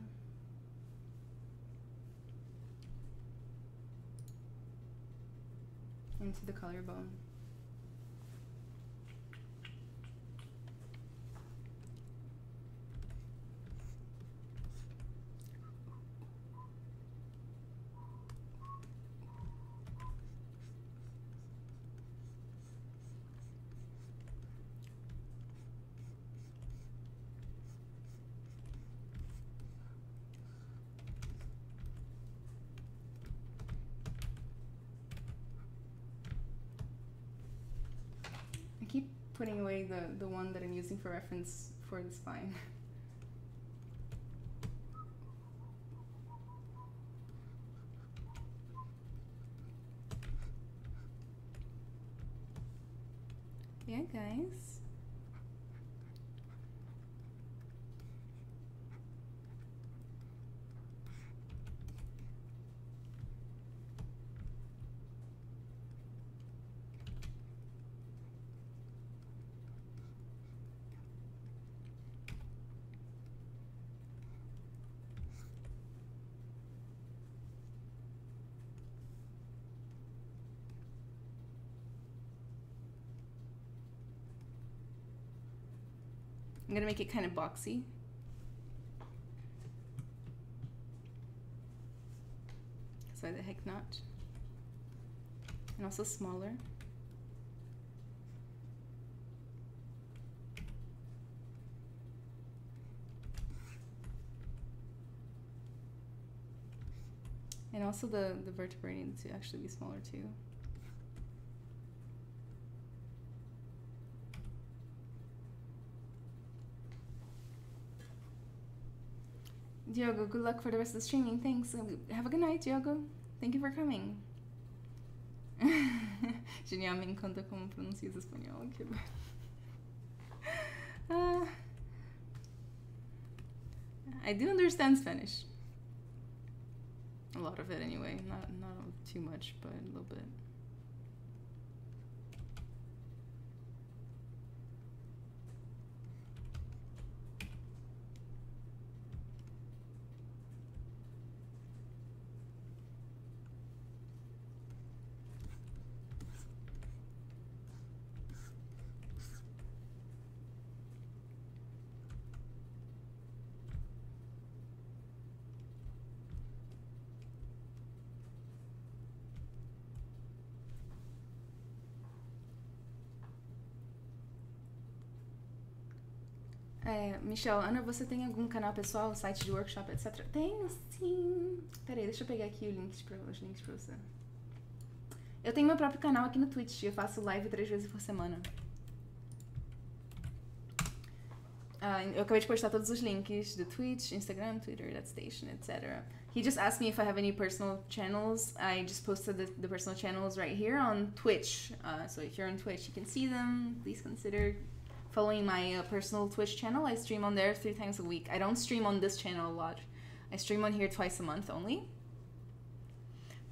Into the collarbone. Keep putting away the one that I'm using for reference for the spine. Yeah, guys. I'm gonna make it kind of boxy. So the heck not. And also smaller. And also the vertebrae need to actually be smaller too. Diogo, good luck for the rest of the streaming. Thanks. Have a good night, Diogo. Thank you for coming. Genial, me encanta como pronuncias espanhol. I do understand Spanish. A lot of it anyway. Not too much, but a little bit. Michelle, Ana, você tem algum canal pessoal, site de workshop, etc? Tenho, sim. Peraí, deixa eu pegar aqui os links pra você. Eu tenho meu próprio canal aqui no Twitch. Eu faço live 3 vezes por semana. Eu acabei de postar todos os links do Twitch, Instagram, Twitter, that station, etc. He just asked me if I have any personal channels. I just posted the personal channels right here on Twitch. So if you're on Twitch, you can see them. Please consider following my personal Twitch channel. I stream on there 3 times a week. I don't stream on this channel a lot. I stream on here twice a month only.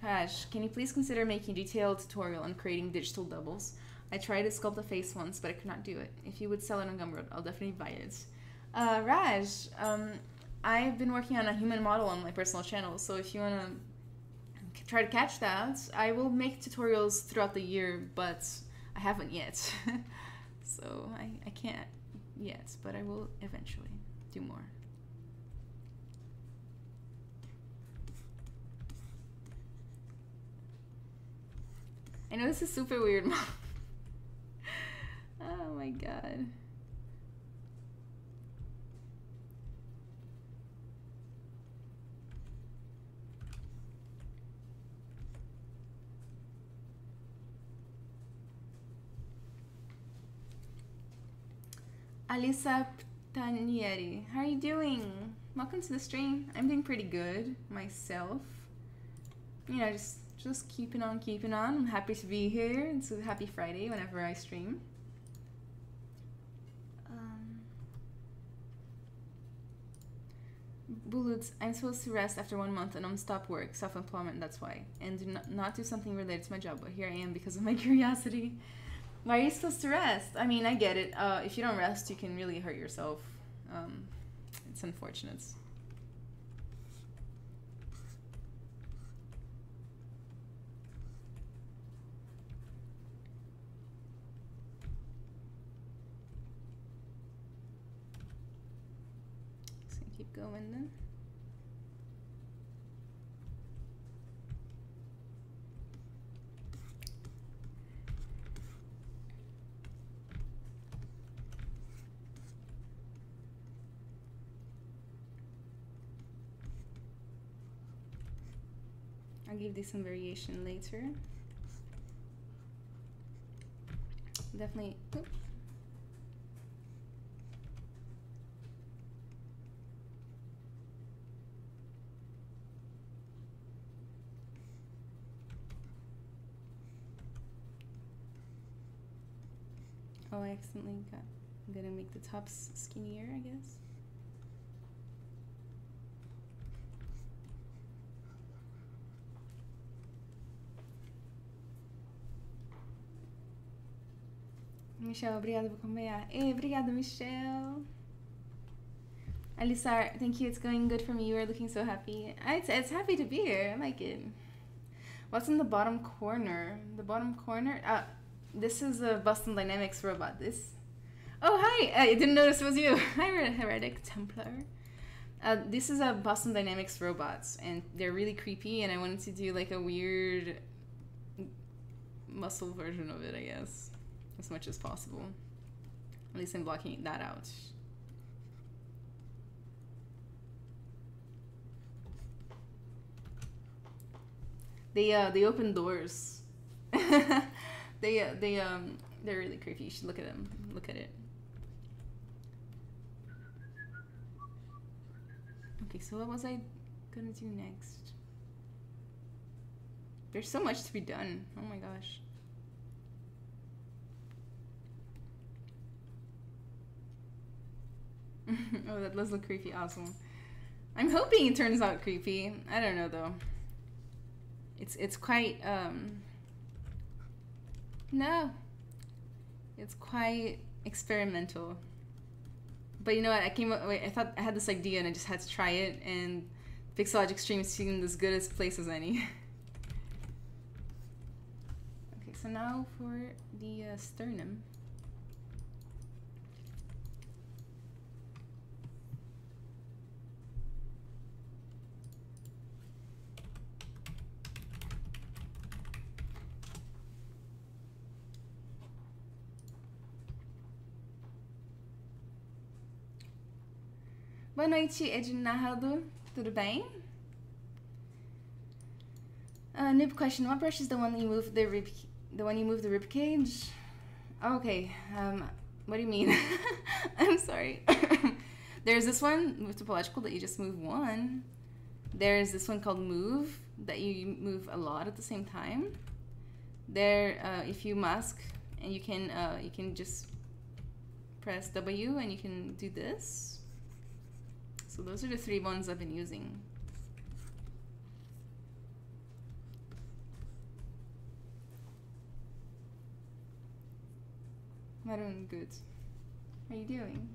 Raj, can you please consider making a detailed tutorial on creating digital doubles? I tried to sculpt a face once, but I could not do it. If you would sell it on Gumroad, I'll definitely buy it. Raj, I've been working on a human model on my personal channel, so if you want to try to catch that, I will make tutorials throughout the year, but I haven't yet. So I can't yet, but I will eventually do more. I know this is super weird, Mom. Oh my god. Alisa Tanieri, how are you doing? Welcome to the stream. I'm doing pretty good myself. You know, just keeping on. I'm happy to be here. It's a happy Friday whenever I stream. Bullets, I'm supposed to rest after 1 month and non-stop work, self-employment, that's why. And do not do something related to my job, but here I am because of my curiosity. Why are you supposed to rest? I mean, I get it. If you don't rest, you can really hurt yourself. It's unfortunate. So keep going then. I'll give these some variation later. Definitely. Oops. Oh, I accidentally got. I'm gonna make the tops skinnier, I guess. Michelle, obrigada por acompanhar. Hey, obrigada, Michelle. Alisar, thank you. It's going good for me. You are looking so happy. It's happy to be here. I like it. What's in the bottom corner? The bottom corner? This is a Boston Dynamics robot. This. Oh, hi. I didn't notice it was you. Hi, Heretic Templar. This is a Boston Dynamics robots, and they're really creepy, and I wanted to do like a weird muscle version of it, I guess. As much as possible. At least I'm blocking that out. They open doors. They're really creepy. You should look at them. Look at it. Okay, so what was I gonna do next? There's so much to be done. Oh my gosh. Oh, that does look creepy. Awesome. I'm hoping it turns out creepy. I don't know though. It's quite no. It's quite experimental. But you know what? I thought I had this idea and I just had to try it, and Pixologic Stream seemed as good as place as any. Okay, so now for the sternum. Boa noite, Ednardo. Tudo bem? Noob question: what brush is the one you move the rib cage? Oh, okay. What do you mean? I'm sorry. There's this one, move topological, that you just move one. There's this one called move that you move a lot at the same time. If you mask, and you can just press W and you can do this. So those are the 3 ones I've been using. I'm doing good. How are you doing?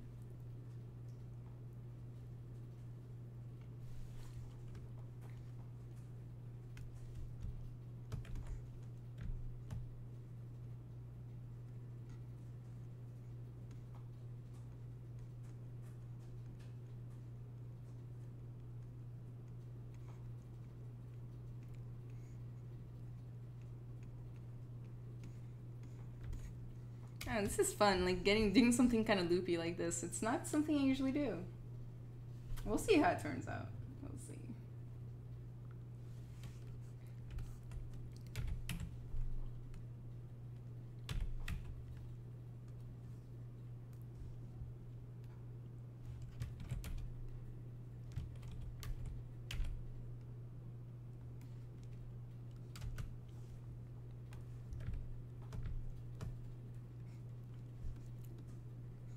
Oh, this is fun, like doing something kind of loopy like this. It's not something I usually do. We'll see how it turns out. We'll see.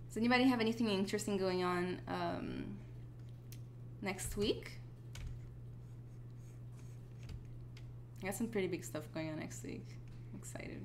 Does anybody have anything interesting going on next week? I got some pretty big stuff going on next week. I'm excited.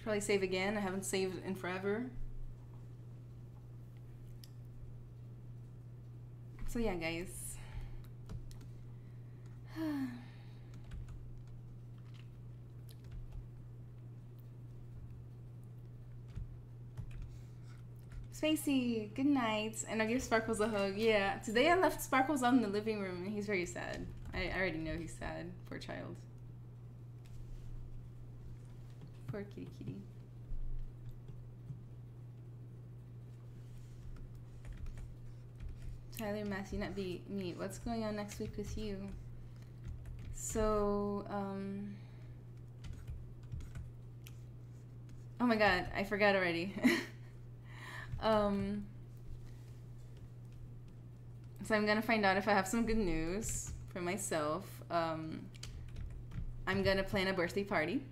Probably save again. I haven't saved in forever. So yeah, guys. Spacey, good night. And I'll give Sparkles a hug. Yeah, today I left Sparkles out in the living room and he's very sad. I already know he's sad. Poor child. Poor kitty kitty. Tyler, Matthew, not be me. What's going on next week with you? So, oh my god, I forgot already. So I'm gonna find out if I have some good news for myself. I'm gonna plan a birthday party,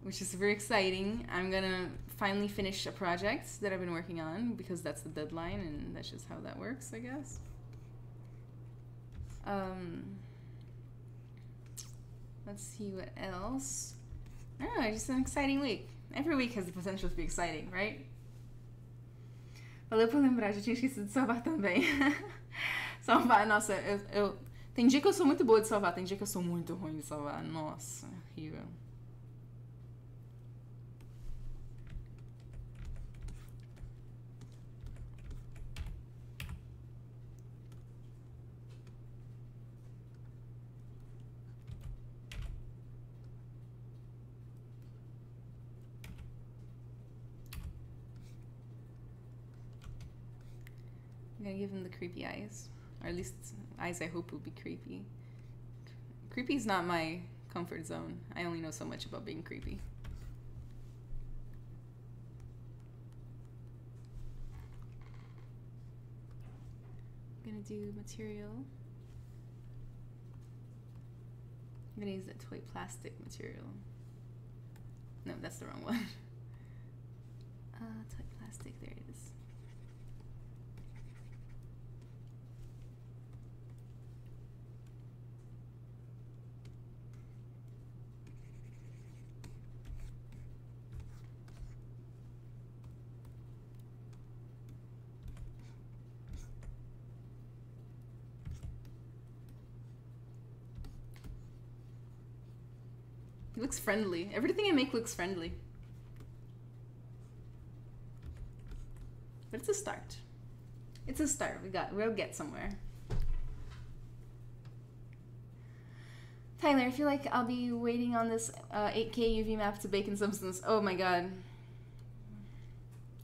which is very exciting. I'm gonna finally finish a project that I've been working on because that's the deadline and that's just how that works, I guess. Let's see what else. I don't know, just an exciting week. Every week has the potential to be exciting, right? Valeu por lembrar, já tinha esquecido de salvar também. Salvar, nossa, tem dia que eu sou muito boa de salvar, tem dia que eu sou muito ruim de salvar. Nossa, horrível. I'm gonna give him the creepy eyes. Or at least eyes I hope will be creepy. Creepy is not my comfort zone. I only know so much about being creepy. I'm gonna do material. I'm gonna use that toy plastic material. No, that's the wrong one. Toy plastic, there it is. It looks friendly. Everything I make looks friendly. But it's a start. It's a start. We'll get somewhere. Tyler, I feel like I'll be waiting on this 8K UV map to bake in substance. Oh my god.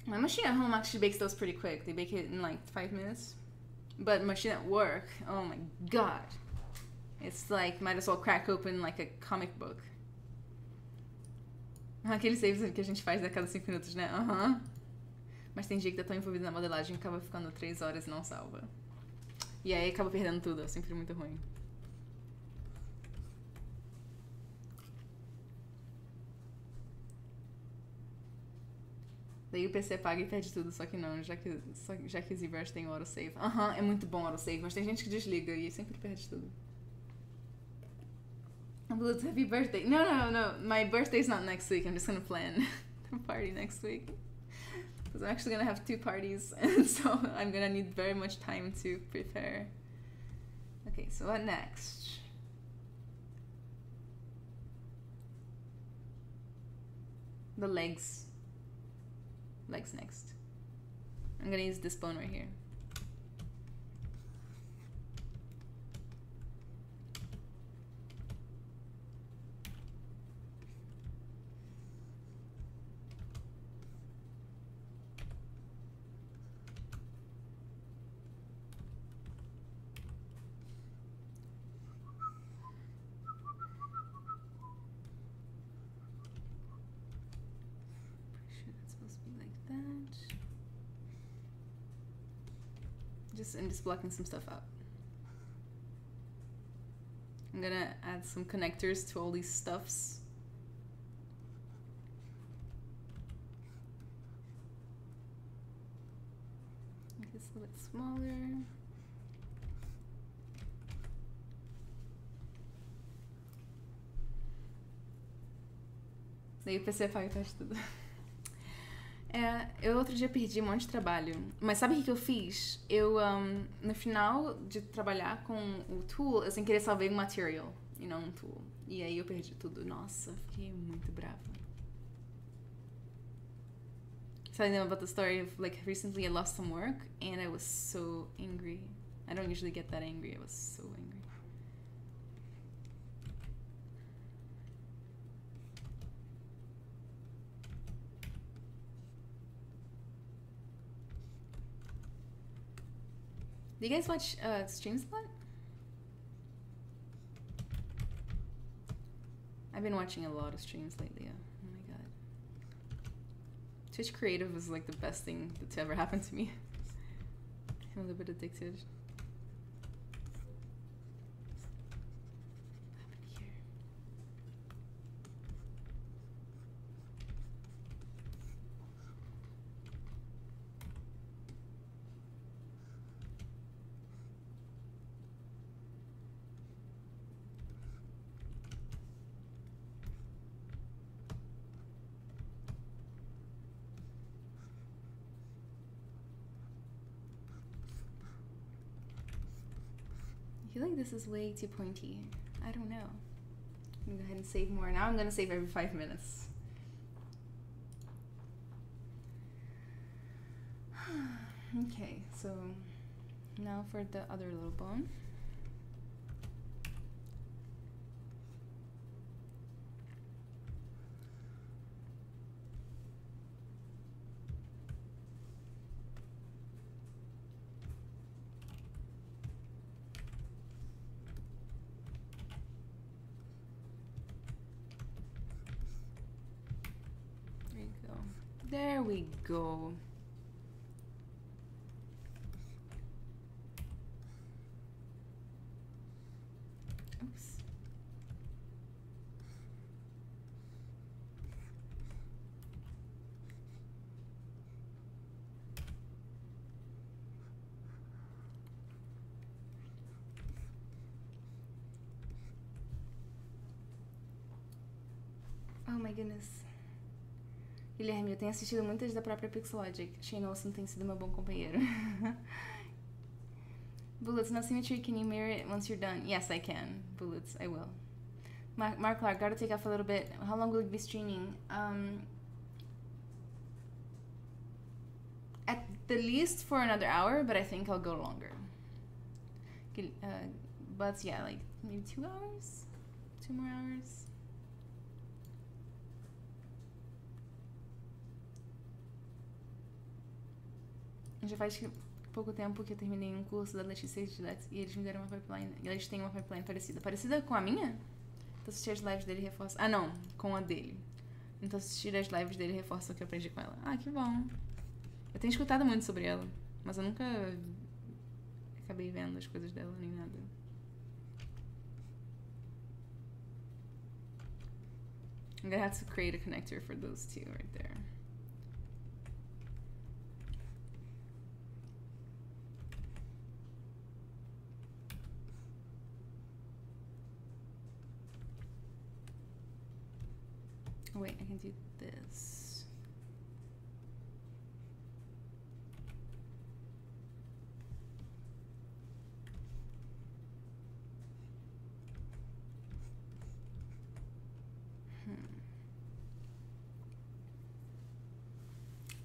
My machine at home actually bakes those pretty quick. They bake it in like 5 minutes. But machine at work, oh my god. It's like, might as well crack open like a comic book. Aquele saves que a gente faz a cada 5 minutos, né? Aham. Mas tem dia que tá tão envolvido na modelagem que acaba ficando 3 horas e não salva. E aí acaba perdendo tudo, é sempre muito ruim. Daí o PC apaga e perde tudo, só que não, já que o ZBrush tem o autosave. Aham, é muito bom o autosave, mas tem gente que desliga e sempre perde tudo. Blood's happy birthday. No. My birthday's not next week. I'm just gonna plan the party next week. Because I'm actually gonna have 2 parties, and so I'm gonna need very much time to prepare. Okay, so what next? The legs. Legs next. I'm gonna use this bone right here. I'm just blocking some stuff out. I'm gonna add some connectors to all these stuffs. Make this a little bit smaller. Daí o PC apaga e tudo. Eu outro dia perdi um monte de trabalho. Mas sabe o que eu fiz? Eu, no final de trabalhar com o tool, eu sem querer salvei um material e não um tool. E aí eu perdi tudo. Nossa, fiquei muito brava. So I know about the story of, like, recently I lost some work and I was so angry. I don't usually get that angry. I was so angry. Do you guys watch streams a lot? I've been watching a lot of streams lately. Oh my god. Twitch Creative was like the best thing that's ever happened to me. I'm a little bit addicted. I feel like this is way too pointy. I don't know. I'm gonna go ahead and save more. Now I'm gonna save every 5 minutes. Okay, so now for the other little bone. There we go. Oops. Oh my goodness. Guilherme, eu tenho assistido muitas da própria Pixelogic. Shane Olsen tem sido meu bom companheiro. Bullets, no symmetry, can you mirror it once you're done? Yes, I can. Bullets, I will. Mark Clark, gotta take off a little bit. How long will you be streaming? At the least for another hour, but I think I'll go longer. But yeah, like maybe 2 hours? 2 more hours? Já faz pouco tempo que eu terminei um curso da Letícia e eles me deram uma pipeline. E eles têm uma pipeline parecida. Parecida com a minha? Então assistir as lives dele reforça. Ah, não, com a dele. Então assistir as lives dele reforça o que eu aprendi com ela. Ah, que bom. Eu tenho escutado muito sobre ela, mas eu nunca acabei vendo as coisas dela nem nada. I'm gonna have to create a connector for those two right there. Wait, I can do this.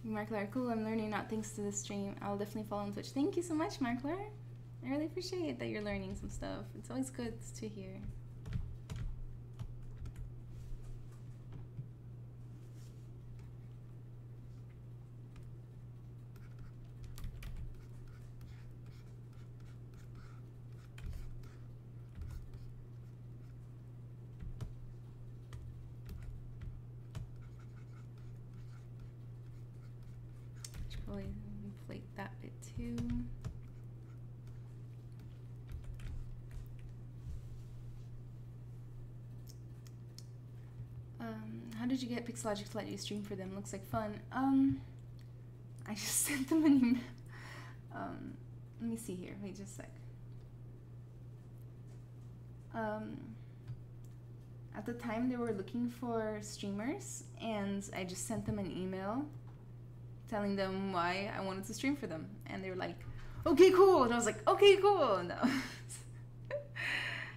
Markler, cool. I'm learning not thanks to this stream. I'll definitely follow on Twitch. Thank you so much, Markler. I really appreciate that you're learning some stuff. It's always good to hear. Should probably inflate that bit too. How did you get Pixologic to let you stream for them? Looks like fun. I just sent them an email. Let me see here. Wait just a sec. At the time, they were looking for streamers, and I just sent them an email telling them why I wanted to stream for them. And they were like, okay, cool. And I was like, okay, cool. No.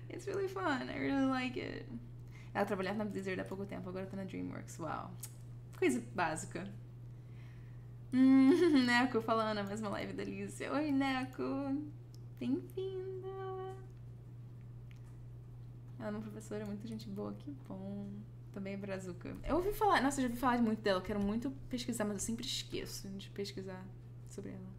It's really fun. I really like it. Ela trabalhava na Blizzard há pouco tempo, agora tá na DreamWorks. Uau. Coisa básica. Neco falando, mais uma live delícia. Oi, Neco. Bem-vinda. Ela é uma professora, muita gente boa. Que bom. Também é brazuca. Eu ouvi falar, nossa, eu já ouvi falar muito dela. Eu quero muito pesquisar, mas eu sempre esqueço de pesquisar sobre ela.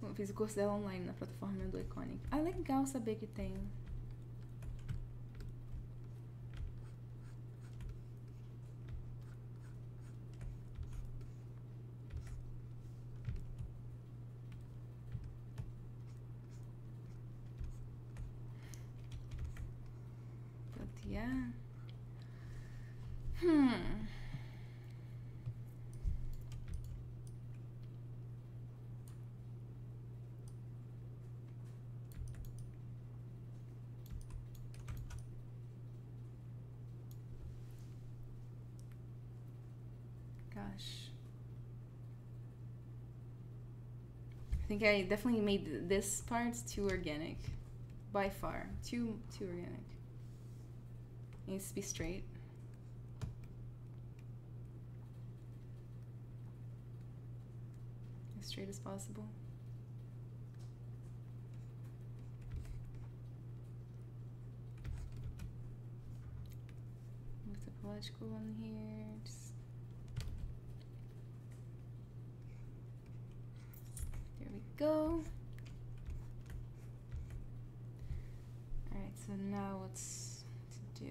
Eu fiz o curso dela online na plataforma do Iconic. Ah, legal saber que tem. But yeah. Gosh. I think I definitely made this part too organic. By far. Too organic. It needs to be straight. As straight as possible. Move the topological one here. Just there we go. Alright, so now what's to do?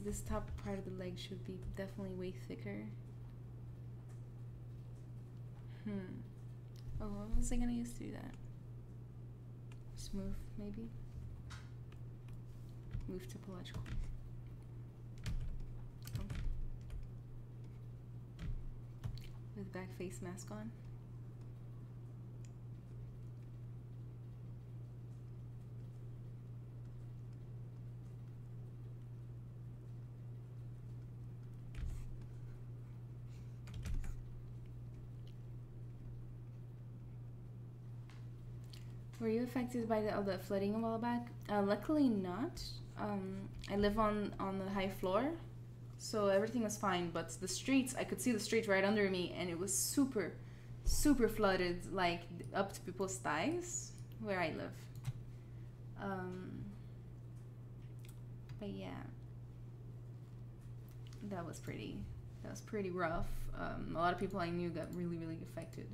This top part of the leg should be definitely way thicker. Oh, what was I gonna use to do that? Smooth, maybe? Move topological. Oh. With back face mask on. Were you affected by the flooding a while back? Luckily not. I live on the high floor, so everything was fine. But the streets, I could see the street right under me, and it was super, super flooded, like up to people's thighs where I live. But yeah, that was pretty rough. A lot of people I knew got really, really affected.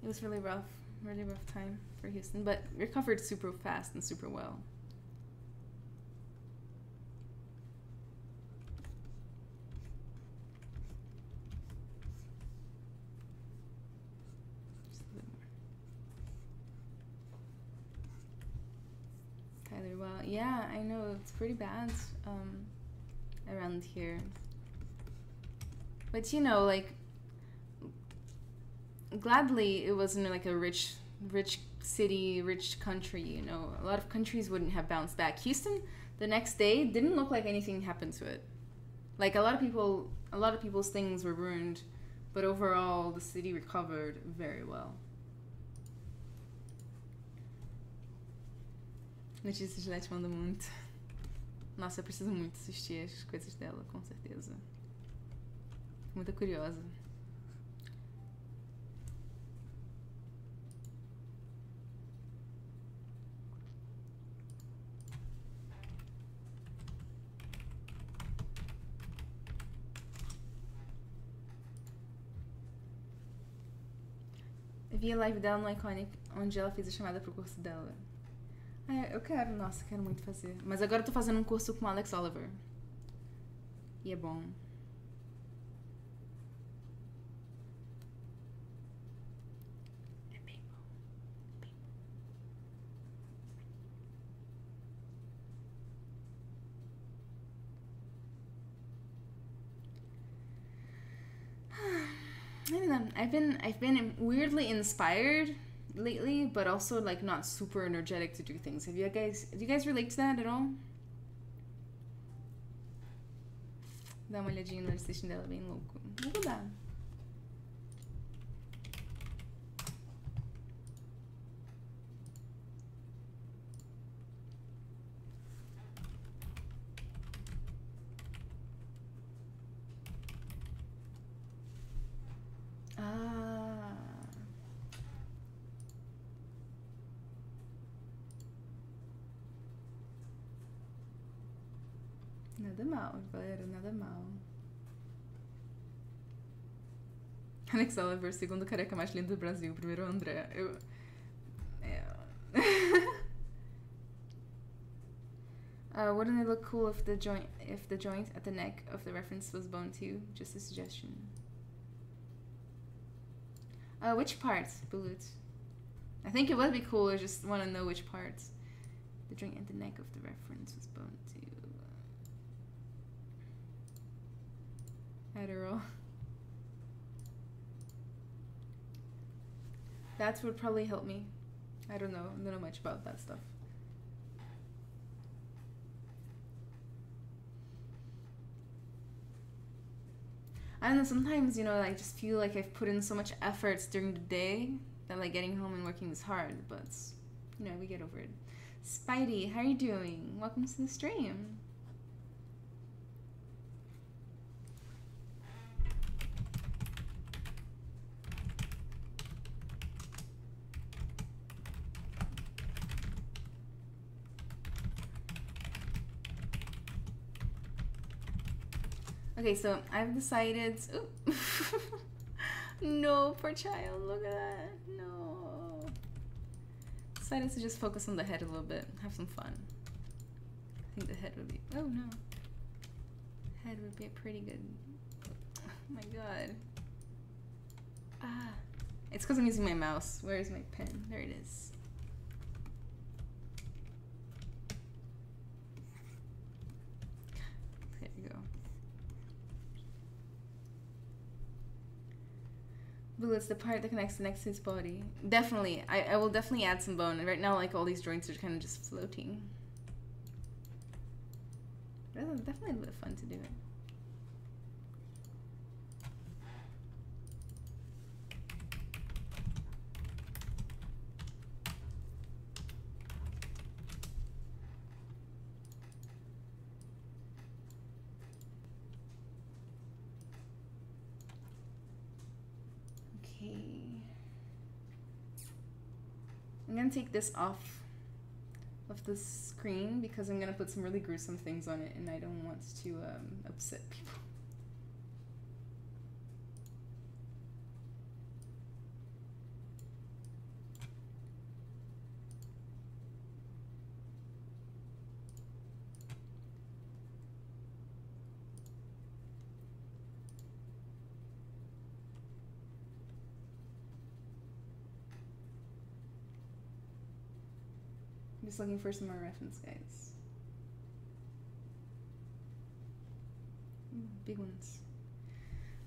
It was really rough time for Houston, but recovered super fast and super well. Yeah, I know, it's pretty bad around here. But you know, like, gladly it wasn't like a rich city, rich country, you know. A lot of countries wouldn't have bounced back. Houston, the next day, didn't look like anything happened to it. Like, a lot of people's things were ruined, but overall the city recovered very well. Notícias de Juliette manda muito. Nossa, eu preciso muito assistir as coisas dela, com certeza. Muito curiosa. Eu vi a live dela no Iconic, onde ela fez a chamada pro curso dela. Ah, eu quero, nossa, quero muito fazer. Mas agora eu tô fazendo um curso com o Alex Oliver. E é bom. É bem bom. Bem bom. I don't know. I've been weirdly inspired lately, but also like not super energetic to do things. Do you guys relate to that at all? Dá uma olhadinha no assistant dela, bem louco. Eu vou dar. Nada mal, galera, nada mal. Alex Oliver, segundo careca mais lindo do Brasil. Primeiro o André. Wouldn't it look cool if the joint at the neck of the reference was bone too? Just a suggestion. Which parts, Bullet? I think it would be cool. I just want to know which parts. The joint at the neck of the reference was bone too. Adderall. That would probably help me. I don't know much about that stuff. I don't know, sometimes, you know, I just feel like I've put in so much efforts during the day that like getting home and working is hard, but you know, we get over it. Spidey, how are you doing? Welcome to the stream. Okay, so I've decided. No, poor child. Look at that. No. Decided to just focus on the head a little bit. Have some fun. I think the head would be. Oh no. Head would be pretty good. Oh my god. It's because I'm using my mouse. Where is my pen? There it is. There you go. Blue, it's the part that connects the neck to his body. Definitely. I will definitely add some bone. Right now, like, all these joints are kind of just floating. But it's definitely a bit of fun to do it. I'm gonna take this off of the screen because I'm gonna put some really gruesome things on it and I don't want to upset people. I'm just looking for some more reference, guys. Big ones.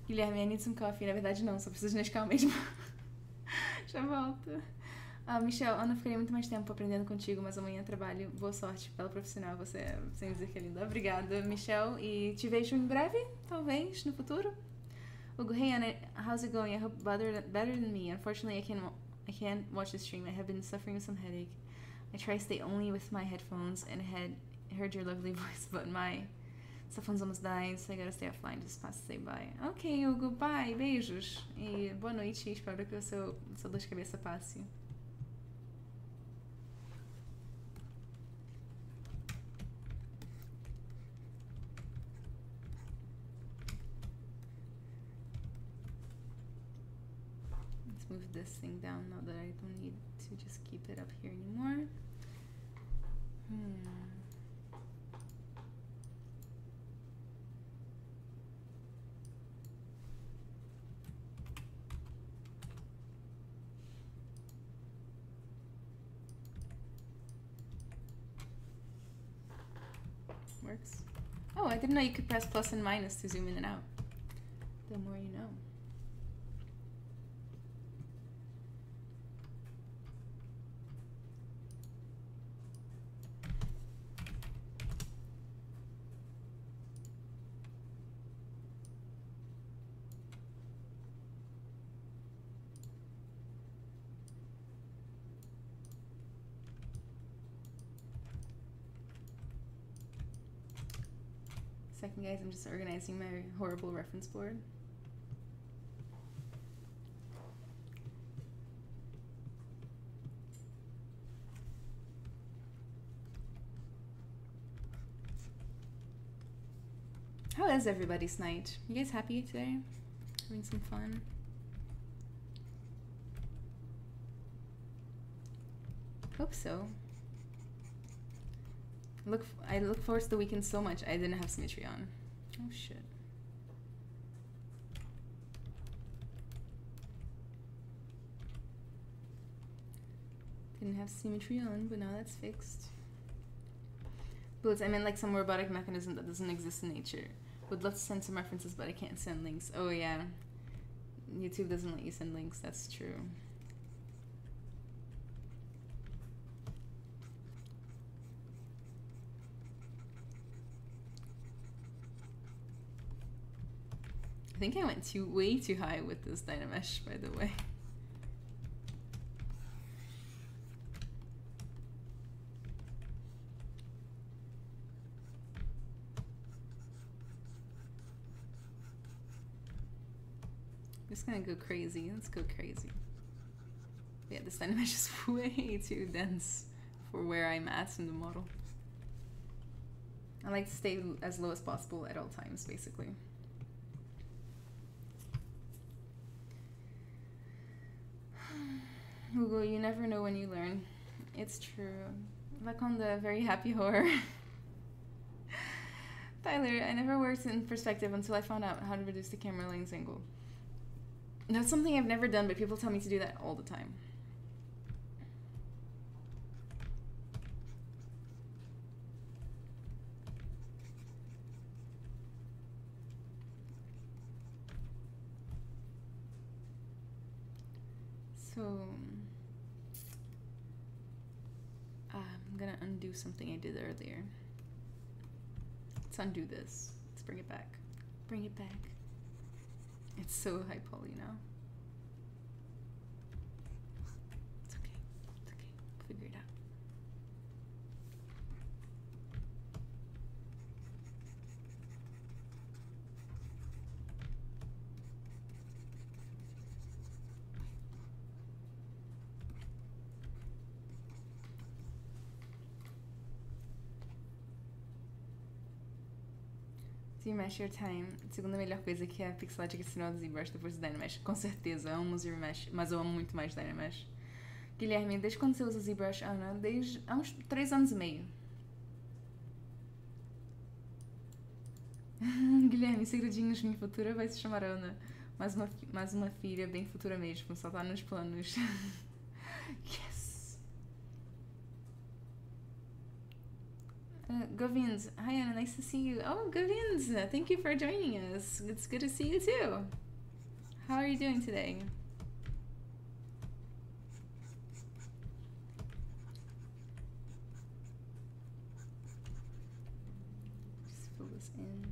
Guilherme, I need some coffee. Na verdade, não, só preciso de Nescau mesmo. Já volto. Michelle, Ana, ficaria muito mais tempo aprendendo contigo, mas amanhã trabalho. Boa sorte pela profissional, você é, sem dizer que é linda. Obrigada, Michelle, e te vejo em breve, talvez, no futuro. Hugo, hey Anna, how's it going? I hope better than me. Unfortunately, I can't watch the stream. I have been suffering with some headache. I try to stay only with my headphones and heard your lovely voice, but my cell phone's almost dying, so I gotta stay offline just to say bye. Ok, Hugo, bye, beijos. E boa noite, espero que sua dor de cabeça passe. Move this thing down now that I don't need to just keep it up here anymore. Works. Oh, I didn't know you could press plus and minus to zoom in and out. The more you know. Second, guys, I'm just organizing my horrible reference board. How is everybody's night? You guys happy today? Having some fun? Hope so. I look forward to the weekend so much. I didn't have symmetry on. Oh shit. Didn't have symmetry on, but now that's fixed. Bullets, I meant like some robotic mechanism that doesn't exist in nature. Would love to send some references, but I can't send links. Oh yeah. YouTube doesn't let you send links, that's true. I think I went way too high with this Dynamesh, by the way. I'm just gonna go crazy. Let's go crazy. Yeah, this Dynamesh is way too dense for where I'm at in the model. I like to stay as low as possible at all times, basically. Hugo, you never know when you learn. It's true. Like on the Very Happy Horror. Tyler, I never worked in perspective until I found out how to reduce the camera lens angle. That's something I've never done, but people tell me to do that all the time. So, I'm gonna undo something I did earlier. Let's undo this. Let's bring it back. Bring it back. It's so high poly now. It's okay. It's okay. We'll figure it out. ZBrush Your Time, segunda melhor coisa que a Pixelogic ensinou do ZBrush depois do Dynamesh. Com certeza, amo o ZBrush, mas eu amo muito mais Dynamesh. Guilherme, desde quando você usa ZBrush, Ana? Desde há uns 3 anos e meio. Guilherme, segredinhos, minha futura vai se chamar Ana. Mais uma filha bem futura mesmo, só tá nos planos. Yes! Govind, hi Anna, nice to see you. Oh, Govind, thank you for joining us. It's good to see you too. How are you doing today? Just fill this in.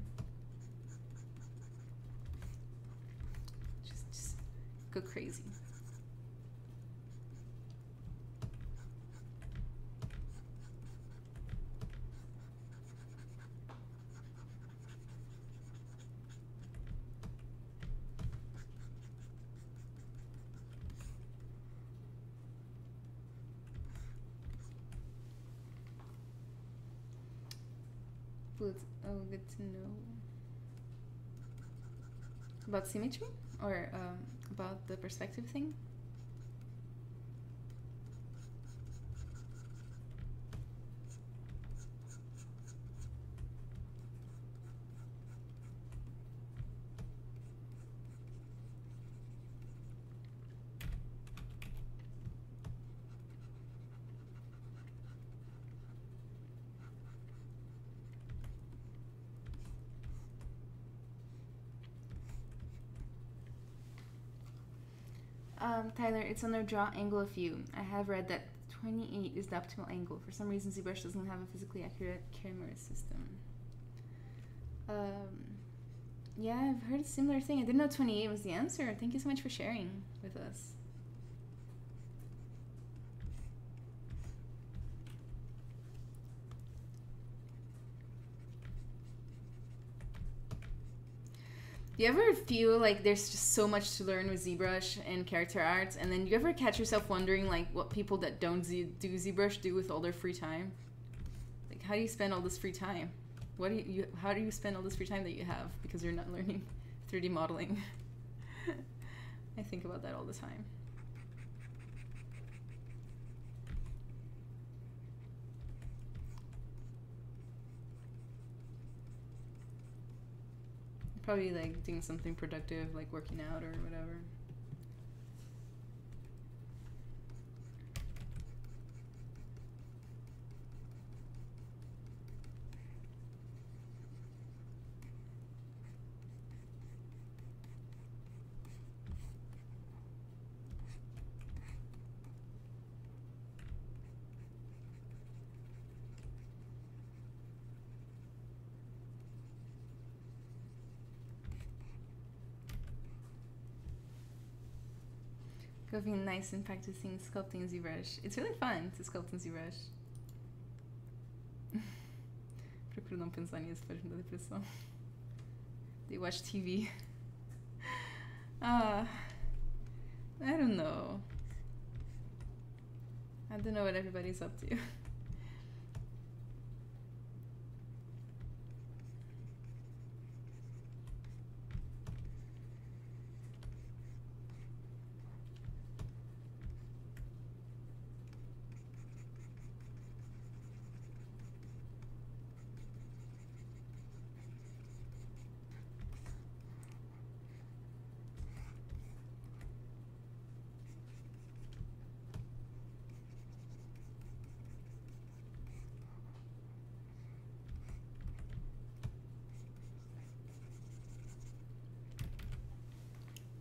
Just go crazy. Oh, good to know. About symmetry? Or about the perspective thing? Tyler, it's on the draw angle of view. I have read that 28 is the optimal angle. For some reason, ZBrush doesn't have a physically accurate camera system. Yeah, I've heard a similar thing. I didn't know 28 was the answer. Thank you so much for sharing with us. Do you ever feel like there's just so much to learn with ZBrush and character art, and then you ever catch yourself wondering like what people that don't do ZBrush do with all their free time? Like, how do you spend all this free time? How do you spend all this free time that you have because you're not learning 3D modeling? I think about that all the time. Probably like doing something productive, like working out or whatever. Being nice and practicing sculpting in ZBrush. It's really fun to sculpt in ZBrush. Procuro não pensar nisso para da depressão. They watch TV. I don't know. I don't know what everybody's up to.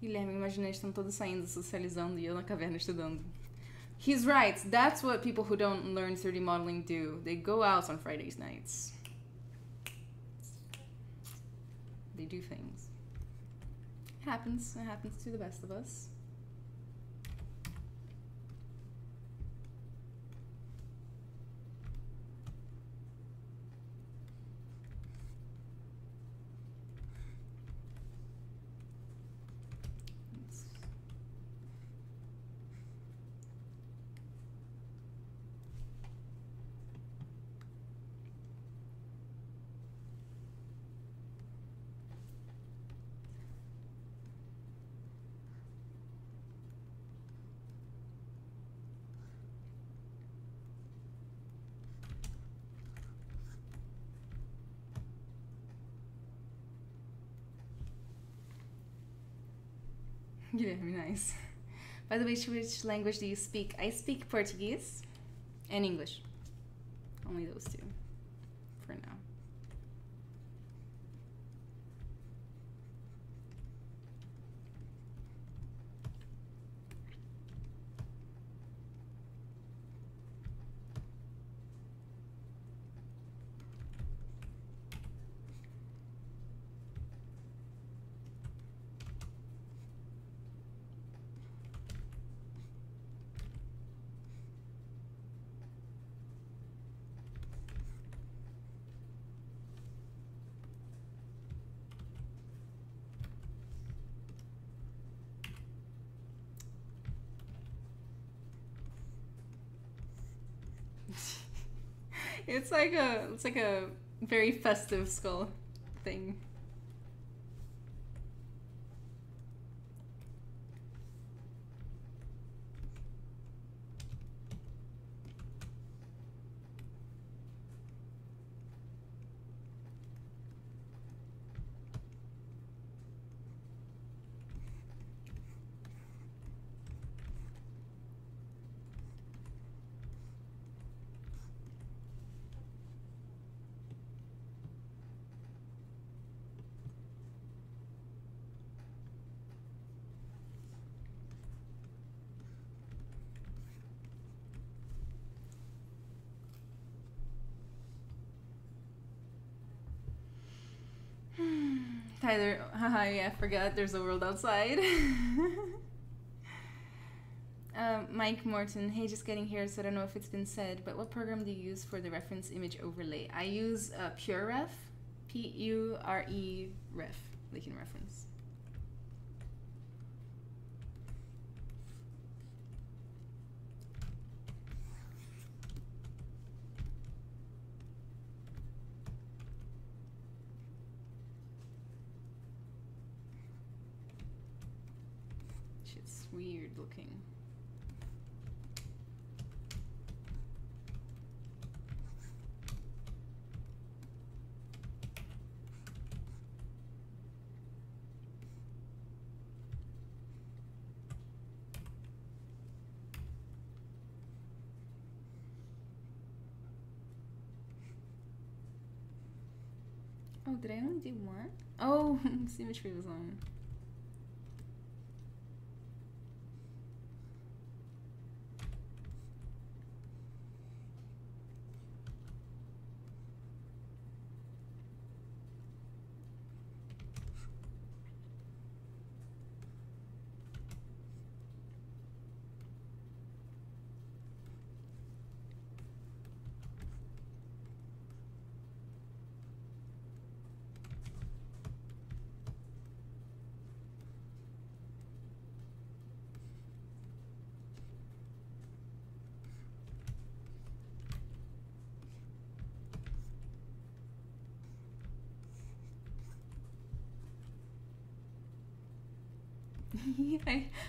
Guilherme, imaginei estão todos saindo, socializando e eu na caverna estudando. He's right. That's what people who don't learn 3D modeling do. They go out on Fridays nights. They do things. It happens. It happens to the best of us. Guilherme, nice. By the way, which language do you speak? I speak Portuguese and English. Only those two. It's like a very festive skull thing. Tyler, haha, yeah, I forgot there's a world outside. Mike Morton, hey, just getting here, so I don't know if it's been said, but what program do you use for the reference image overlay? I use PureRef, P-U-R-E ref, like in reference. Shit's weird looking. Oh, did I only do one? Oh, symmetry was on.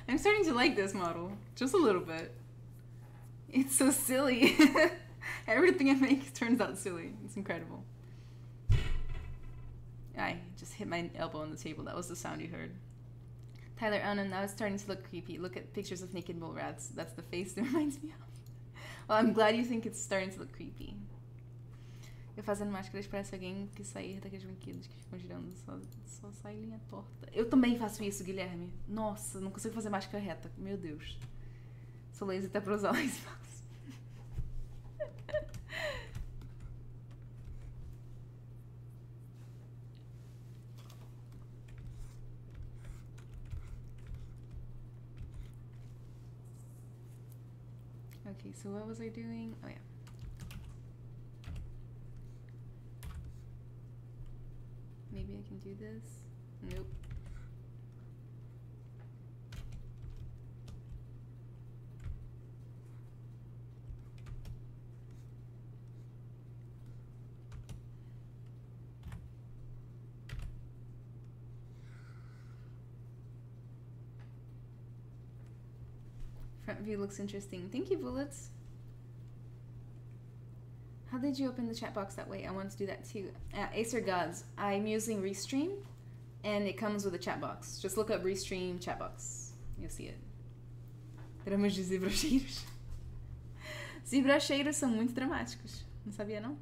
I'm starting to like this model, just a little bit. It's so silly. Everything I make turns out silly. It's incredible. I just hit my elbow on the table. That was the sound you heard. Tyler, oh no, now it's starting to look creepy. Look at pictures of naked mole rats. That's the face that reminds me of. Well, I'm glad you think it's starting to look creepy. Eu fazendo máscaras parece alguém que sair daqueles brinquedos que ficam girando, só sai linha torta. Eu também faço isso, Guilherme. Nossa, não consigo fazer máscara reta. Meu Deus. Sou lazy até pra usar lazy mouse. Okay, so what was I doing? Oh yeah. Maybe I can do this. Nope. Front view looks interesting. Thank you, Bullets. How did you open the chat box that way? I want to do that too. Acer Gods, I'm using Restream, and it comes with a chat box. Just look up Restream chat box. You'll see it. Dramas de ZBrusheiros. ZBrusheiros são muito dramáticos. Não sabia, não?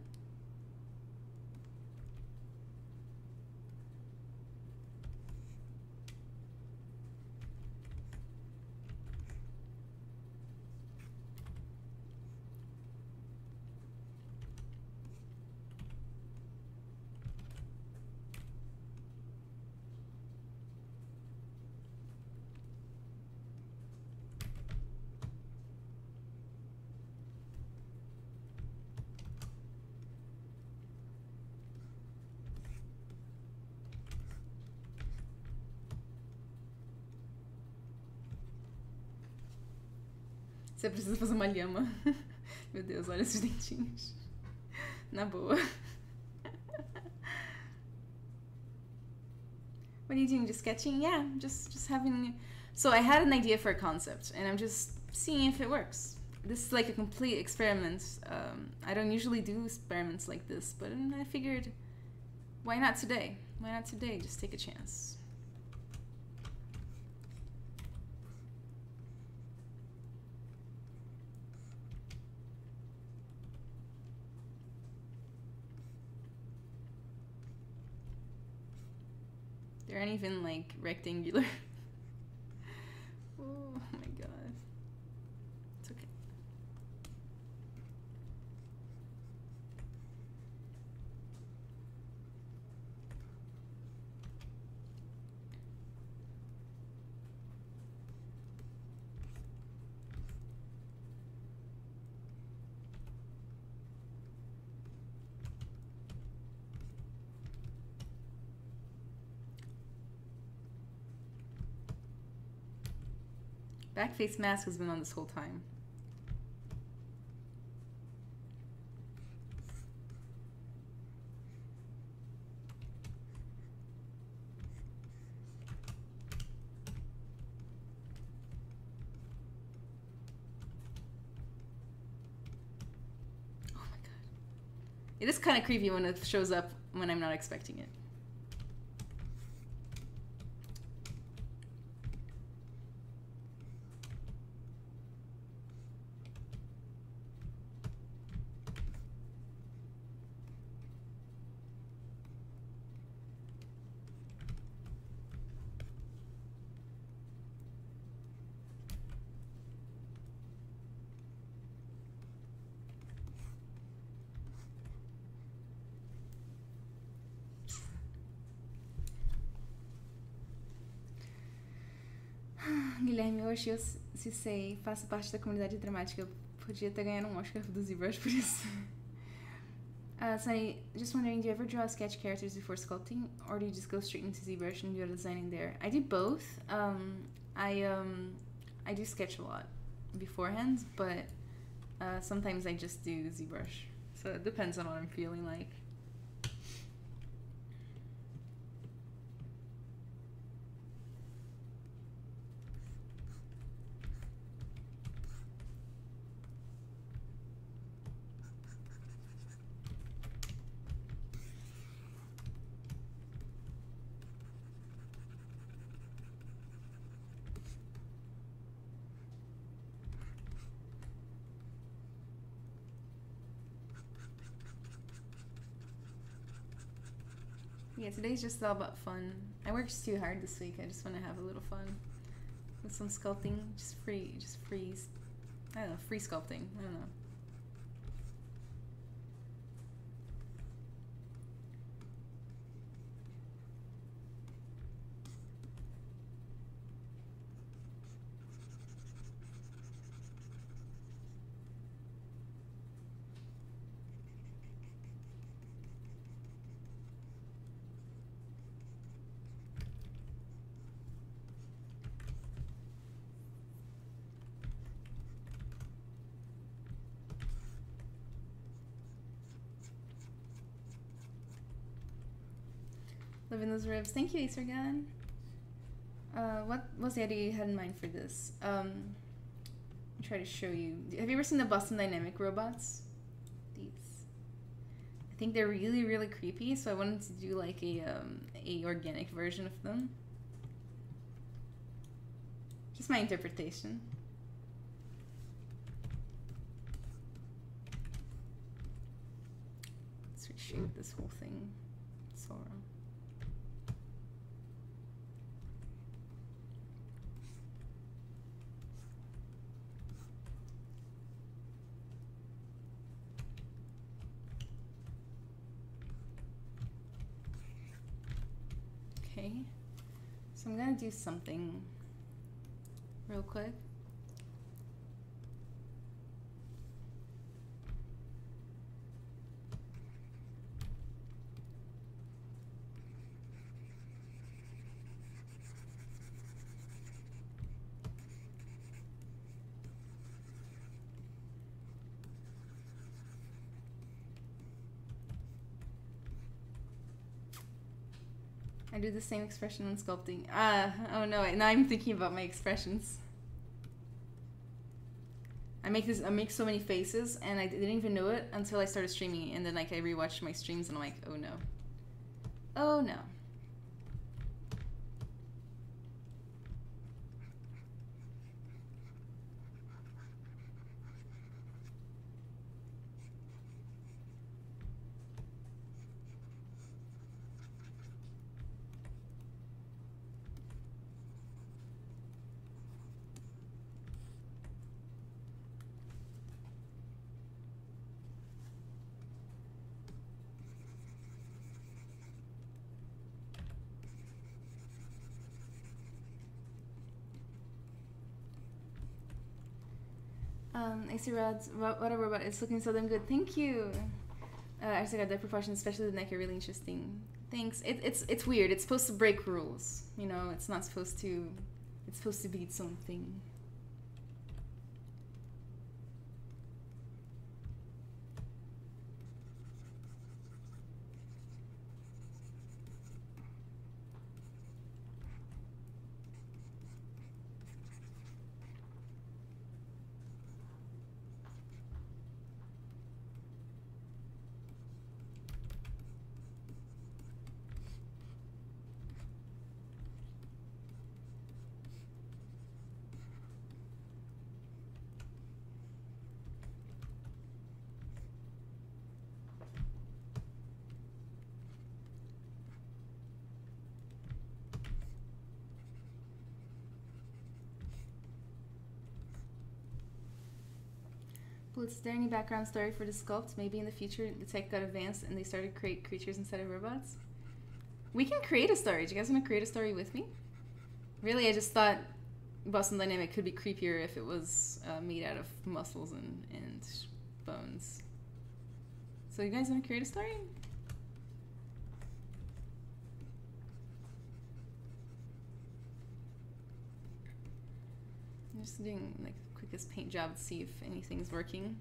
Você precisa fazer uma lhama. Meu Deus, olha esses dentinhos. Na boa. What are you doing? Just sketching? Yeah, just having... So I had an idea for a concept, and I'm just seeing if it works. This is like a complete experiment. I don't usually do experiments like this, but I figured, why not today? Why not today? Just take a chance. They aren't even like rectangular. Oh my god. It's okay. Backface mask has been on this whole time. Oh my god. It is kind of creepy when it shows up when I'm not expecting it. Guilherme, hoje eu se sei, faço parte da comunidade dramática. Podia ter ganhado um Oscar do ZBrush por isso. Sunny, just wondering, do you ever draw sketch characters before sculpting, or do you just go straight into ZBrush and do your designing there? I do both. I do sketch a lot beforehand, but sometimes I just do ZBrush. So it depends on what I'm feeling like. Yeah, today's just all about fun. I worked too hard this week. I just want to have a little fun with some sculpting. Just free, I don't know, free sculpting. I don't know. Living those ribs. Thank you, Acergon. What was the idea you had in mind for this? I'll try to show you. Have you ever seen the Boston Dynamic robots? These. I think they're really, really creepy, so I wanted to do like a organic version of them. Just my interpretation. Let's reshape this whole thing. Sorrow. Okay, so I'm gonna do something real quick. I do the same expression when sculpting. Oh no, now I'm thinking about my expressions. I make so many faces, and I didn't even know it until I started streaming, and then like I rewatched my streams, and I'm like, oh no. Oh no. I see Rod's what a robot. It's looking so damn good. Thank you. I actually got that proportion, especially the neck are really interesting. Thanks. It's weird. It's supposed to break rules. You know, it's not supposed to. It's supposed to be its own thing. Was there any background story for the sculpt? Maybe in the future the tech got advanced and they started to create creatures instead of robots? We can create a story. Do you guys want to create a story with me? Really, I just thought Boston Dynamic could be creepier if it was made out of muscles and bones. So you guys want to create a story? I'm just doing like quickest paint job to see if anything's working.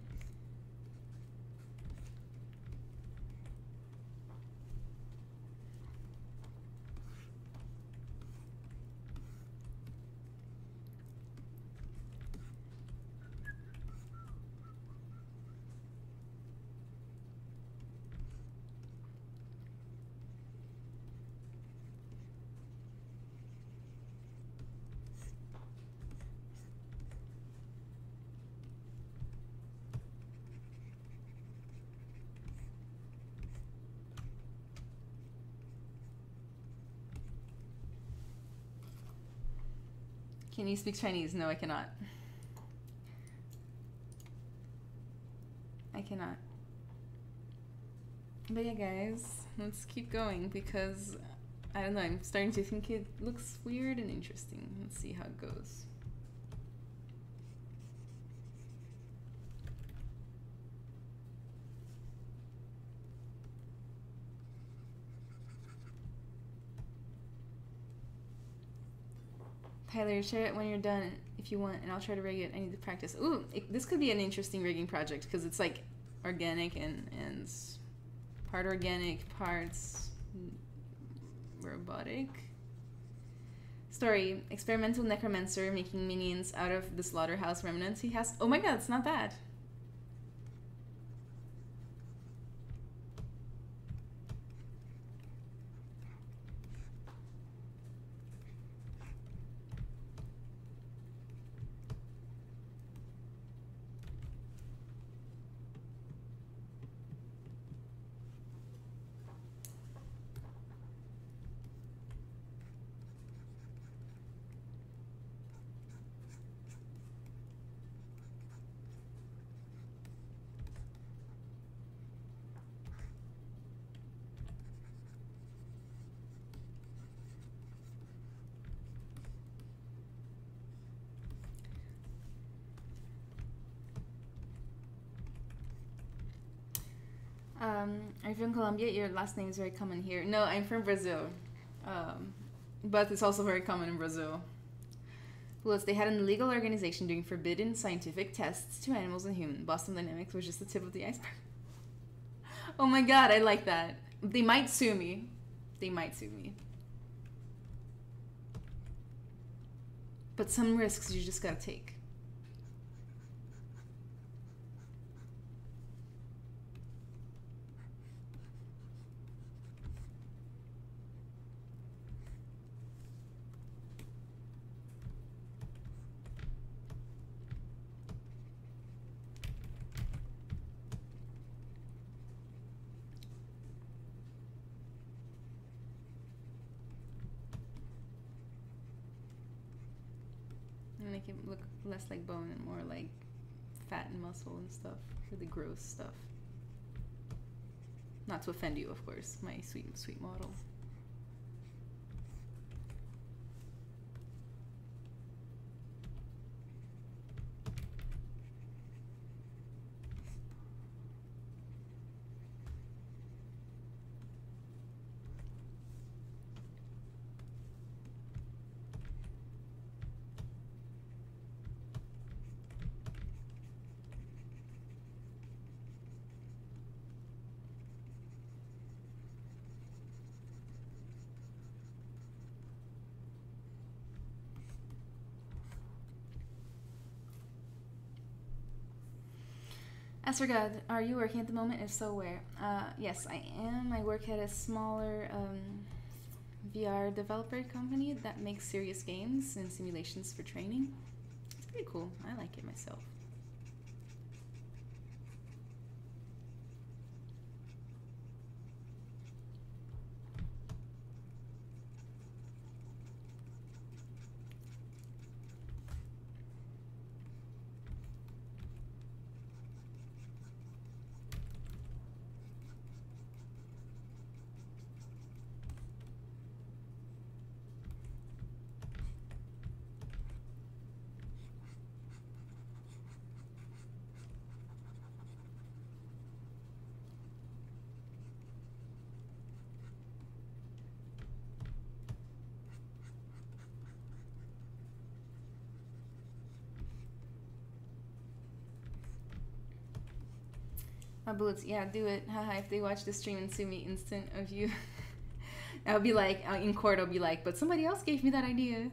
Can you speak Chinese? No, I cannot. I cannot. But yeah, guys, let's keep going because, I don't know, I'm starting to think it looks weird and interesting. Let's see how it goes. Tyler, share it when you're done if you want, and I'll try to rig it. I need to practice. Ooh, this could be an interesting rigging project because it's like organic and part organic, parts robotic. Story: experimental necromancer making minions out of the slaughterhouse remnants he has. Oh my god, it's not bad. Are you from Colombia? Your last name is very common here. No, I'm from Brazil. But it's also very common in Brazil. Plus, they had an illegal organization doing forbidden scientific tests to animals and humans. Boston Dynamics was just the tip of the iceberg. Oh my god, I like that. They might sue me. They might sue me. But some risks you just gotta take. Make it look less like bone and more like fat and muscle and stuff. Really gross stuff. Not to offend you, of course, my sweet model. As for God, are you working at the moment? If so, where? Yes, I am. I work at a smaller VR developer company that makes serious games and simulations for training. It's pretty cool. I like it myself. My bullets, yeah, do it. Haha, if they watch the stream and sue me instant of you. I would be like, in court I'll be like, but somebody else gave me that idea.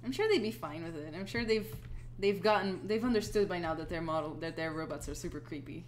I'm sure they'd be fine with it. I'm sure they've understood by now that their robots are super creepy.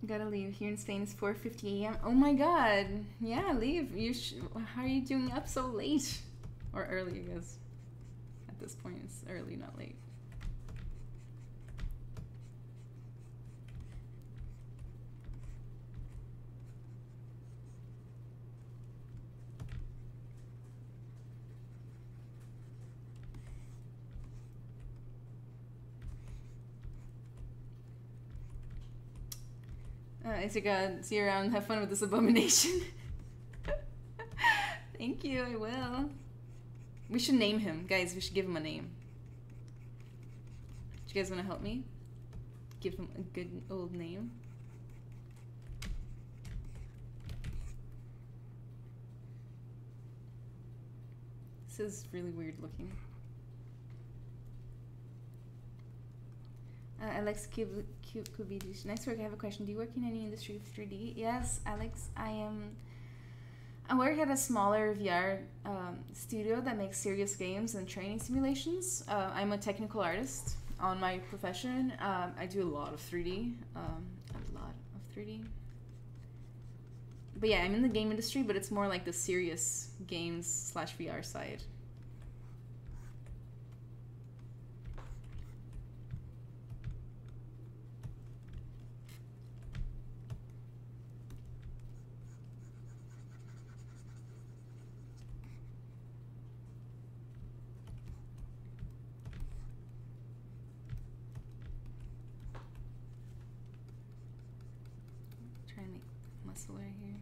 Gotta leave. Here in Spain it's 4:50 a.m. Oh my god. Yeah, leave. How are you doing up so late? Or early, I guess. At this point, it's early, not late. Isika, see you around. Have fun with this abomination. Thank you, I will. We should name him. Guys, we should give him a name. Do you guys want to help me? Give him a good old name. This is really weird looking. Alex Kubidish. Nice work. I have a question. Do you work in any industry of 3D? Yes, Alex. I work at a smaller VR studio that makes serious games and training simulations. I'm a technical artist on my profession. I do a lot of 3D. But yeah, I'm in the game industry, but it's more like the serious games / VR side. muscle right here.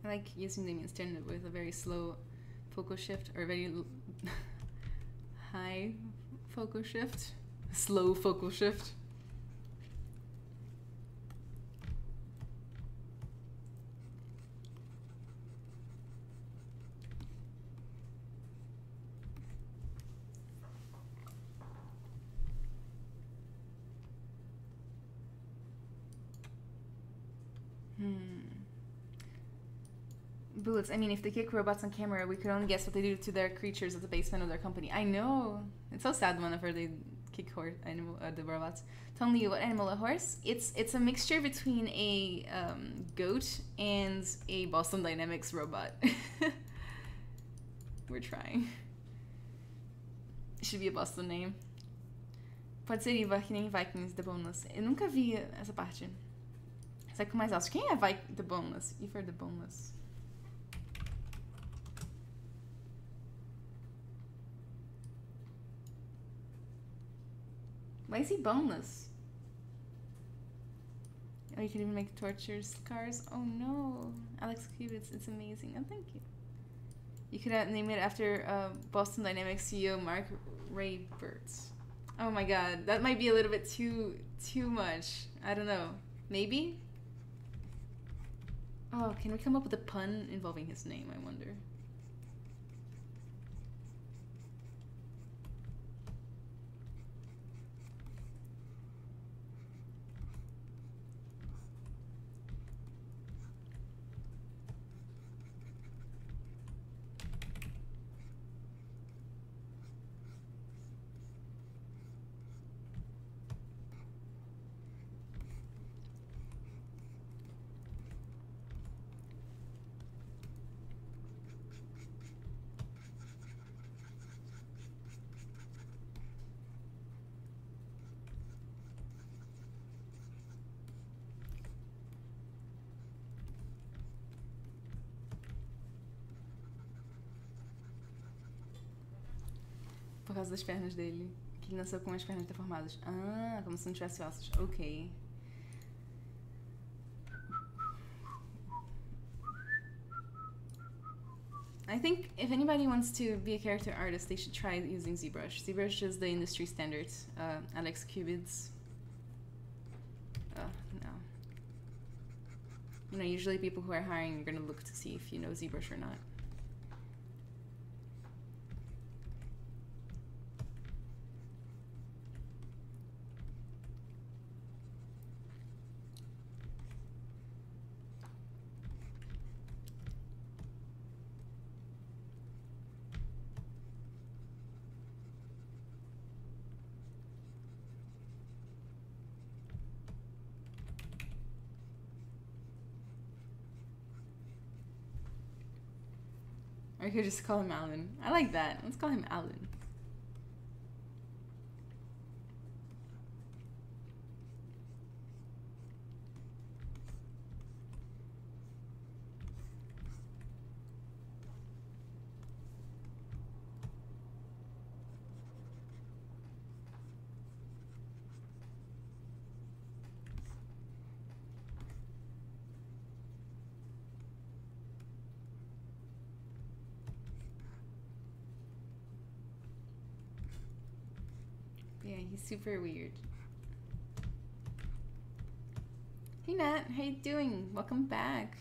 I like using them instead with a very slow focal shift, or very high focal shift, slow focal shift. Bullets. I mean, if they kick robots on camera, we could only guess what they do to their creatures at the basement of their company. I know. It's so sad whenever they kick the robots. Telling you what animal? A horse? It's a mixture between a goat and a Boston Dynamics robot. We're trying. It should be a Boston name. Pode ser Iva, que nem Vikings, The Boneless. Eu nunca vi essa parte. Sai com mais alto. Quem é The Boneless? Iva The Boneless. Why is he boneless? Oh, you can even make torture scars? Oh no. Alex Cubits, it's amazing. Oh, thank you. You could name it after Boston Dynamics CEO Mark Raybert. Oh my god, that might be a little bit too much. I don't know. Maybe? Oh, can we come up with a pun involving his name, I wonder? Por causa das pernas dele. Que ele nasceu com as pernas deformadas. Ah, como se não tivesse ossos. Ok. I think if anybody wants to be a character artist, they should try using ZBrush. ZBrush is the industry standard. Alex Cubids. No. You know, usually people who are hiring are going to look to see if you know ZBrush or not. Or you could just call him Alan. I like that. Let's call him Alan. Yeah, he's super weird. Hey Nat, how you doing? Welcome back.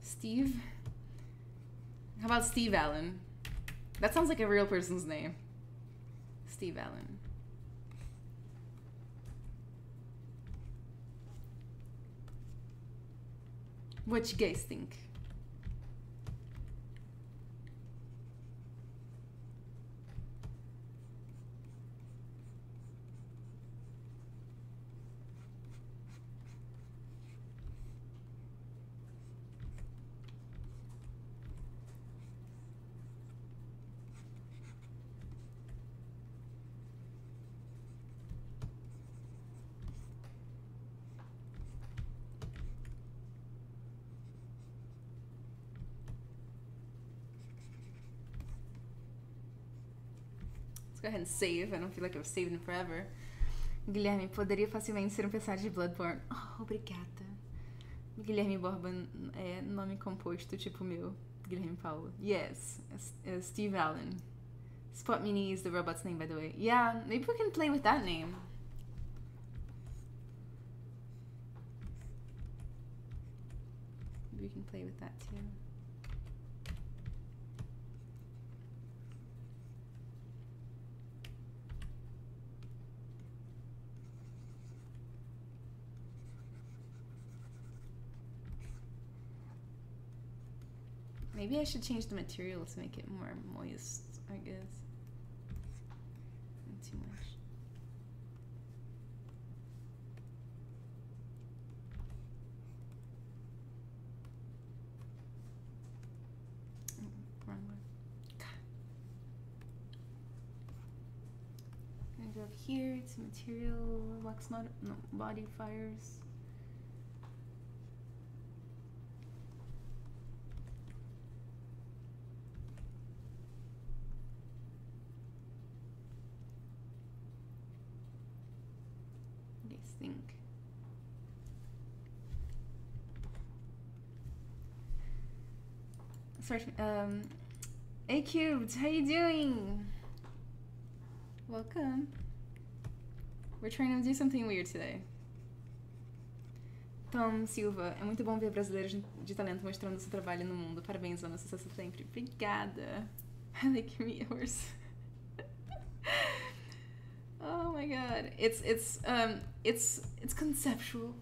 Steve? How about Steve Allen? That sounds like a real person's name. Steve Allen. What you guys think? Go ahead and save. I don't feel like I've saved them forever. Guilherme, poderia facilmente ser um personagem de Bloodborne. Oh, obrigada. Guilherme Borba é nome composto, tipo meu. Guilherme Paulo. Yes. Steve Allen. Spot Mini is the robot's name, by the way. Yeah, maybe we can play with that name. Maybe we can play with that too. Maybe I should change the material to make it more moist, I guess. Not too much. Oh, wrong one. I'm gonna go up here to material, wax modifiers. Think. Sorry, A Cubed, how you doing? Welcome. We're trying to do something weird today. Tom Silva, é muito bom ver brasileiros de talento mostrando seu trabalho no mundo. Parabéns, Ana, sucesso sempre. Obrigada. I like yours. Oh my god, it's conceptual.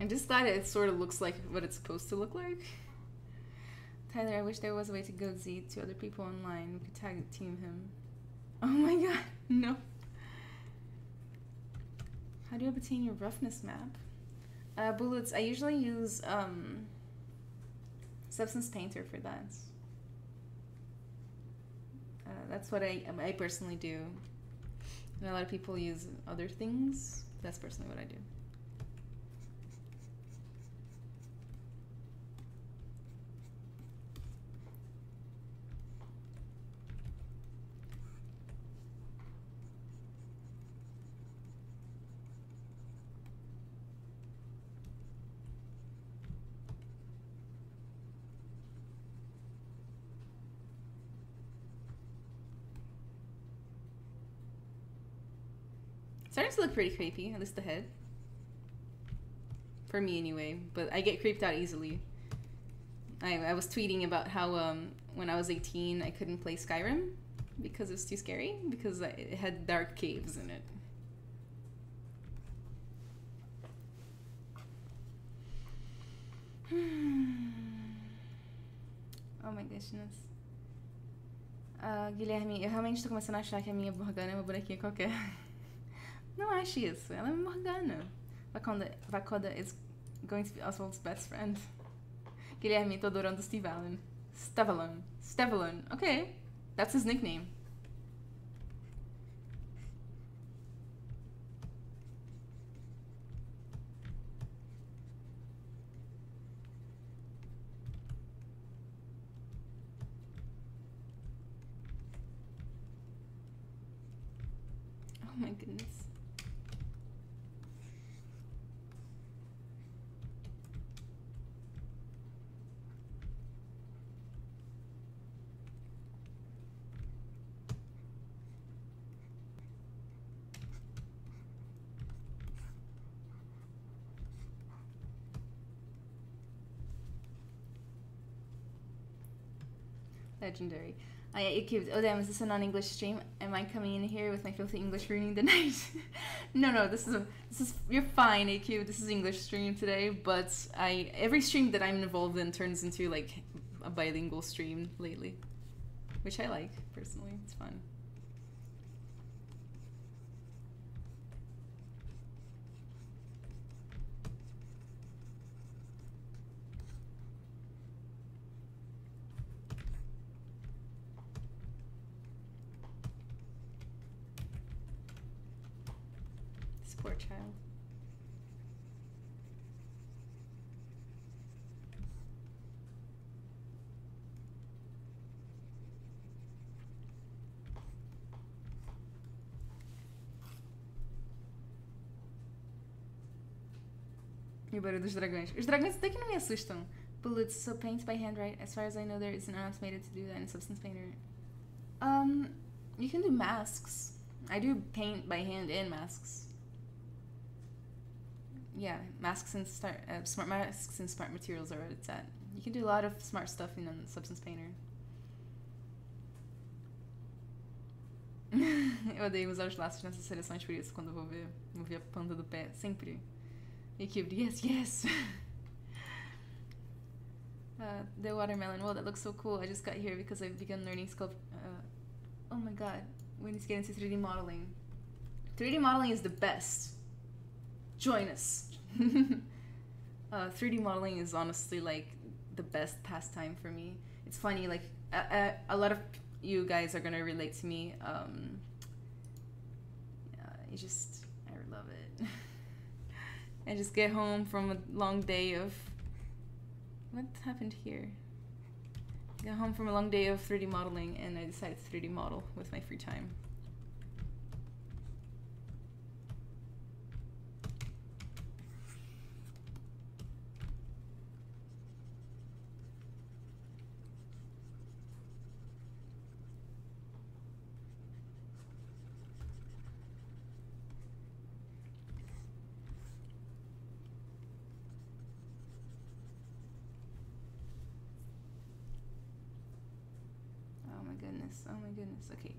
I'm just glad it sort of looks like what it's supposed to look like. Tyler, I wish there was a way to go Z to other people online. We could tag team him. Oh my god, no. How do you obtain your roughness map? Bullets, I usually use Substance Painter for that. That's what I personally do. And a lot of people use other things. That's personally what I do. Starting to look pretty creepy, at least the head. For me anyway, but I get creeped out easily. I was tweeting about how when I was 18 I couldn't play Skyrim because it was too scary, because it had dark caves in it. Oh my goodness. Guilherme, eu realmente tô começando a achar que a minha Morgana é uma bonequinha qualquer. Não ache isso, ela é Morgana. Vakoda is going to be Oswald's best friend. Guilherme, tô adorando Steve Allen. Stevalon. Okay, that's his nickname. Oh my goodness. Legendary. It keeps. Oh damn! Is this a non-English stream? Am I coming in here with my filthy English ruining the night? No. This is. You're fine, AQ. This is English stream today, but every stream that I'm involved in turns into like a bilingual stream lately, which I like personally. It's fun. Poor child. E o barulho dos dragões. Os dragões até que não me assustam. Bullets, so paint by hand, right? As far as I know, there is an automated to do that in Substance Painter. You can do masks. I do paint by hand and masks. Yeah, masks and smart masks and smart materials are what it's at. You can do a lot of smart stuff in Substance Painter. Eu odeio usar os laços nessas seleções, por isso quando eu vou ver a ponta do pé, sempre. Equilibre, yes. The watermelon, well, that looks so cool. I just got here because I've begun learning sculpt. Oh my god, we need to get into 3D modeling. 3D modeling is the best. Join us. 3D modeling is honestly like the best pastime for me. It's funny, like a lot of you guys are gonna relate to me. I love it. I just get home from a long day of, what happened here? I got home from a long day of 3D modeling and I decided to 3D model with my free time. Oh my goodness, ok.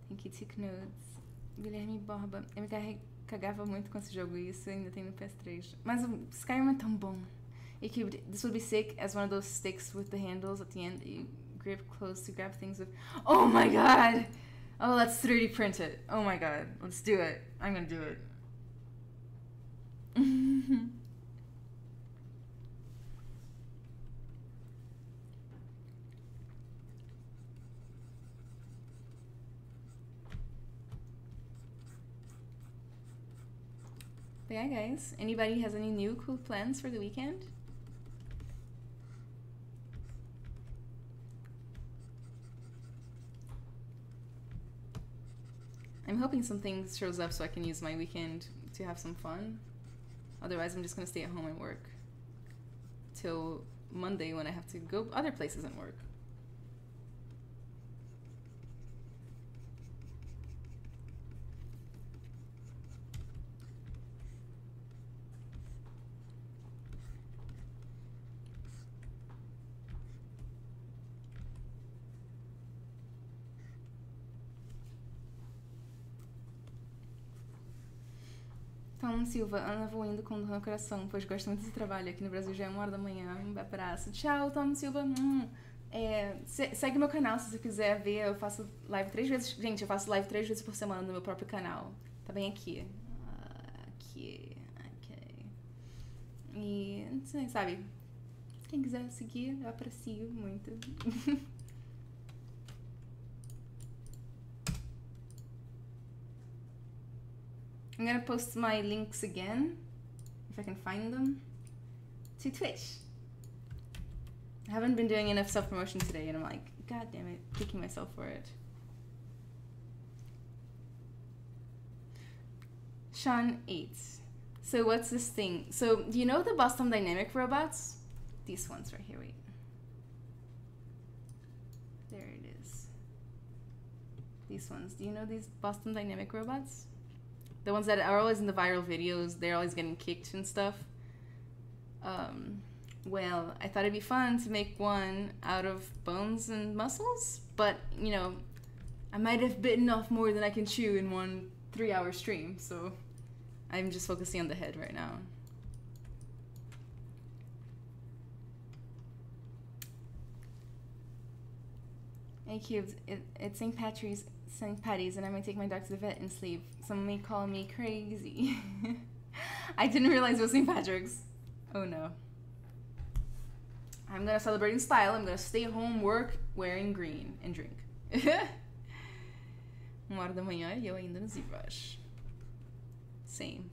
Tem que tick nodes. Guilherme Borba. Eu me cagava muito com esse jogo e isso ainda tem no PS3. Mas o Skyrim é tão bom. This would be sick as one of those sticks with the handles at the end. You grip close to grab things with. Oh my god! Oh, let's 3D print it. Oh my god. Let's do it. I'm gonna do it. But yeah, guys, anybody has any new cool plans for the weekend? I'm hoping something shows up so I can use my weekend to have some fun. Otherwise, I'm just gonna stay at home and work till Monday when I have to go other places and work. Tom Silva, Ana vou indo com dor no coração, pois gosto muito desse trabalho. Aqui no Brasil já é 1h da manhã. Um abraço. Tchau, Tom Silva. Segue meu canal se você quiser ver. Eu faço live 3 vezes. Gente, eu faço live 3 vezes por semana no meu próprio canal. Tá bem aqui. Aqui. Ok. E, sabe, quem quiser seguir, eu aprecio muito. I'm gonna post my links again, if I can find them, to Twitch. I haven't been doing enough self-promotion today, and I'm like, god damn it, kicking myself for it. Sean 8. So what's this thing? So, do you know the Boston Dynamic robots? These ones right here, wait. There it is. These ones. Do you know these Boston Dynamic robots? The ones that are always in the viral videos, they're always getting kicked and stuff. well, I thought it'd be fun to make one out of bones and muscles, but, you know, I might have bitten off more than I can chew in one 3-hour stream, so I'm just focusing on the head right now. Hey Cubes, it's St. Patty's, and I might take my dog to the vet and sleep. Some may call me crazy. I didn't realize it was St. Patrick's. Oh no. I'm gonna celebrate in style. I'm gonna stay home, work, wearing green, and drink. 1h da manhã e eu ainda no ZBrush. Same.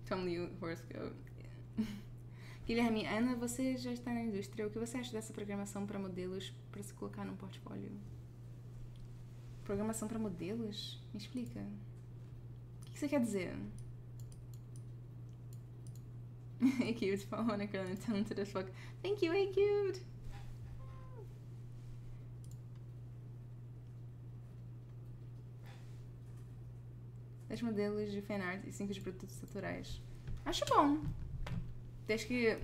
Tom Liu, horoscope. Guilherme, Ana, você já está na indústria. O que você acha dessa programação para modelos para se colocar num portfólio? Programação para modelos? Me explica. O que você quer dizer? Hey cute, Monica, talented as fuck. Thank you, hey cute! Dez modelos de fanart e 5 de produtos naturais. Acho bom. Desde que...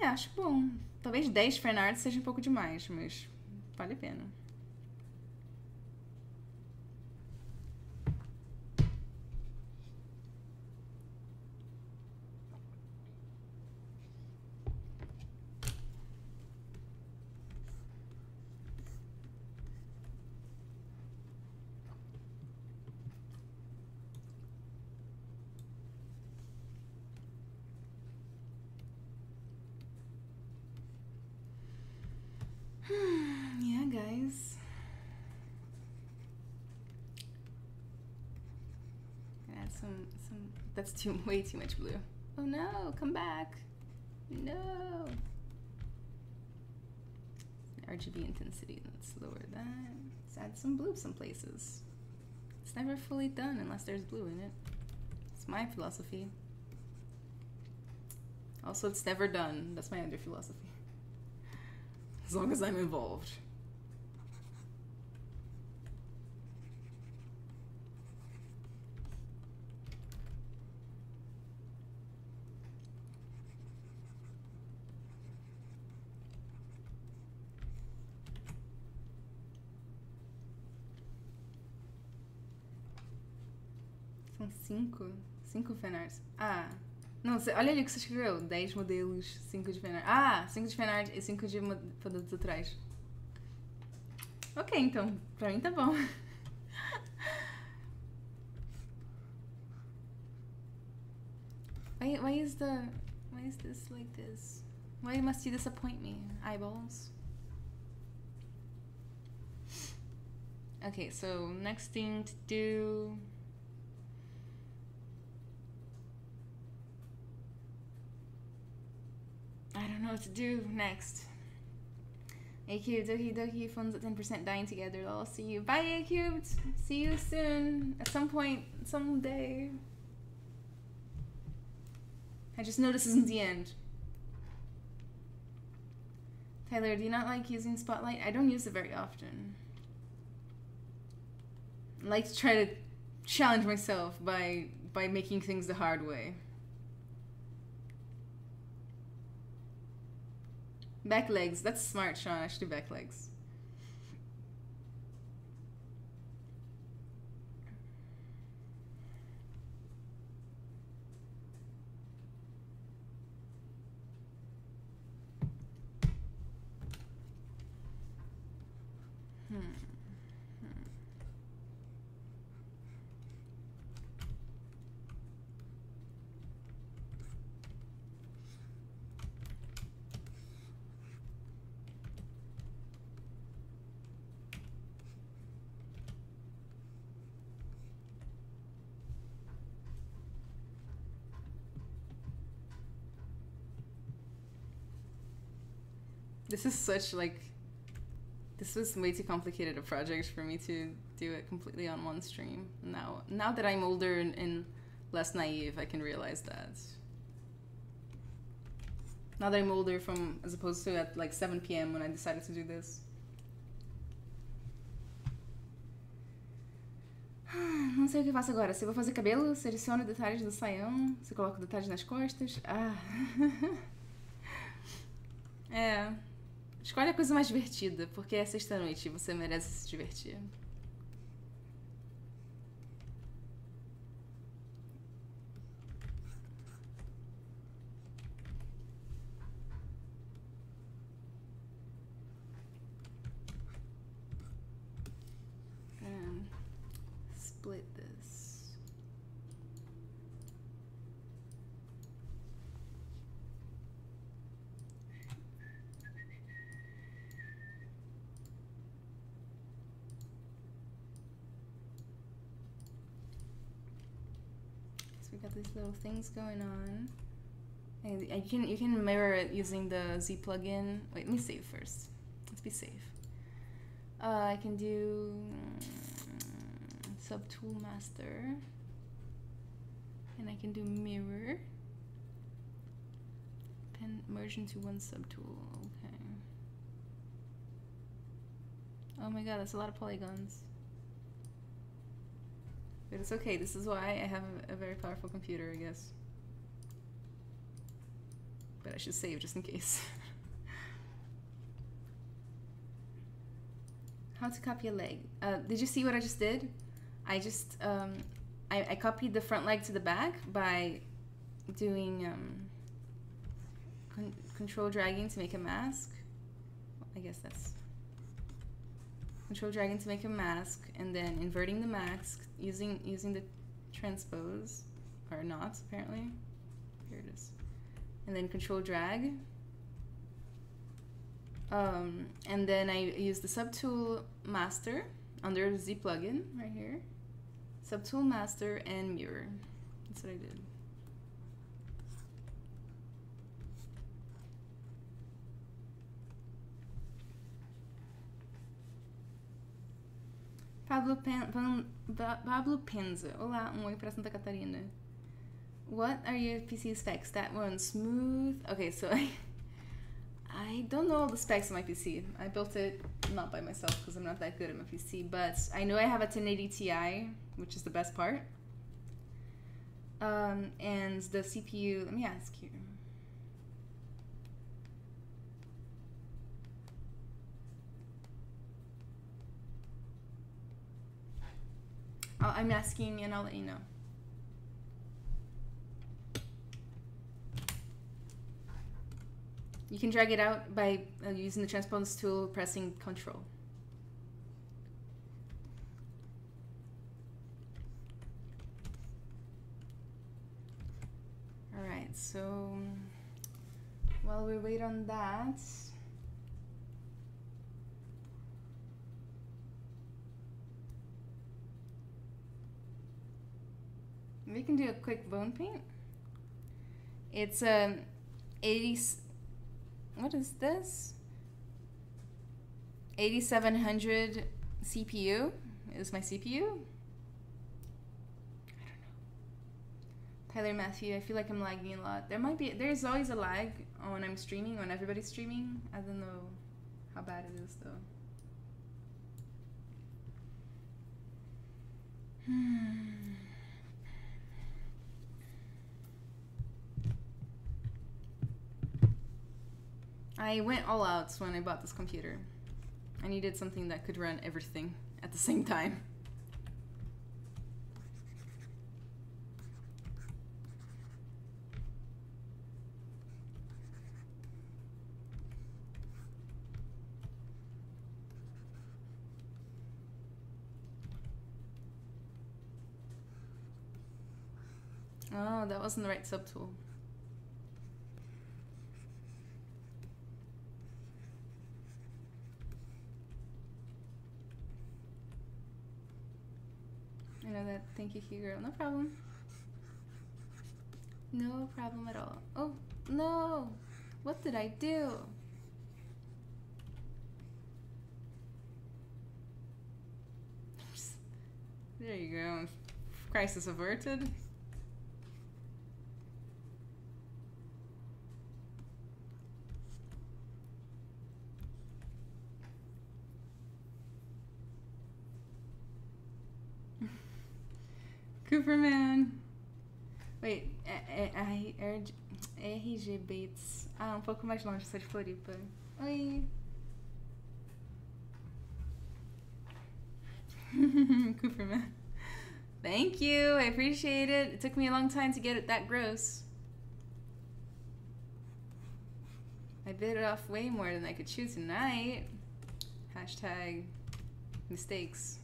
acho bom. Talvez 10 fanarts seja um pouco demais, mas vale a pena. Yeah, guys. Add some. That's way too much blue. Oh no! Come back! No. RGB intensity. Let's lower that. Let's add some blue some places. It's never fully done unless there's blue in it. It's my philosophy. Also, it's never done. That's my other philosophy. As long as I'm involved. São 5 fanarts. Ah, não, olha ali o que você escreveu. 10 modelos, 5 de fanart. Ah, 5 de fanart e 5 de produtos atrás. Ok, então, pra mim tá bom. Why is this like this? Why must you disappoint me, eyeballs? Okay, so next thing to do. I don't know what to do next. A-Cubed, okie dokie, phones at 10% dying together. I'll see you. Bye, A-Cubed! See you soon. At some point, someday. I just know this isn't the end. Tyler, do you not like using Spotlight? I don't use it very often. I like to try to challenge myself by making things the hard way. Back legs. That's smart, Sean. I should do back legs. This is such, like, this was way too complicated a project for me to do it completely on one stream. Now that I'm older and less naive, I can realize that. Now that I'm older as opposed to at like 7 p.m. when I decided to do this. Não sei o que eu faço agora. Se eu vou fazer cabelo, selecione detalhes do saião. Se coloco detalhes nas costas. Ah. É. Escolhe a coisa mais divertida, porque é sexta-noite e você merece se divertir. Split this. So we got these little things going on. And you can mirror it using the Z plugin. Wait, let me save first. Let's be safe. I can do subtool master, and I can do mirror. Pen merge into one subtool. Okay. Oh my god, that's a lot of polygons. But it's okay. This is why I have a very powerful computer, I guess. But I should save just in case. How to copy a leg. Did you see what I just did? I just, I copied the front leg to the back by doing control dragging to make a mask. I guess that's control dragging to make a mask, and then inverting the mask using the transpose, or not apparently. Here it is. And then control drag. And then I use the subtool master under the Z plugin right here. Subtool master and mirror. That's what I did. Pablo Penza. Olá, oi pra Santa Catarina. What are your PC specs? That one smooth. Okay, so I don't know all the specs of my PC. I built it not by myself because I'm not that good at my PC, but I know I have a 1080 Ti, which is the best part. And the CPU, let me ask you. I'm asking and I'll let you know. You can drag it out by using the transpose tool, pressing Control. All right, so while we wait on that, we can do a quick bone paint. It's 80. What is this? 8700 CPU is my CPU. I don't know. Tyler Matthew, I feel like I'm lagging a lot. There's always a lag when I'm streaming, when everybody's streaming. I don't know how bad it is though. I went all out when I bought this computer. I needed something that could run everything at the same time. Oh, that wasn't the right subtool. I know that. Thank you, Girl. No problem. No problem at all. Oh, no! What did I do? There you go. Crisis averted. Cooperman. Wait, RG Bates. Ah, um pouco mais longe, sou de Floripa. Oi. Cooperman. Thank you, I appreciate it. It took me a long time to get it that gross. I bit it off way more than I could chew tonight. Hashtag mistakes.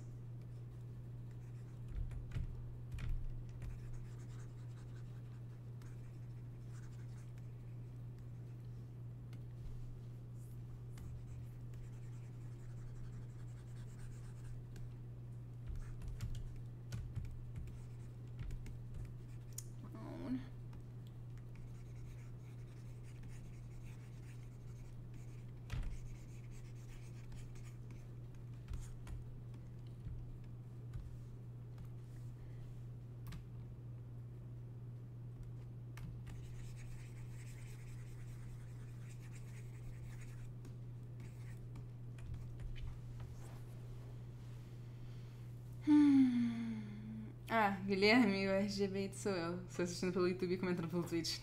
Ah, Guilherme, o RGB sou eu. Estou assistindo pelo YouTube e comentando pelo Twitch.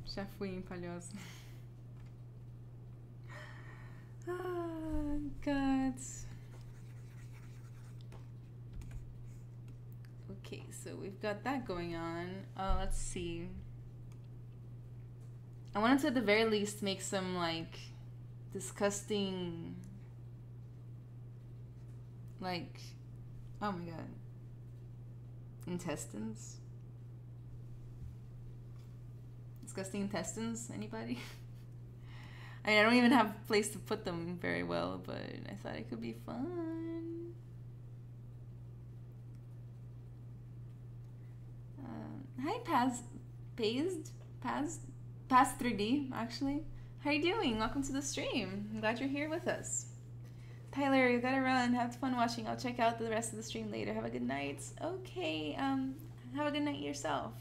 Já fui em palhoça. Ah, God. Okay, so we've got that going on. Let's see. I wanted to at the very least make some like disgusting, like, oh my god, intestines. Disgusting intestines, anybody? I mean, I don't even have a place to put them very well, but I thought it could be fun. Hi, Past 3D, actually. How are you doing? Welcome to the stream. I'm glad you're here with us. Tyler, you gotta run. Have fun watching. I'll check out the rest of the stream later. Have a good night. Okay, have a good night yourself.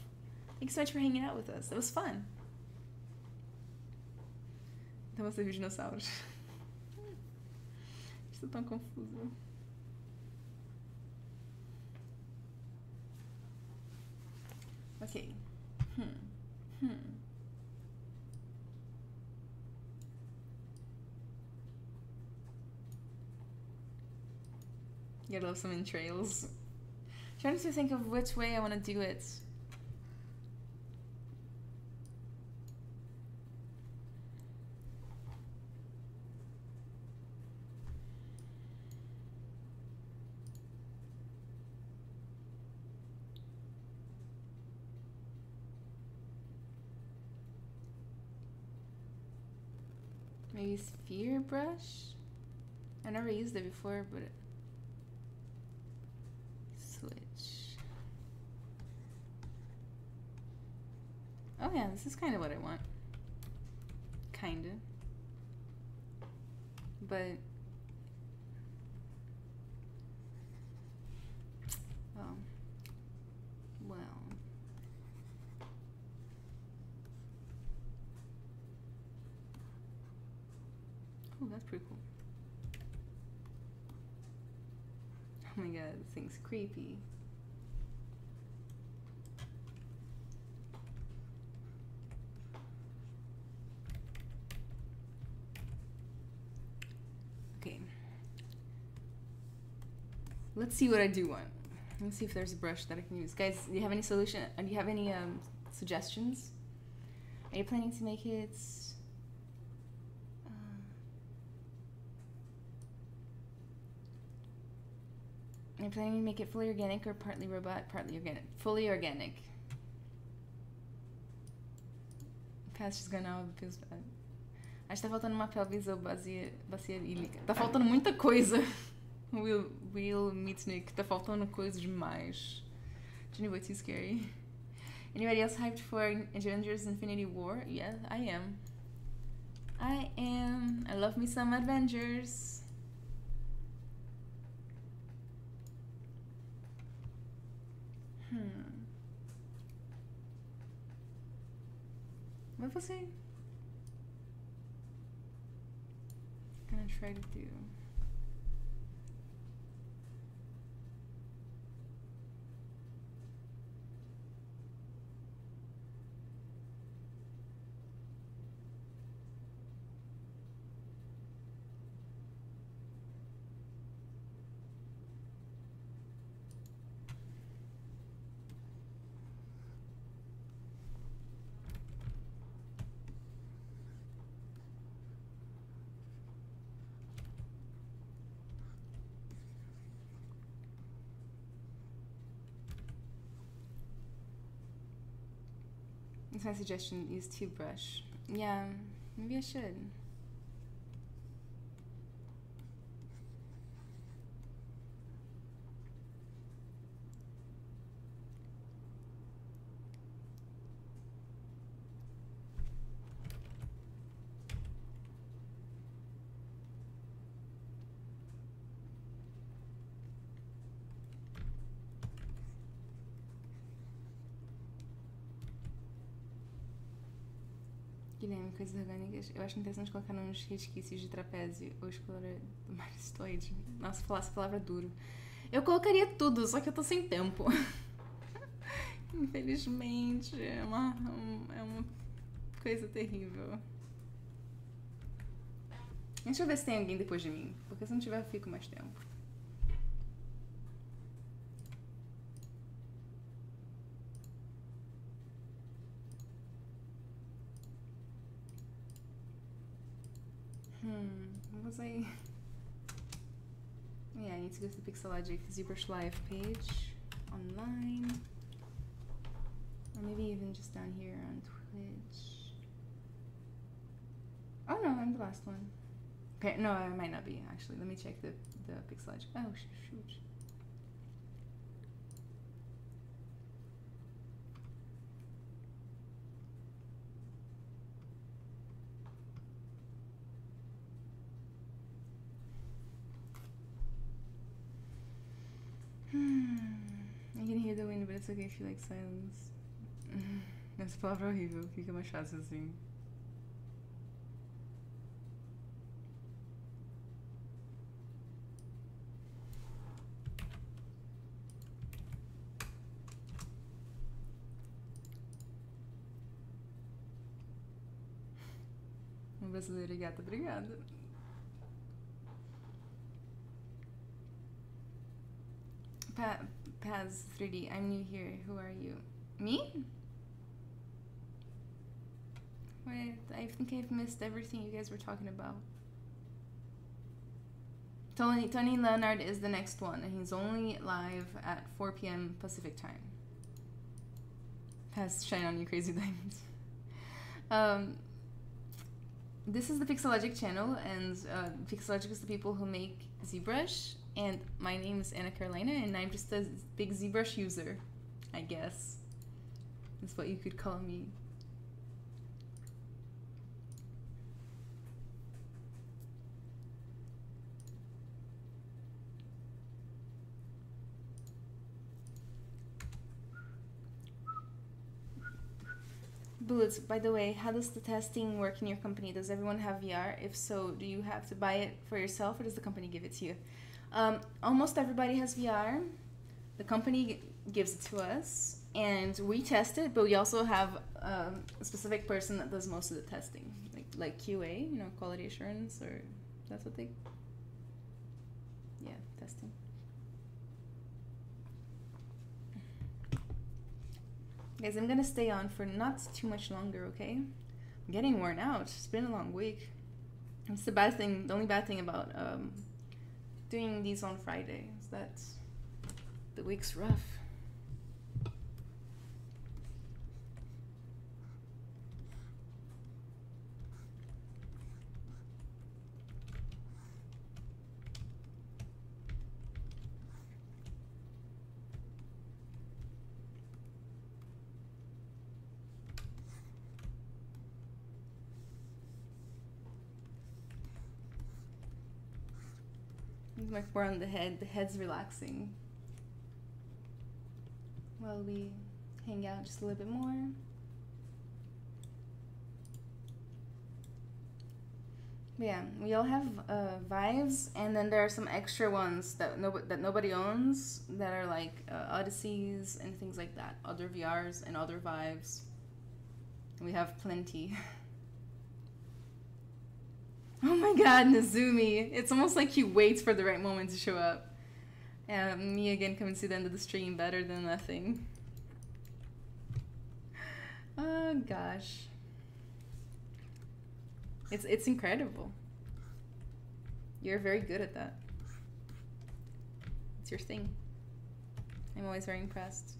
Thanks so much for hanging out with us. It was fun. Então você viu dinossauros. Estou tão confusa. Ok. You love some entrails. Trying to think of which way I want to do it. Maybe sphere brush? I never used it before, but switch. Oh yeah, this is kind of what I want. Kinda. But oh well. Oh, that's pretty cool. Oh my god, this thing's creepy. Okay. Let's see what I do want. Let's see if there's a brush that I can use. Guys, do you have any do you have any suggestions? Are you planning to make it I'm planning to make it fully organic or partly robot, partly organic. Fully organic. Past is gonna feels bad. Acho que tá faltando uma pelvis ou bacia ilíaca. Tá faltando muita coisa. Will Mitnick. Tá faltando coisa demais. Geneva, too scary. Anybody else hyped for Avengers Infinity War? Yeah, I am. I am. I love me some Avengers. What was I gonna try to do? That's my suggestion. Use ZBrush. Yeah, maybe I should. Guilherme, coisas orgânicas. Eu acho interessante colocar uns resquícios de trapézio ou esclera do maristoide. Nossa, falar essa palavra duro. Eu colocaria tudo, só que eu tô sem tempo. Infelizmente, é uma coisa terrível. Deixa eu ver se tem alguém depois de mim, porque se não tiver eu fico mais tempo. Was I? Yeah, I need to go to the Pixelogic ZBrush Live page online, or maybe even just down here on Twitch. Oh no, I'm the last one. Okay, no, I might not be actually. Let me check the Pixelogic. Oh shoot. I can hear the wind, but it's okay if you like silence. Essa palavra é horrível, fica mais fácil assim. Uma brasileira gata, obrigada. Paz 3D, I'm new here. Who are you? Me? Wait, I think I've missed everything you guys were talking about. Tony Leonard is the next one, and he's only live at 4 p.m. Pacific time. Paz, shine on you, crazy diamonds. This is the Pixelogic channel, and Pixelogic is the people who make ZBrush. And my name is Anna Carolina, and I'm just a big ZBrush user, I guess. That's what you could call me. Bullets, by the way, how does the testing work in your company? Does everyone have VR? If so, do you have to buy it for yourself, or does the company give it to you? Almost everybody has VR. The company gives it to us, and we test it, but we also have a specific person that does most of the testing, like QA, you know, quality assurance, or that's what they... Yeah, testing. Guys, I'm gonna stay on for not too much longer, okay? I'm getting worn out. It's been a long week. It's the bad thing, the only bad thing about doing these on Friday is that the week's rough. Like more on the head. The head's relaxing while we hang out just a little bit more. But yeah, we all have Vives, and then there are some extra ones that nobody owns that are like Odysseys and things like that. Other VRs and other Vives. We have plenty. Oh my god, Nazumi! It's almost like he waits for the right moment to show up. Me again coming to the end of the stream, better than nothing. Oh gosh. It's incredible. You're very good at that. It's your thing. I'm always very impressed.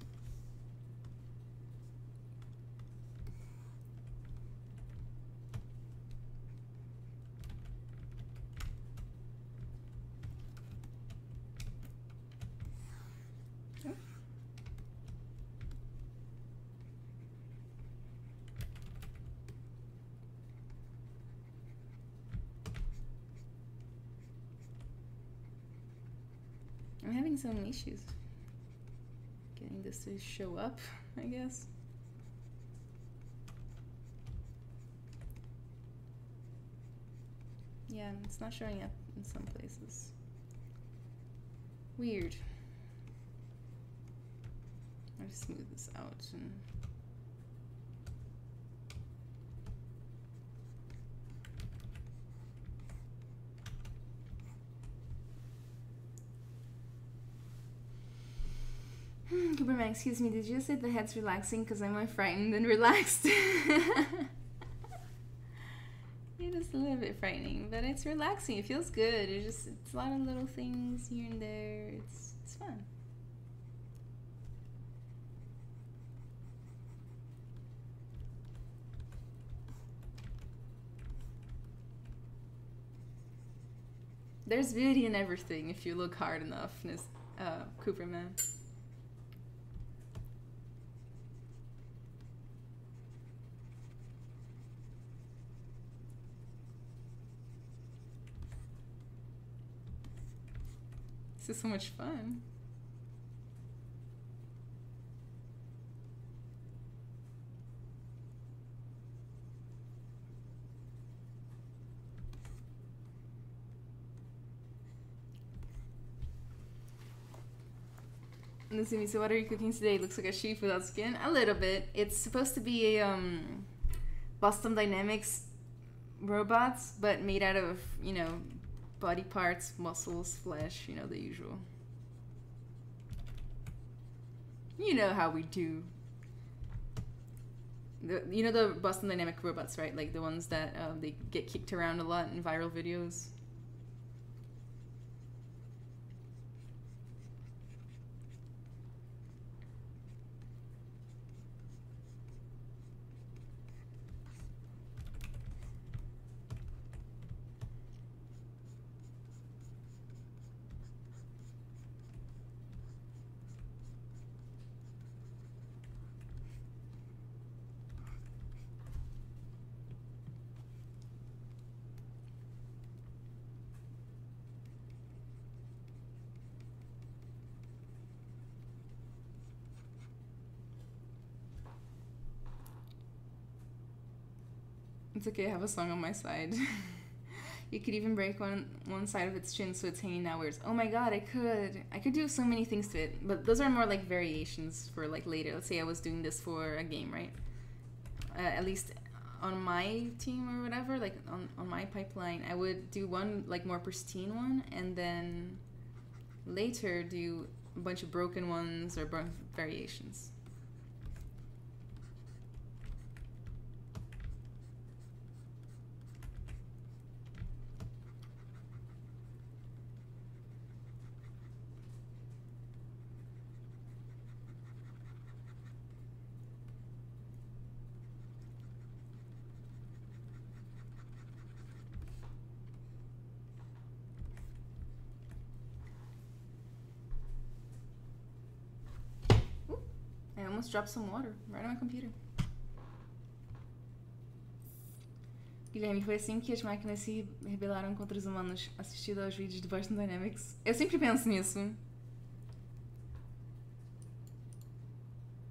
having some issues getting this to show up, I guess. Yeah, it's not showing up in some places. Weird. I'll just smooth this out and Cooperman, excuse me, did you say the head's relaxing? Because I'm more frightened than relaxed. It is a little bit frightening, but it's relaxing. It feels good. It's a lot of little things here and there. It's fun. There's beauty in everything if you look hard enough, Cooperman. This is so much fun. Listen, so what are you cooking today? It looks like a sheep without skin. A little bit. It's supposed to be a Boston Dynamics robots, but made out of, you know, body parts, muscles, flesh, you know, the usual. You know how we do. You know the Boston Dynamic robots, right? Like the ones that they get kicked around a lot in viral videos. It's okay, I have a song on my side. You could even break one side of its chin so it's hanging outwards. Oh my god, I could do so many things to it, but those are more like variations for like later. Let's say I was doing this for a game, right? At least on my team or whatever, like on my pipeline, I would do one like more pristine one, and then later do a bunch of broken ones or variations. I almost dropped some water right on my computer. Guilherme, foi assim que as máquinas se rebelaram contra os humanos, assistindo aos vídeos do Boston Dynamics. Eu sempre penso nisso.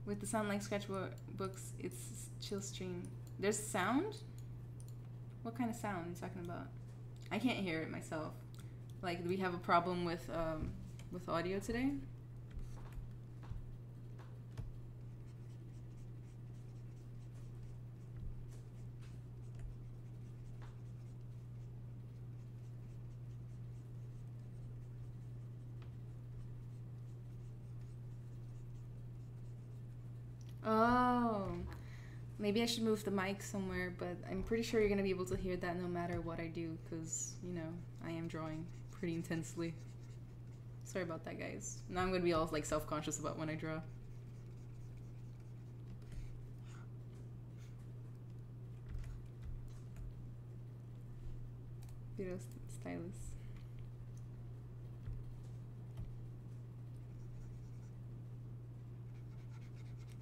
With the sound like scratchbooks, it's chill stream. There's sound? What kind of sound are you talking about? I can't hear it myself. Like, do we have a problem with audio today? Oh, maybe I should move the mic somewhere, but I'm pretty sure you're going to be able to hear that no matter what I do, because, you know, I am drawing pretty intensely. Sorry about that, guys. Now I'm going to be all, like, self-conscious about when I draw. Video stylus.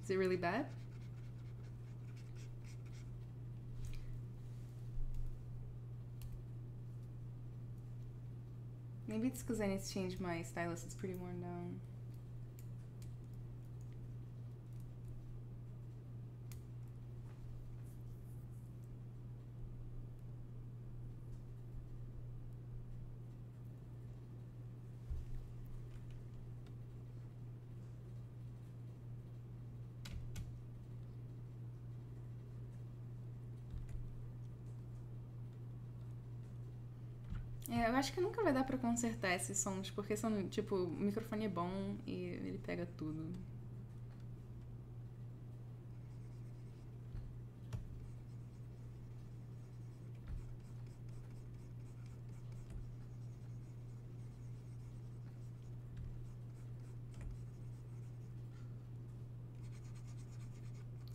Is it really bad? Maybe it's because I need to change my stylus. It's pretty worn down. É, eu acho que nunca vai dar pra consertar esses sons, porque são, tipo, o microfone é bom e ele pega tudo.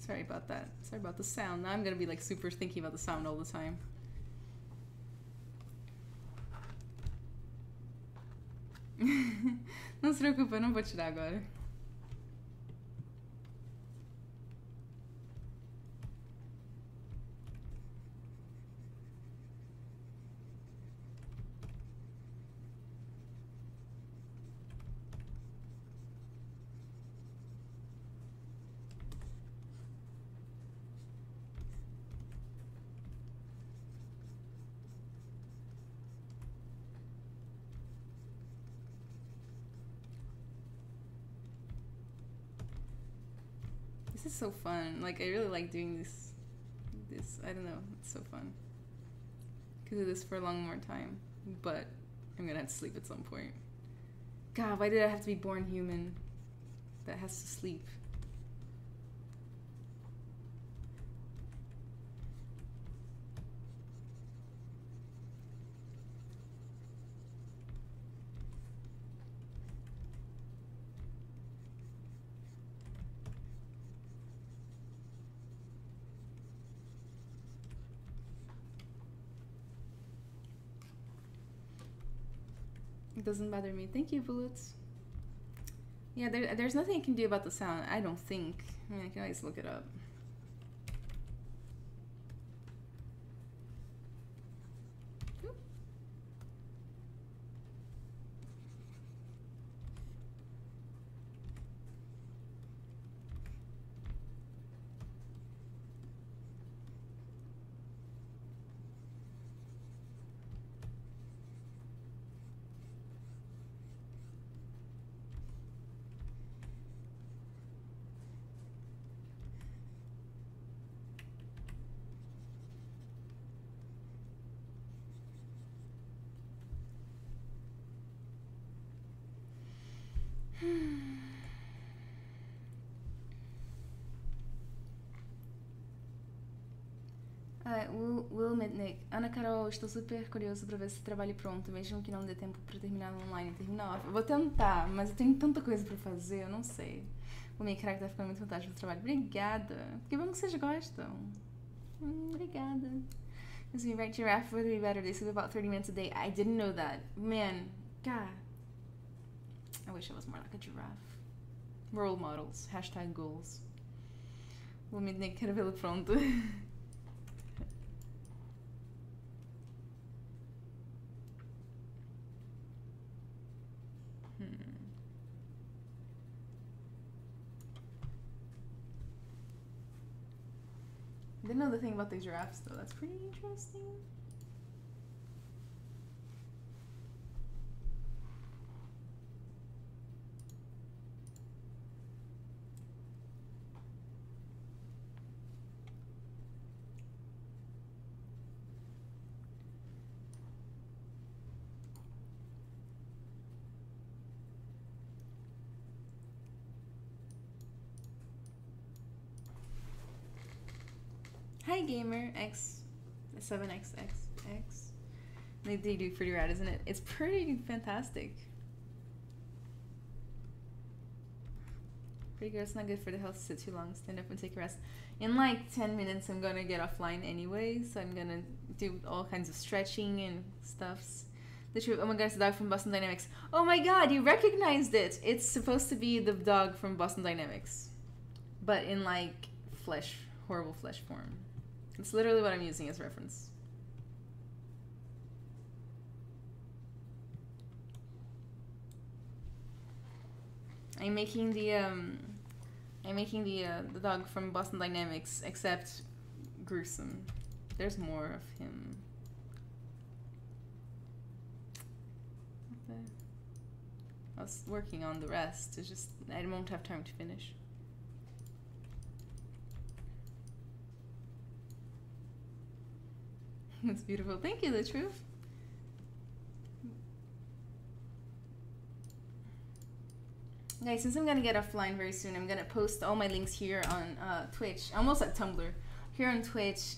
Sorry about that. Sorry about the sound. Now I'm gonna be like super thinking about the sound all the time. Não se preocupa, eu não vou tirar agora. This is so fun. Like, I really like doing this. I don't know. It's so fun. Could do this for a long more time. But I'm gonna have to sleep at some point. God, why did I have to be born human that has to sleep? It doesn't bother me. Thank you, Bullets. Yeah, there's nothing I can do about the sound, I don't think. I mean, I can always look it up. Will Mitnick. Ana Carol, estou super curioso para ver esse trabalho pronto, mesmo que não dê tempo para terminar online e terminar off. Eu vou tentar, mas eu tenho tanta coisa para fazer, eu não sei. O meu crack tá ficando muito fantástico do trabalho. Obrigada. Que bom que vocês gostam. Obrigada. Because me right giraffe would be better. They sleep about 30 minutes a day. I didn't know that. Man, God. I wish I was more like a giraffe. Role models. Hashtag goals. Will Mitnick, cabelo pronto. I didn't know the thing about the giraffes though. That's pretty interesting. Hi Gamer X 7XXX. They do pretty rad, isn't it? It's pretty fantastic. Pretty good. It's not good for the health to sit too long. Stand up and take a rest. In like 10 minutes I'm gonna get offline anyway, so I'm gonna do all kinds of stretching and stuffs. Oh my god, it's the dog from Boston Dynamics. Oh my god, you recognized it! It's supposed to be the dog from Boston Dynamics, but in like horrible flesh form. It's literally what I'm using as reference. I'm making the dog from Boston Dynamics, except gruesome. There's more of him. What the? I was working on the rest. It's just I won't have time to finish. That's beautiful. Thank you, the truth. Guys, since I'm gonna get offline very soon, I'm gonna post all my links here on Twitch. Almost at Tumblr. Here on Twitch,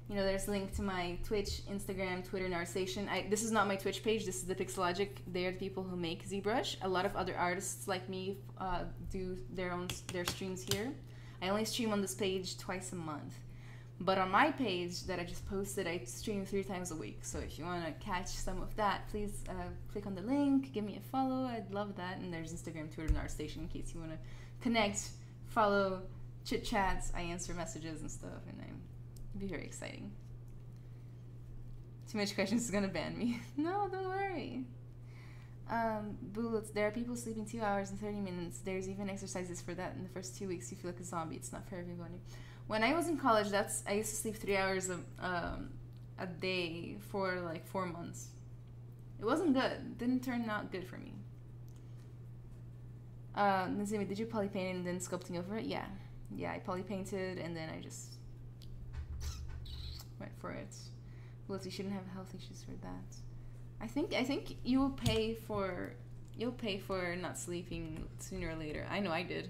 you know, there's a link to my Twitch, Instagram, Twitter, and ArtStation. This is not my Twitch page. This is the Pixelogic. They're the people who make ZBrush. A lot of other artists like me do their streams here. I only stream on this page twice a month. But on my page that I just posted, I stream 3 times a week. So if you want to catch some of that, please click on the link, give me a follow. I'd love that. And there's Instagram, Twitter, and ArtStation in case you want to connect, follow, chit chats. I answer messages and stuff, and it'd be very exciting. Too much questions is gonna ban me. No, don't worry. Bullets. There are people sleeping 2 hours and 30 minutes. There's even exercises for that. In the first 2 weeks, you feel like a zombie. It's not for everybody. When I was in college, I used to sleep 3 hours a day for like 4 months. It wasn't good. It didn't turn out good for me. Nazimi, did you poly paint and then sculpting over it? Yeah. Yeah, I poly painted and then I just went for it. Well, you shouldn't have health issues for that. I think you'll pay for not sleeping sooner or later. I know I did.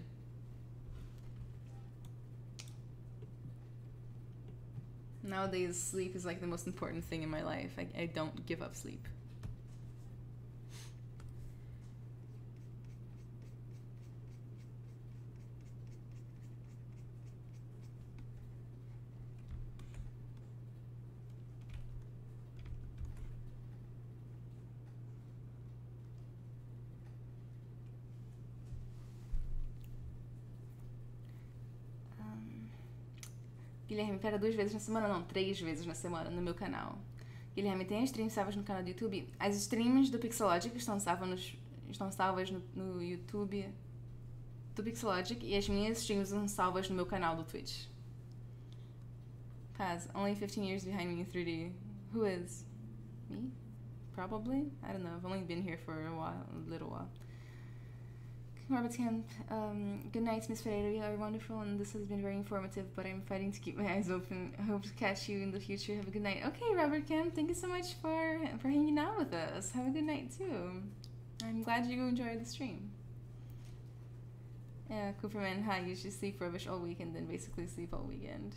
Nowadays, sleep is like the most important thing in my life. I don't give up sleep. Guilherme, pera 2 vezes na semana? Não, 3 vezes na semana no meu canal. Guilherme, tem as streams salvas no canal do YouTube? As streams do Pixelogic estão salvas no YouTube do Pixelogic e as minhas streams estão salvas no meu canal do Twitch. Paz, only 15 years behind me in 3D. Who is? Me? Probably? I don't know. I've only been here for a little while. Robert Camp, good night, Miss Pereira. You are wonderful, and this has been very informative, but I'm fighting to keep my eyes open. I hope to catch you in the future. Have a good night. Okay, Robert Camp, thank you so much for hanging out with us. Have a good night, too. I'm glad you enjoyed the stream. Yeah, Cooperman, I usually sleep rubbish all week and then basically sleep all weekend.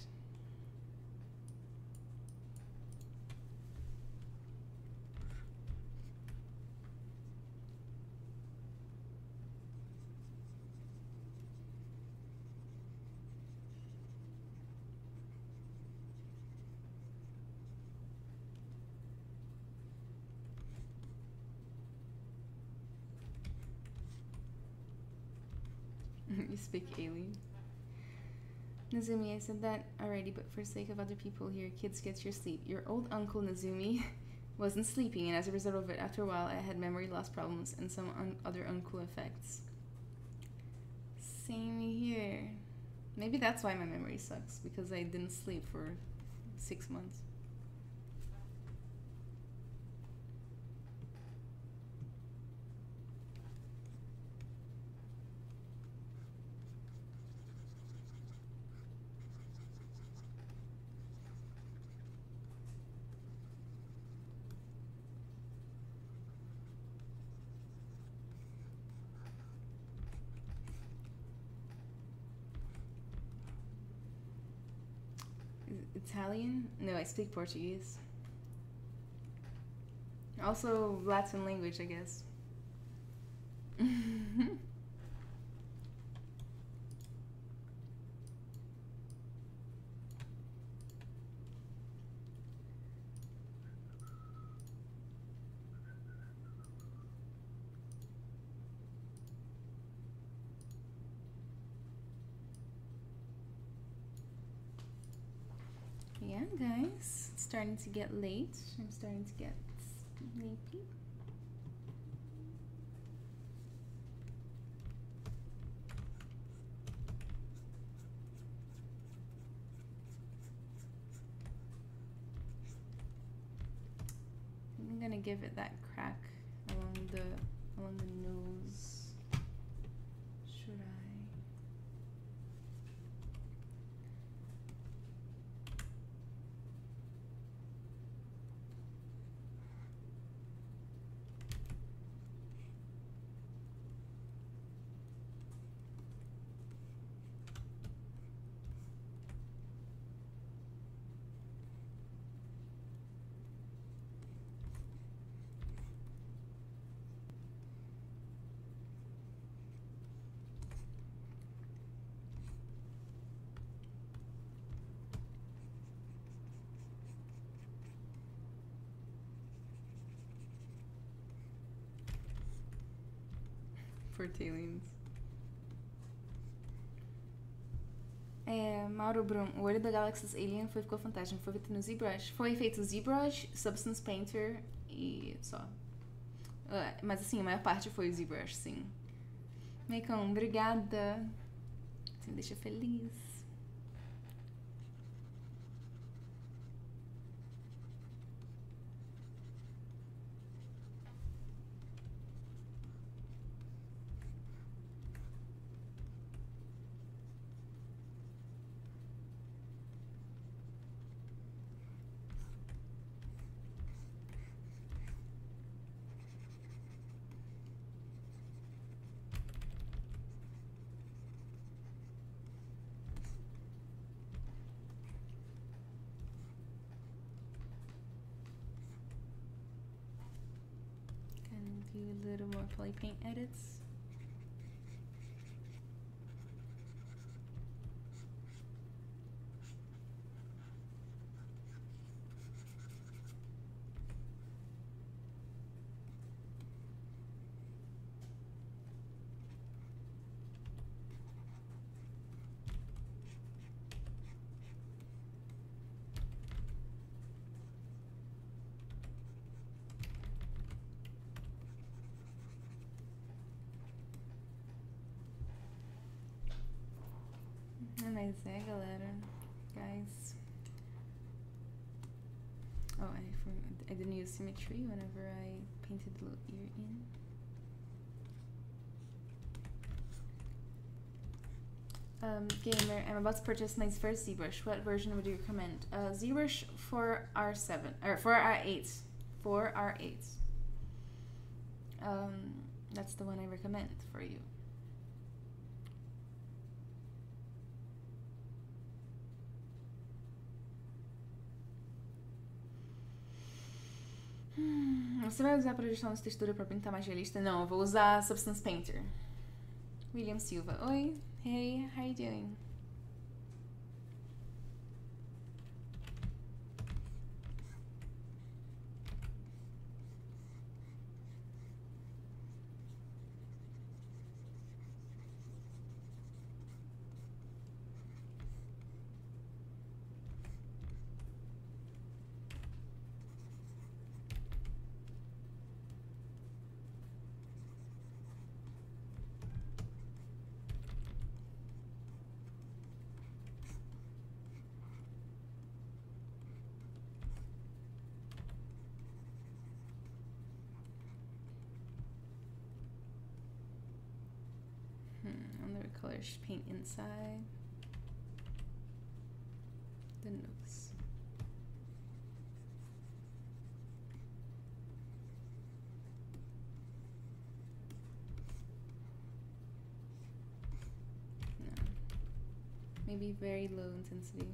You speak alien. Nazumi, I said that already, but for the sake of other people here, kids, get your sleep. Your old uncle Nazumi wasn't sleeping, and as a result of it, after a while, I had memory loss problems and some other uncool effects. Same here. Maybe that's why my memory sucks, because I didn't sleep for 6 months. Italian? No, I speak Portuguese. Also Latin language, I guess. Yeah, guys, it's starting to get late. I'm starting to get sleepy. I'm gonna give it that crack along the nose. Should I? Pertains. Mauro Brum, o olho da Galaxy Alien ficou fantástico. Foi feito no ZBrush. Foi feito ZBrush, Substance Painter e só. Mas assim, a maior parte foi o ZBrush, sim. Meicon, obrigada. Você me deixa feliz. Do a little more play paint edits. Mas é, galera, guys. Oh, I didn't use symmetry whenever I painted the little ear in. Gamer, I'm about to purchase my first ZBrush. What version would you recommend? ZBrush 4R7 or 4R8. 4R8. That's the one I recommend for you. Você vai usar projeção de textura para pintar mais realista? Não, eu vou usar Substance Painter. William Silva. Oi. Hey, how you doing? Another color paint inside the nose. No. Maybe very low intensity.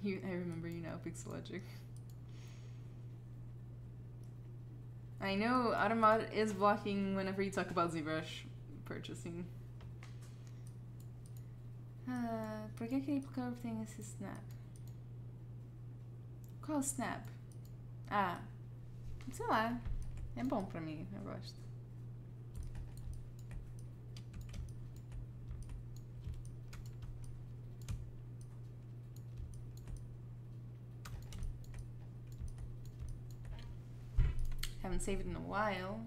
I remember you now, Pixelogic. I know Automod is blocking whenever you talk about ZBrush purchasing. Por que aquele curve tem esse snap? Qual snap? Ah, sei lá. É bom pra mim, eu gosto. Haven't saved it in a while.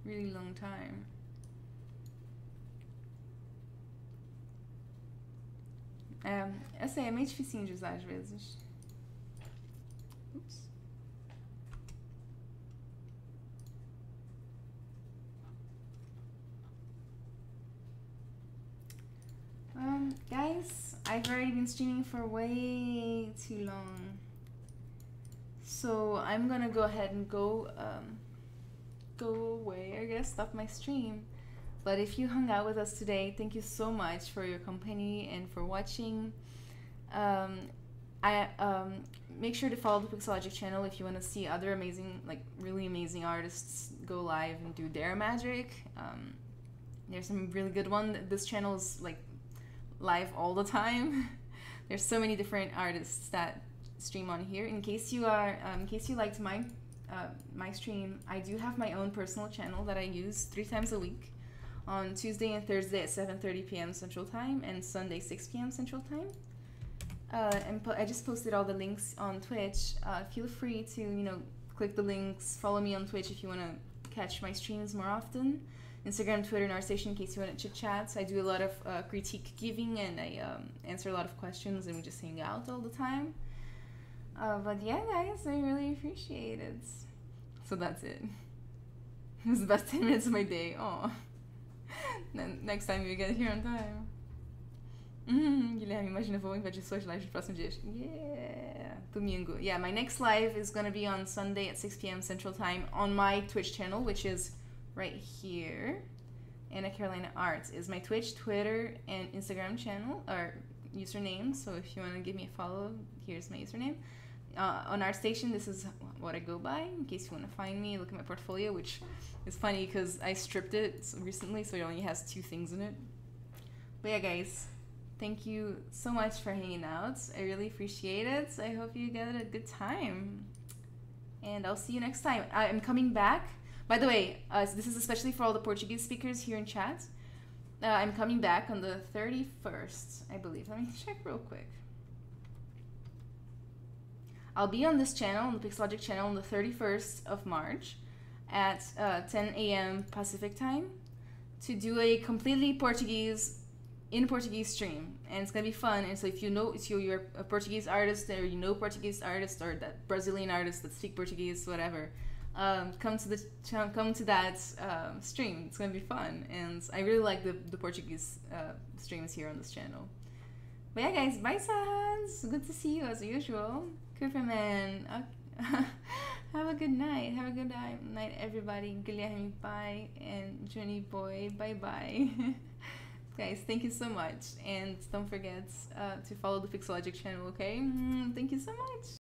Really long time. Eu sei, é meio dificinho de usar às vezes. Oops. Guys, I've already been streaming for way too long. So I'm gonna go ahead and go away, I guess, stop my stream. But if you hung out with us today, thank you so much for your company and for watching. Make sure to follow the Pixologic channel if you want to see other amazing, like really amazing artists go live and do their magic. There's some really good one. This channel is like live all the time. There's so many different artists that stream on here. In case you liked my stream, I do have my own personal channel that I use 3 times a week. On Tuesday and Thursday at 7:30 p.m. Central Time and Sunday 6 p.m. Central Time. I just posted all the links on Twitch. Feel free to, click the links, follow me on Twitch if you want to catch my streams more often. Instagram, Twitter, and ArtStation in case you want to chit chat. I do a lot of critique giving and I answer a lot of questions and we just hang out all the time. But yeah, guys, I really appreciate it. So that's it. It was the best 10 minutes of my day. Oh. Next time you get here on time. Guilherme, imagina, vou invadir suas lives nos próximos dias. Yeah! Domingo. Yeah, my next live is gonna be on Sunday at 6 p.m. Central Time on my Twitch channel, which is right here. Anna Carolina Arts is my Twitch, Twitter, and Instagram channel, or username. So if you want to give me a follow, here's my username. On ArtStation, this is what I go by, in case you want to find me, look at my portfolio, which is funny because I stripped it recently, so it only has 2 things in it. But yeah, guys, thank you so much for hanging out. I really appreciate it. I hope you get a good time. And I'll see you next time. I'm coming back. By the way, this is especially for all the Portuguese speakers here in chat. I'm coming back on the 31st, I believe. Let me check real quick. I'll be on this channel, on the Pixologic channel, on the 31st of March at 10 a.m. Pacific time to do a completely Portuguese stream. And it's going to be fun. And so if you're a Portuguese artist or you know Portuguese artists or that Brazilian artists that speak Portuguese, whatever, come to that stream. It's going to be fun. And I really like the Portuguese streams here on this channel. But yeah, guys, bye, Sans. Good to see you as usual. Cooperman, have a good night. Have a good night, everybody. Guilherme, bye. And Johnny Boy, bye-bye. Guys, thank you so much. And don't forget to follow the Pixologic channel, okay? Thank you so much.